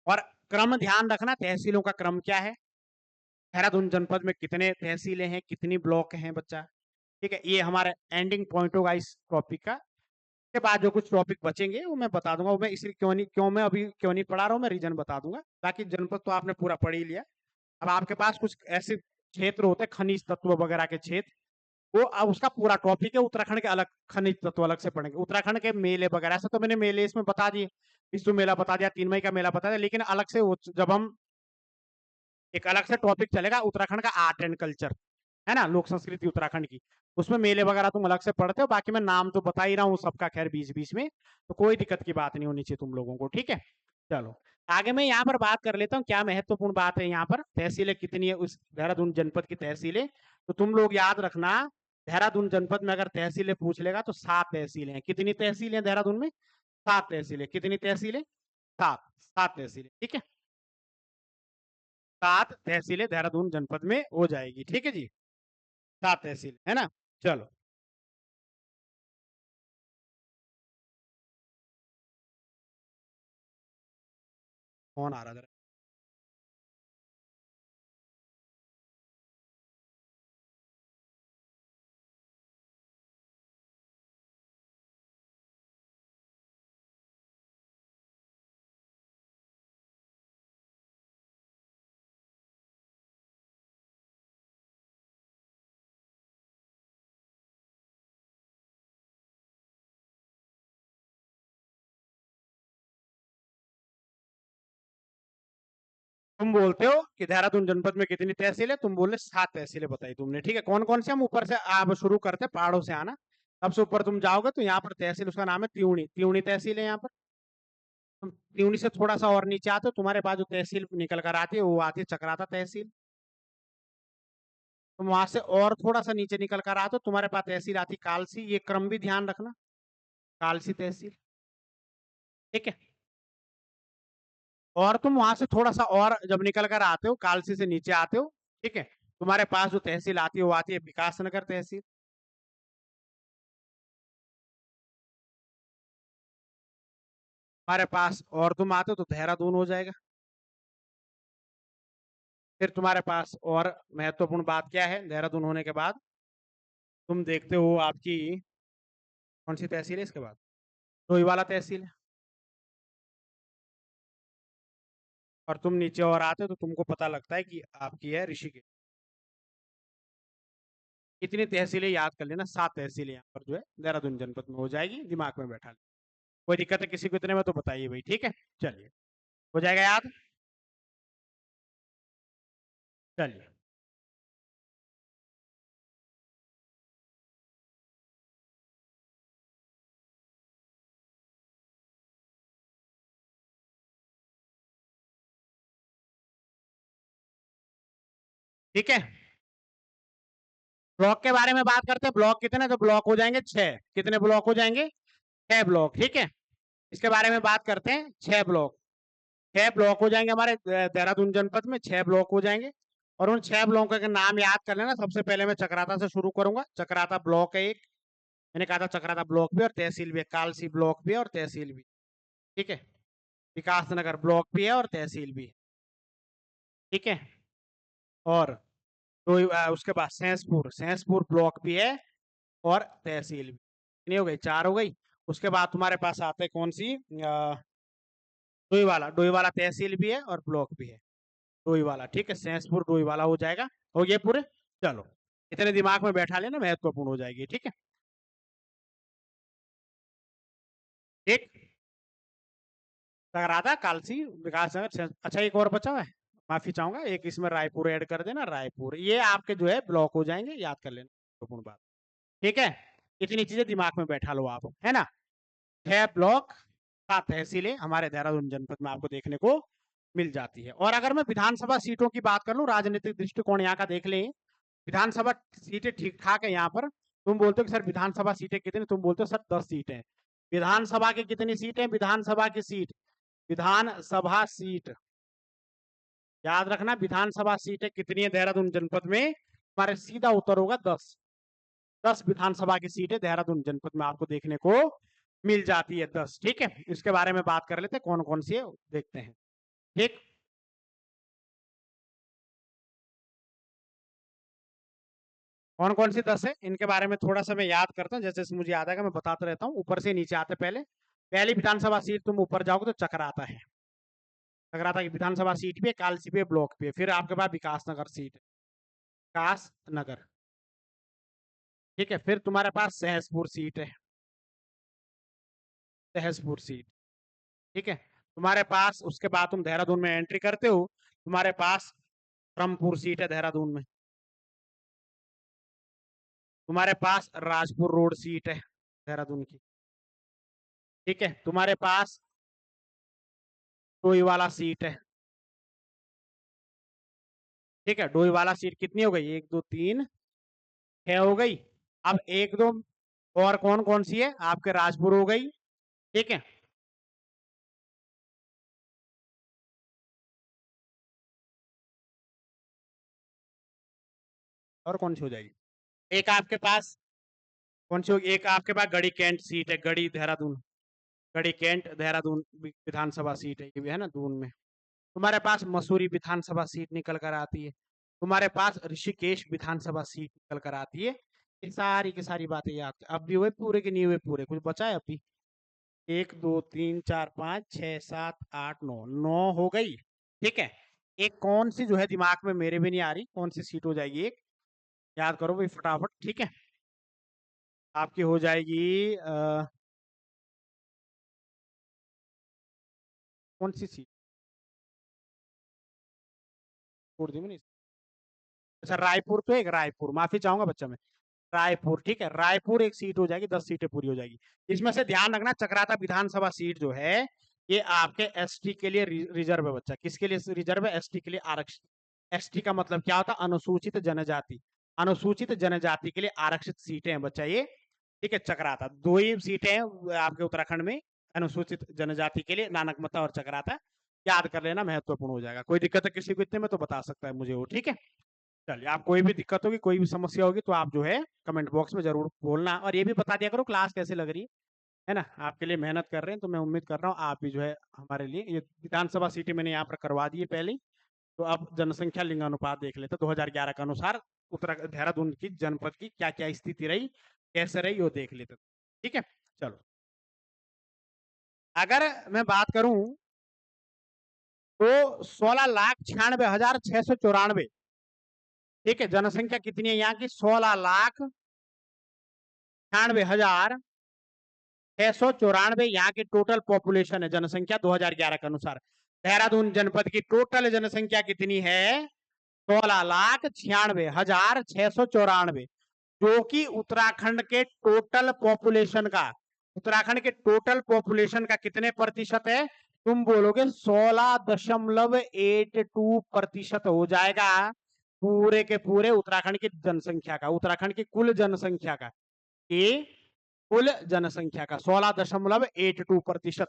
और क्रम ध्यान रखना, तहसीलों का क्रम क्या है, देहरादून जनपद में कितने तहसीलें हैं, कितनी ब्लॉक हैं बच्चा। ठीक है, ये हमारा एंडिंग पॉइंट होगा इस टॉपिक का। के बाद जो कुछ टॉपिक बचेंगे वो मैं बता दूंगा, वो मैं इसलिए क्यों नहीं, क्यों मैं अभी क्यों नहीं पढ़ा रहा हूँ, मैं रीजन बता दूंगा। बाकी जनपद तो आपने पूरा पढ़ ही लिया। अब आपके पास कुछ ऐसे क्षेत्र होते हैं खनिज तत्व वगैरह के क्षेत्र, वो अब उसका पूरा टॉपिक है, उत्तराखंड के अलग खनिज तत्व अलग से पढ़ेंगे। उत्तराखंड के मेले वगैरह से तो मैंने मेले इसमें बता दिए, विश्व मेला बता दिया, 3 मई का मेला बता दिया, लेकिन अलग से जब हम एक अलग से टॉपिक चलेगा उत्तराखंड का आर्ट एंड कल्चर, है ना, लोक संस्कृति उत्तराखंड की, उसमें मेले वगैरह तुम अलग से पढ़ते हो। बाकी मैं नाम तो बता ही रहा हूँ सबका, खैर बीच बीच में, तो कोई दिक्कत की बात नहीं होनी चाहिए तुम लोगों को। ठीक है, चलो आगे मैं यहाँ पर बात कर लेता हूँ, क्या महत्वपूर्ण बात है यहाँ पर, तहसीलें कितनी है उस देहरादून जनपद की तहसीलें। तो तुम लोग याद रखना, देहरादून जनपद में अगर तहसीलें पूछ लेगा तो 7 तहसीलें हैं। कितनी तहसीलें हैं देहरादून में? 7 तहसीलें। कितनी तहसीलें? 7, 7 तहसीलें। ठीक है, 7 तहसीलें देहरादून जनपद में हो जाएगी। ठीक है जी, 7 तहसील, है ना। चलो, कौन आ रहा था? तुम बोलते हो कि देहरादून जनपद में कितनी तहसील है, तुम बोले 7 तहसीलें बताई तुमने। ठीक है, कौन कौन से, हम ऊपर से आप शुरू करते हैं, पहाड़ों से आना। सबसे ऊपर तुम जाओगे तो यहाँ पर तहसील, उसका नाम है त्यूणी, त्यूणी तहसील है यहाँ पर। तुम त्यूणी से थोड़ा सा और नीचे आते हो, तुम्हारे पास जो तहसील निकल कर आती है वो आती है चक्राता तहसील। तुम वहां से और थोड़ा सा नीचे निकल कर आते हो, तुम्हारे पास तहसील आती है कालसी, ये क्रम भी ध्यान रखना, कालसी तहसील। ठीक है, और तुम वहां से थोड़ा सा और जब निकल कर आते हो, कालसी से नीचे आते हो, ठीक है, तुम्हारे पास जो तहसील आती है वो आती है विकासनगर तहसील। तुम्हारे पास और तुम आते हो तो देहरादून हो जाएगा। फिर तुम्हारे पास और महत्वपूर्ण बात क्या है, देहरादून होने के बाद तुम देखते हो आपकी कौन सी तहसील है इसके बाद, डोईवाला तहसील है। और तुम नीचे और आते हो तो तुमको पता लगता है कि आपकी है ऋषिकेश। इतनी तहसीलें याद कर लेना, 7 तहसीलें यहाँ पर जो है देहरादून जनपद में हो जाएगी, दिमाग में बैठा ले। कोई दिक्कत है किसी को इतने में तो बताइए भाई। ठीक है, चलिए, हो जाएगा याद। चलिए, ठीक है। ब्लॉक के बारे में बात करते हैं, ब्लॉक कितने, तो ब्लॉक हो जाएंगे 6। कितने ब्लॉक हो जाएंगे? 6 ब्लॉक, ठीक है। इसके बारे में बात करते हैं, 6 ब्लॉक। 6 ब्लॉक हो जाएंगे हमारे देहरादून जनपद में, 6 ब्लॉक हो जाएंगे। और उन 6 ब्लॉकों के नाम याद कर लेना। सबसे पहले मैं चक्राता से शुरू करूंगा। चक्राता ब्लॉक है एक, मैंने कहा था चक्राता ब्लॉक भी और तहसील भी है, कालसी ब्लॉक भी है और तहसील भी, ठीक है। विकासनगर ब्लॉक भी है और तहसील भी है, ठीक है। और तो उसके बाद सहसपुर, सहसपुर ब्लॉक भी है और तहसील भी। कितनी हो गई? 4 हो गई। उसके बाद तुम्हारे पास आते कौन सी, डोईवाला, डोईवाला तहसील भी है और ब्लॉक भी है, डोईवाला, ठीक है। सहसपुर डोईवाला हो जाएगा। हो गए पूरे? चलो, इतने दिमाग में बैठा लेना, महत्वपूर्ण हो जाएगी, ठीक है। एक टकराता, कालसी, विकासनगर, अच्छा एक और बचा हुआ है, माफी चाहूंगा, एक इसमें रायपुर ऐड कर देना, रायपुर। ये आपके जो है ब्लॉक हो जाएंगे, याद कर लेना, महत्वपूर्ण बात, ठीक है। इतनी चीजें दिमाग में बैठा लो आप, है ना। 6 ब्लॉक, 7 तहसीलें हमारे देहरादून जनपद में आपको देखने को मिल जाती है। और अगर मैं विधानसभा सीटों की बात कर लूं, राजनीतिक दृष्टिकोण यहाँ का देख लें, विधानसभा सीटें ठीक ठाक है यहाँ पर। तुम बोलते हो कि सर विधानसभा सीटें कितनी, तुम बोलते हो सर 10 सीटें। विधानसभा की कितनी सीटें? विधानसभा की सीट, विधानसभा सीट याद रखना, विधानसभा सीटें कितनी है देहरादून जनपद में? हमारे सीधा उत्तर होगा 10। 10 विधानसभा की सीटें देहरादून जनपद में आपको देखने को मिल जाती है, 10, ठीक है। इसके बारे में बात कर लेते हैं, कौन कौन सी है देखते हैं, ठीक। कौन कौन सी 10 है, इनके बारे में थोड़ा सा मैं याद करता हूँ, जैसे जैसे मुझे याद आएगा मैं बताता रहता हूँ। ऊपर से नीचे आते, पहले पहली विधानसभा सीट, तुम ऊपर जाओगे तो चक्राता है। चक्राता की विधानसभा सीट भी है, कालसी भी है, ब्लॉक भी है। फिर आपके पास विकास नगर सीट है, विकास नगर, ठीक है। फिर तुम्हारे पास सहसपुर सीट है, सहसपुर सीट, ठीक है। तुम्हारे पास उसके बाद तुम देहरादून में एंट्री करते हो, तुम्हारे पास ब्रह्मपुर सीट है देहरादून में। तुम्हारे पास राजपुर रोड सीट है देहरादून की, ठीक है। तुम्हारे पास डोईवाला सीट है, ठीक है। डोईवाला सीट कितनी हो गई? 1 2 3 6 हो गई। अब एक दो और कौन कौन सी है आपके? राजपुर हो गई, ठीक है। और कौन सी हो जाएगी? एक आपके पास कौन सी होगी? एक आपके पास गढ़ी कैंट सीट है, गढ़ी देहरादून, गढ़ी कैंट देहरादून विधानसभा सीट है, ये भी है ना दून में। तुम्हारे पास मसूरी विधानसभा सीट निकल कर आती है। तुम्हारे पास ऋषिकेश विधानसभा सीट निकल कर आती है। ये सारी की सारी बातें याद, अब भी हुए पूरे के नहीं हुए पूरे, कुछ बचा है अभी? 1 2 3 4 5 6 7 8 9, 9 हो गई, ठीक है। एक कौन सी जो है दिमाग में मेरे भी नहीं आ रही, कौन सी सीट हो जाएगी? एक याद करो भाई फटाफट, ठीक है। आपकी हो जाएगी कौन सी सीट? छोड़ दी मैंने। अच्छा रायपुर, तो एक रायपुर, माफी चाहूंगा बच्चा मैं, रायपुर, ठीक है। रायपुर एक सीट हो जाएगी, 10 सीटें पूरी हो जाएगी। इसमें से ध्यान रखना, चक्राता विधानसभा सीट जो है ये आपके एसटी के लिए रिजर्व है बच्चा। किसके लिए रिजर्व है? एसटी के लिए आरक्षित। एसटी का मतलब क्या होता है? अनुसूचित जनजाति। अनुसूचित जनजाति के लिए आरक्षित सीटें हैं बच्चा ये, ठीक है। चक्राता दो ही सीटें हैं आपके उत्तराखंड में अनुसूचित जनजाति के लिए, नानकमता और चक्राता। याद कर लेना, महत्वपूर्ण हो जाएगा। कोई दिक्कत है किसी को इतने में तो बता सकता है मुझे वो, ठीक है। चलिए, आप कोई भी दिक्कत होगी, कोई भी समस्या होगी तो आप जो है कमेंट बॉक्स में जरूर बोलना, और ये भी बता दिया करो क्लास कैसे लग रही है ना। आपके लिए मेहनत कर रहे हैं तो मैं उम्मीद कर रहा हूँ आप भी जो है हमारे लिए, ये विधानसभा सीटें मैंने यहाँ पर करवा दी है पहले ही। तो अब जनसंख्या लिंगानुपात देख लेते 2011 के अनुसार उत्तराखंड देहरादून की जनपद की क्या क्या स्थिति रही, कैसे रही, वो देख लेते, ठीक है। चलो, अगर मैं बात करूं तो 16,96,694, ठीक है। जनसंख्या कितनी है यहाँ की? 16,96,694 यहाँ की टोटल पॉपुलेशन है, जनसंख्या 2011 के अनुसार। देहरादून जनपद की टोटल जनसंख्या कितनी है? 16,96,694, जो कि उत्तराखंड के टोटल पॉपुलेशन का, उत्तराखंड के टोटल पॉपुलेशन का कितने प्रतिशत है? तुम बोलोगे 16.82% हो जाएगा। पूरे के पूरे उत्तराखंड की जनसंख्या का, उत्तराखंड की कुल जनसंख्या का, कि कुल जनसंख्या का 16.82%,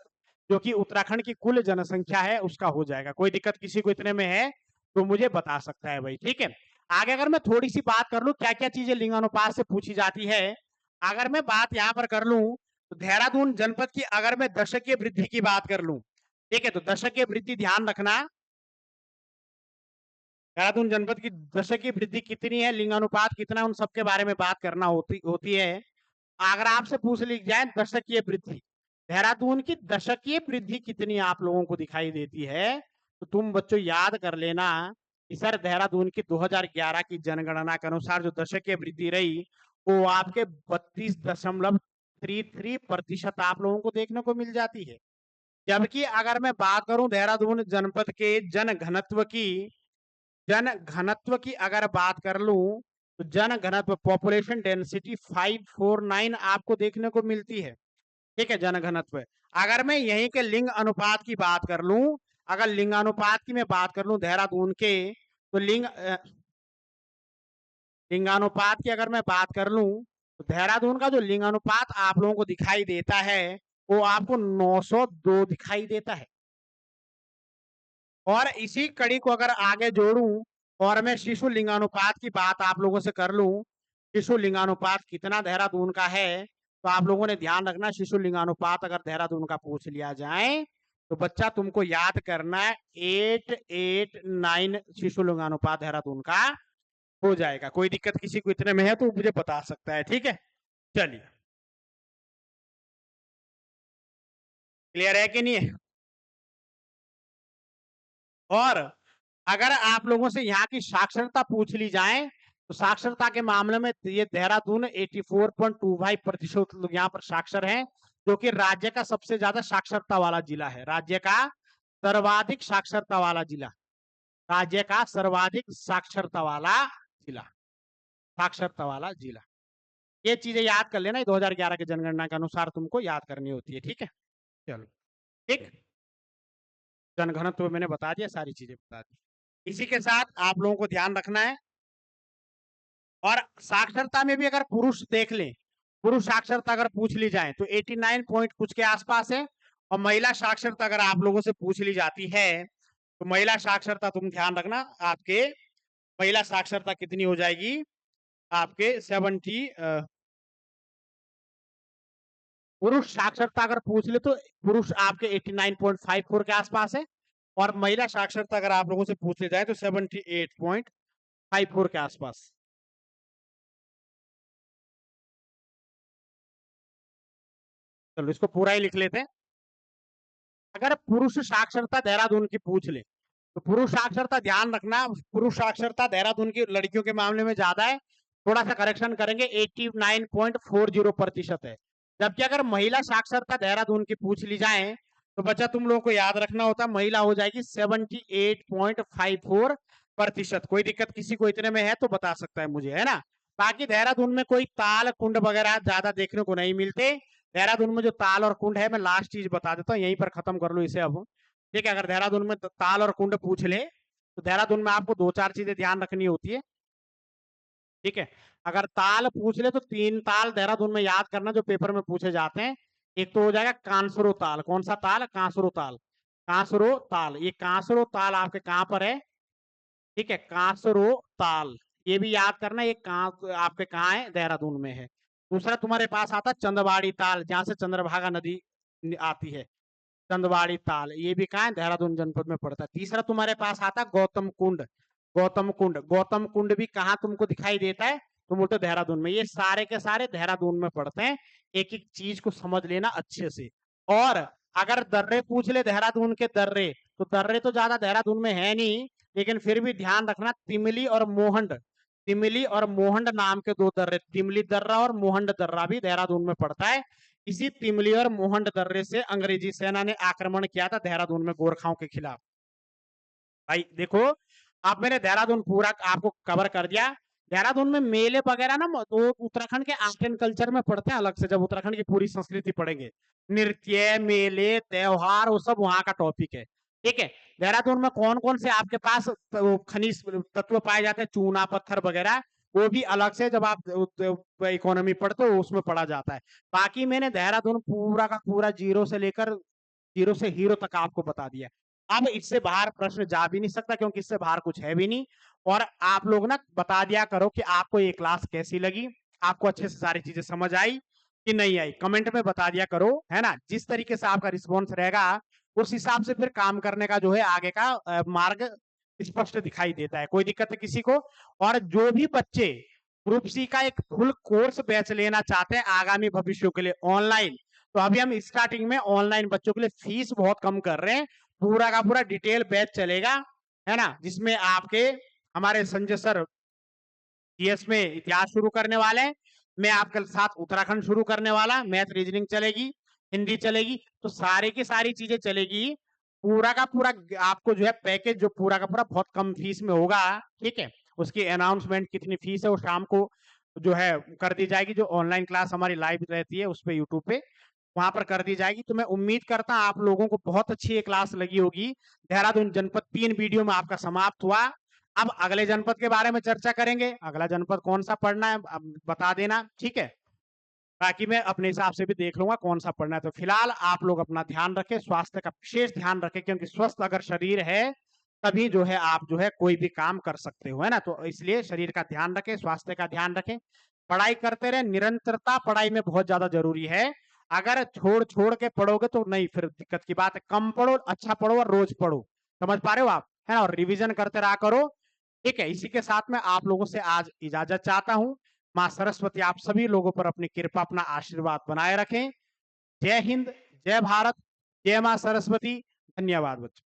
जो कि उत्तराखंड की कुल जनसंख्या है उसका हो जाएगा। कोई दिक्कत किसी को इतने में है तो मुझे बता सकता है भाई, ठीक है। आगे अगर मैं थोड़ी सी बात कर लूं क्या क्या चीजें लिंगानुपात से पूछी जाती है, अगर मैं बात यहाँ पर कर लूं तो देहरादून जनपद की अगर मैं दशकीय वृद्धि की बात कर लूं, ठीक है, तो दशकीय वृद्धि ध्यान रखना, देहरादून जनपद की दशकीय वृद्धि कितनी है, लिंगानुपात कितना है, उन सबके बारे में बात करना होती है। अगर आपसे पूछ ली जाए दशकीय वृद्धि, देहरादून की दशकीय वृद्धि कितनी आप लोगों को दिखाई देती है, तो तुम बच्चों याद कर लेना कि सर देहरादून की 2011 की जनगणना के अनुसार जो दशकीय वृद्धि रही वो आपके 32.33% आप लोगों को देखने को मिल जाती है। जबकि अगर मैं बात करूं देहरादून जनपद के जन घनत्व की अगर बात कर लूं तो जन घनत्व पॉपुलेशन डेंसिटी 549 आपको देखने को मिलती है, ठीक है, जन घनत्व। अगर मैं यहीं के लिंग अनुपात की बात कर लूं, अगर लिंगानुपात की मैं बात कर लूं देहरादून के, तो लिंगानुपात की अगर मैं बात कर लूं तो देहरादून का जो लिंगानुपात आप लोगों को दिखाई देता है वो आपको 902 दिखाई देता है। और इसी कड़ी को अगर आगे जोड़ूं और मैं शिशु लिंगानुपात की बात आप लोगों से कर लूं, शिशु लिंगानुपात कितना देहरादून का है, तो आप लोगों ने ध्यान रखना शिशु लिंगानुपात अगर देहरादून का पूछ लिया जाए तो बच्चा तुमको याद करना है 889 शिशु लिंगानुपात देहरादून का हो जाएगा। कोई दिक्कत किसी को इतने में है तो मुझे बता सकता है, ठीक है। चलिए, क्लियर है कि नहीं है। और अगर आप लोगों से यहाँ की साक्षरता पूछ ली जाए तो साक्षरता के मामले में ये देहरादून 84.25% लोग यहाँ पर साक्षर हैं, जो कि राज्य का सबसे ज्यादा साक्षरता वाला जिला है, राज्य का सर्वाधिक साक्षरता वाला जिला, राज्य का सर्वाधिक साक्षरता वाला जिला, साक्षरता वाला जिला। ये चीजें याद कर लेना, 2011 के जनगणना के अनुसार तुमको याद करनी होती है, ठीक है। चलो, ठीक, जनघनत्व मैंने बता दिया, सारी चीजें बता दी। इसी के साथ आप लोगों को ध्यान रखना है, और साक्षरता में भी अगर पुरुष देख लें, पुरुष साक्षरता अगर पूछ ली जाए तो 89 पॉइंट कुछ के आसपास है। और महिला साक्षरता अगर आप लोगों से पूछ ली जाती है तो महिला साक्षरता तुम ध्यान रखना, आपके महिला साक्षरता कितनी हो जाएगी, आपके 70। पुरुष साक्षरता अगर पूछ ले तो पुरुष आपके 89.54 के आसपास है, और महिला साक्षरता अगर आप लोगों से पूछ ले जाए तो 78.54 के आसपास। चलो इसको पूरा ही लिख लेते हैं। अगर पुरुष साक्षरता देहरादून की पूछ ले तो पुरुष साक्षरता ध्यान रखना, पुरुष साक्षरता देहरादून की लड़कियों के मामले में ज्यादा है, थोड़ा सा करेक्शन करेंगे, 89.40% है। जबकि अगर महिला साक्षरता देहरादून की पूछ ली जाए तो बच्चा तुम लोगों को याद रखना होता, महिला हो जाएगी 78.54%। कोई दिक्कत किसी को इतने में है तो बता सकता है मुझे, है ना। बाकी देहरादून में कोई ताल कुंड वगैरह ज्यादा देखने को नहीं मिलते। देहरादून में जो ताल और कुंड है, मैं लास्ट चीज बता देता हूँ, यहीं पर खत्म कर लू इसे अब, ठीक है। अगर देहरादून में ताल और कुंड पूछ ले तो देहरादून में आपको 2-4 चीजें ध्यान रखनी होती है, ठीक है। अगर ताल पूछ ले तो 3 ताल देहरादून में याद करना जो पेपर में पूछे जाते हैं। एक तो हो जाएगा कांसरो ताल, कौन सा ताल, कांसरो ताल, कांसरो ताल, ये कांसरो ताल आपके कहां पर है, ठीक है, कांसरो ताल, ये भी याद करना, ये आपके कहाँ है, देहरादून में है। दूसरा तुम्हारे पास आता है चंदवाड़ी ताल, जहां से चंद्रभागा नदी आती है, चंदवाड़ी ताल, ये भी कहाँ है, देहरादून जनपद में पड़ता है। तीसरा तुम्हारे पास आता है गौतम कुंड, गौतम कुंड, गौतम कुंड भी कहाँ तुमको दिखाई देता है, तुम बोलते देहरादून में। ये सारे के सारे देहरादून में पड़ते हैं, एक एक चीज को समझ लेना अच्छे से। और अगर दर्रे पूछ ले देहरादून के दर्रे, तो दर्रे तो ज्यादा देहरादून में है नहीं, लेकिन फिर भी ध्यान रखना, तिमली और मोहंड, तिमली और मोहंड नाम के 2 दर्रे, तिमली दर्रा और मोहंड दर्रा भी देहरादून में पड़ता है। इसी तिमली और मोहंड दर्रे से अंग्रेजी सेना ने आक्रमण किया था देहरादून में गोरखाओं के खिलाफ। भाई देखो, अब मैंने देहरादून पूरा आपको कवर कर दिया। देहरादून में मेले वगैरह ना तो उत्तराखंड के आर्ट एंड कल्चर में पढ़ते हैं अलग से, जब उत्तराखंड की पूरी संस्कृति पढ़ेंगे, नृत्य, मेले, त्योहार, वो सब वहां का टॉपिक है, ठीक है। देहरादून में कौन-कौन से आपके पास वो खनिज तत्व पाए जाते हैं, चूना, पत्थर वगैरह, वो भी अलग से जब आप इकोनॉमी पढ़ते हो उसमें पढ़ा जाता है। बाकी मैंने देहरादून पूरा का पूरा ज़ीरो से लेकर हीरो से हीरो तक आपको बता दिया। अब इससे बाहर प्रश्न जा भी नहीं सकता क्योंकि इससे बाहर कुछ है भी नहीं। और आप लोग ना बता दिया करो कि आपको ये क्लास कैसी लगी, आपको अच्छे से सारी चीजें समझ आई कि नहीं आई, कमेंट में बता दिया करो, है ना। जिस तरीके से आपका रिस्पॉन्स रहेगा उस हिसाब से फिर काम करने का जो है आगे का मार्ग स्पष्ट दिखाई देता है। कोई दिक्कत है किसी को? और जो भी बच्चे ग्रुप सी का एक फुल कोर्स बैच लेना चाहते हैं आगामी भविष्य के लिए ऑनलाइन, तो अभी हम स्टार्टिंग में ऑनलाइन बच्चों के लिए फीस बहुत कम कर रहे हैं। पूरा का पूरा डिटेल बैच चलेगा, है ना, जिसमें आपके हमारे संजय सर जीएस में इतिहास शुरू करने वाले हैं। मैं आपके साथ उत्तराखंड शुरू करने वाला, मैथ रीजनिंग चलेगी, हिंदी चलेगी, तो सारी की सारी चीजें चलेगी। पूरा का पूरा आपको जो है पैकेज जो पूरा का पूरा बहुत कम फीस में होगा, ठीक है। उसकी अनाउंसमेंट कितनी फीस है वो शाम को जो है कर दी जाएगी। जो ऑनलाइन क्लास हमारी लाइव रहती है उस पे यूट्यूब पे, वहां पर कर दी जाएगी। तो मैं उम्मीद करता हूं आप लोगों को बहुत अच्छी ये क्लास लगी होगी। देहरादून जनपद 3 वीडियो में आपका समाप्त हुआ। अब अगले जनपद के बारे में चर्चा करेंगे। अगला जनपद कौन सा पढ़ना है अब बता देना, ठीक है। बाकी मैं अपने हिसाब से भी देख लूंगा कौन सा पढ़ना है। तो फिलहाल आप लोग अपना ध्यान रखें, स्वास्थ्य का विशेष ध्यान रखें, क्योंकि स्वस्थ अगर शरीर है तभी जो है आप जो है कोई भी काम कर सकते हो, है ना। तो इसलिए शरीर का ध्यान रखें, स्वास्थ्य का ध्यान रखें, पढ़ाई करते रहे। निरंतरता पढ़ाई में बहुत ज्यादा जरूरी है। अगर छोड़ छोड़ के पढ़ोगे तो नहीं, फिर दिक्कत की बात है। कम पढ़ो, अच्छा पढ़ो और रोज पढ़ो। समझ पा रहे हो आप, है ना। और रिविजन करते रहा करो, ठीक है। इसी के साथ में आप लोगों से आज इजाजत चाहता हूं। माँ सरस्वती आप सभी लोगों पर अपनी कृपा, अपना आशीर्वाद बनाए रखें। जय हिंद, जय भारत, जय माँ सरस्वती। धन्यवाद बच्चों।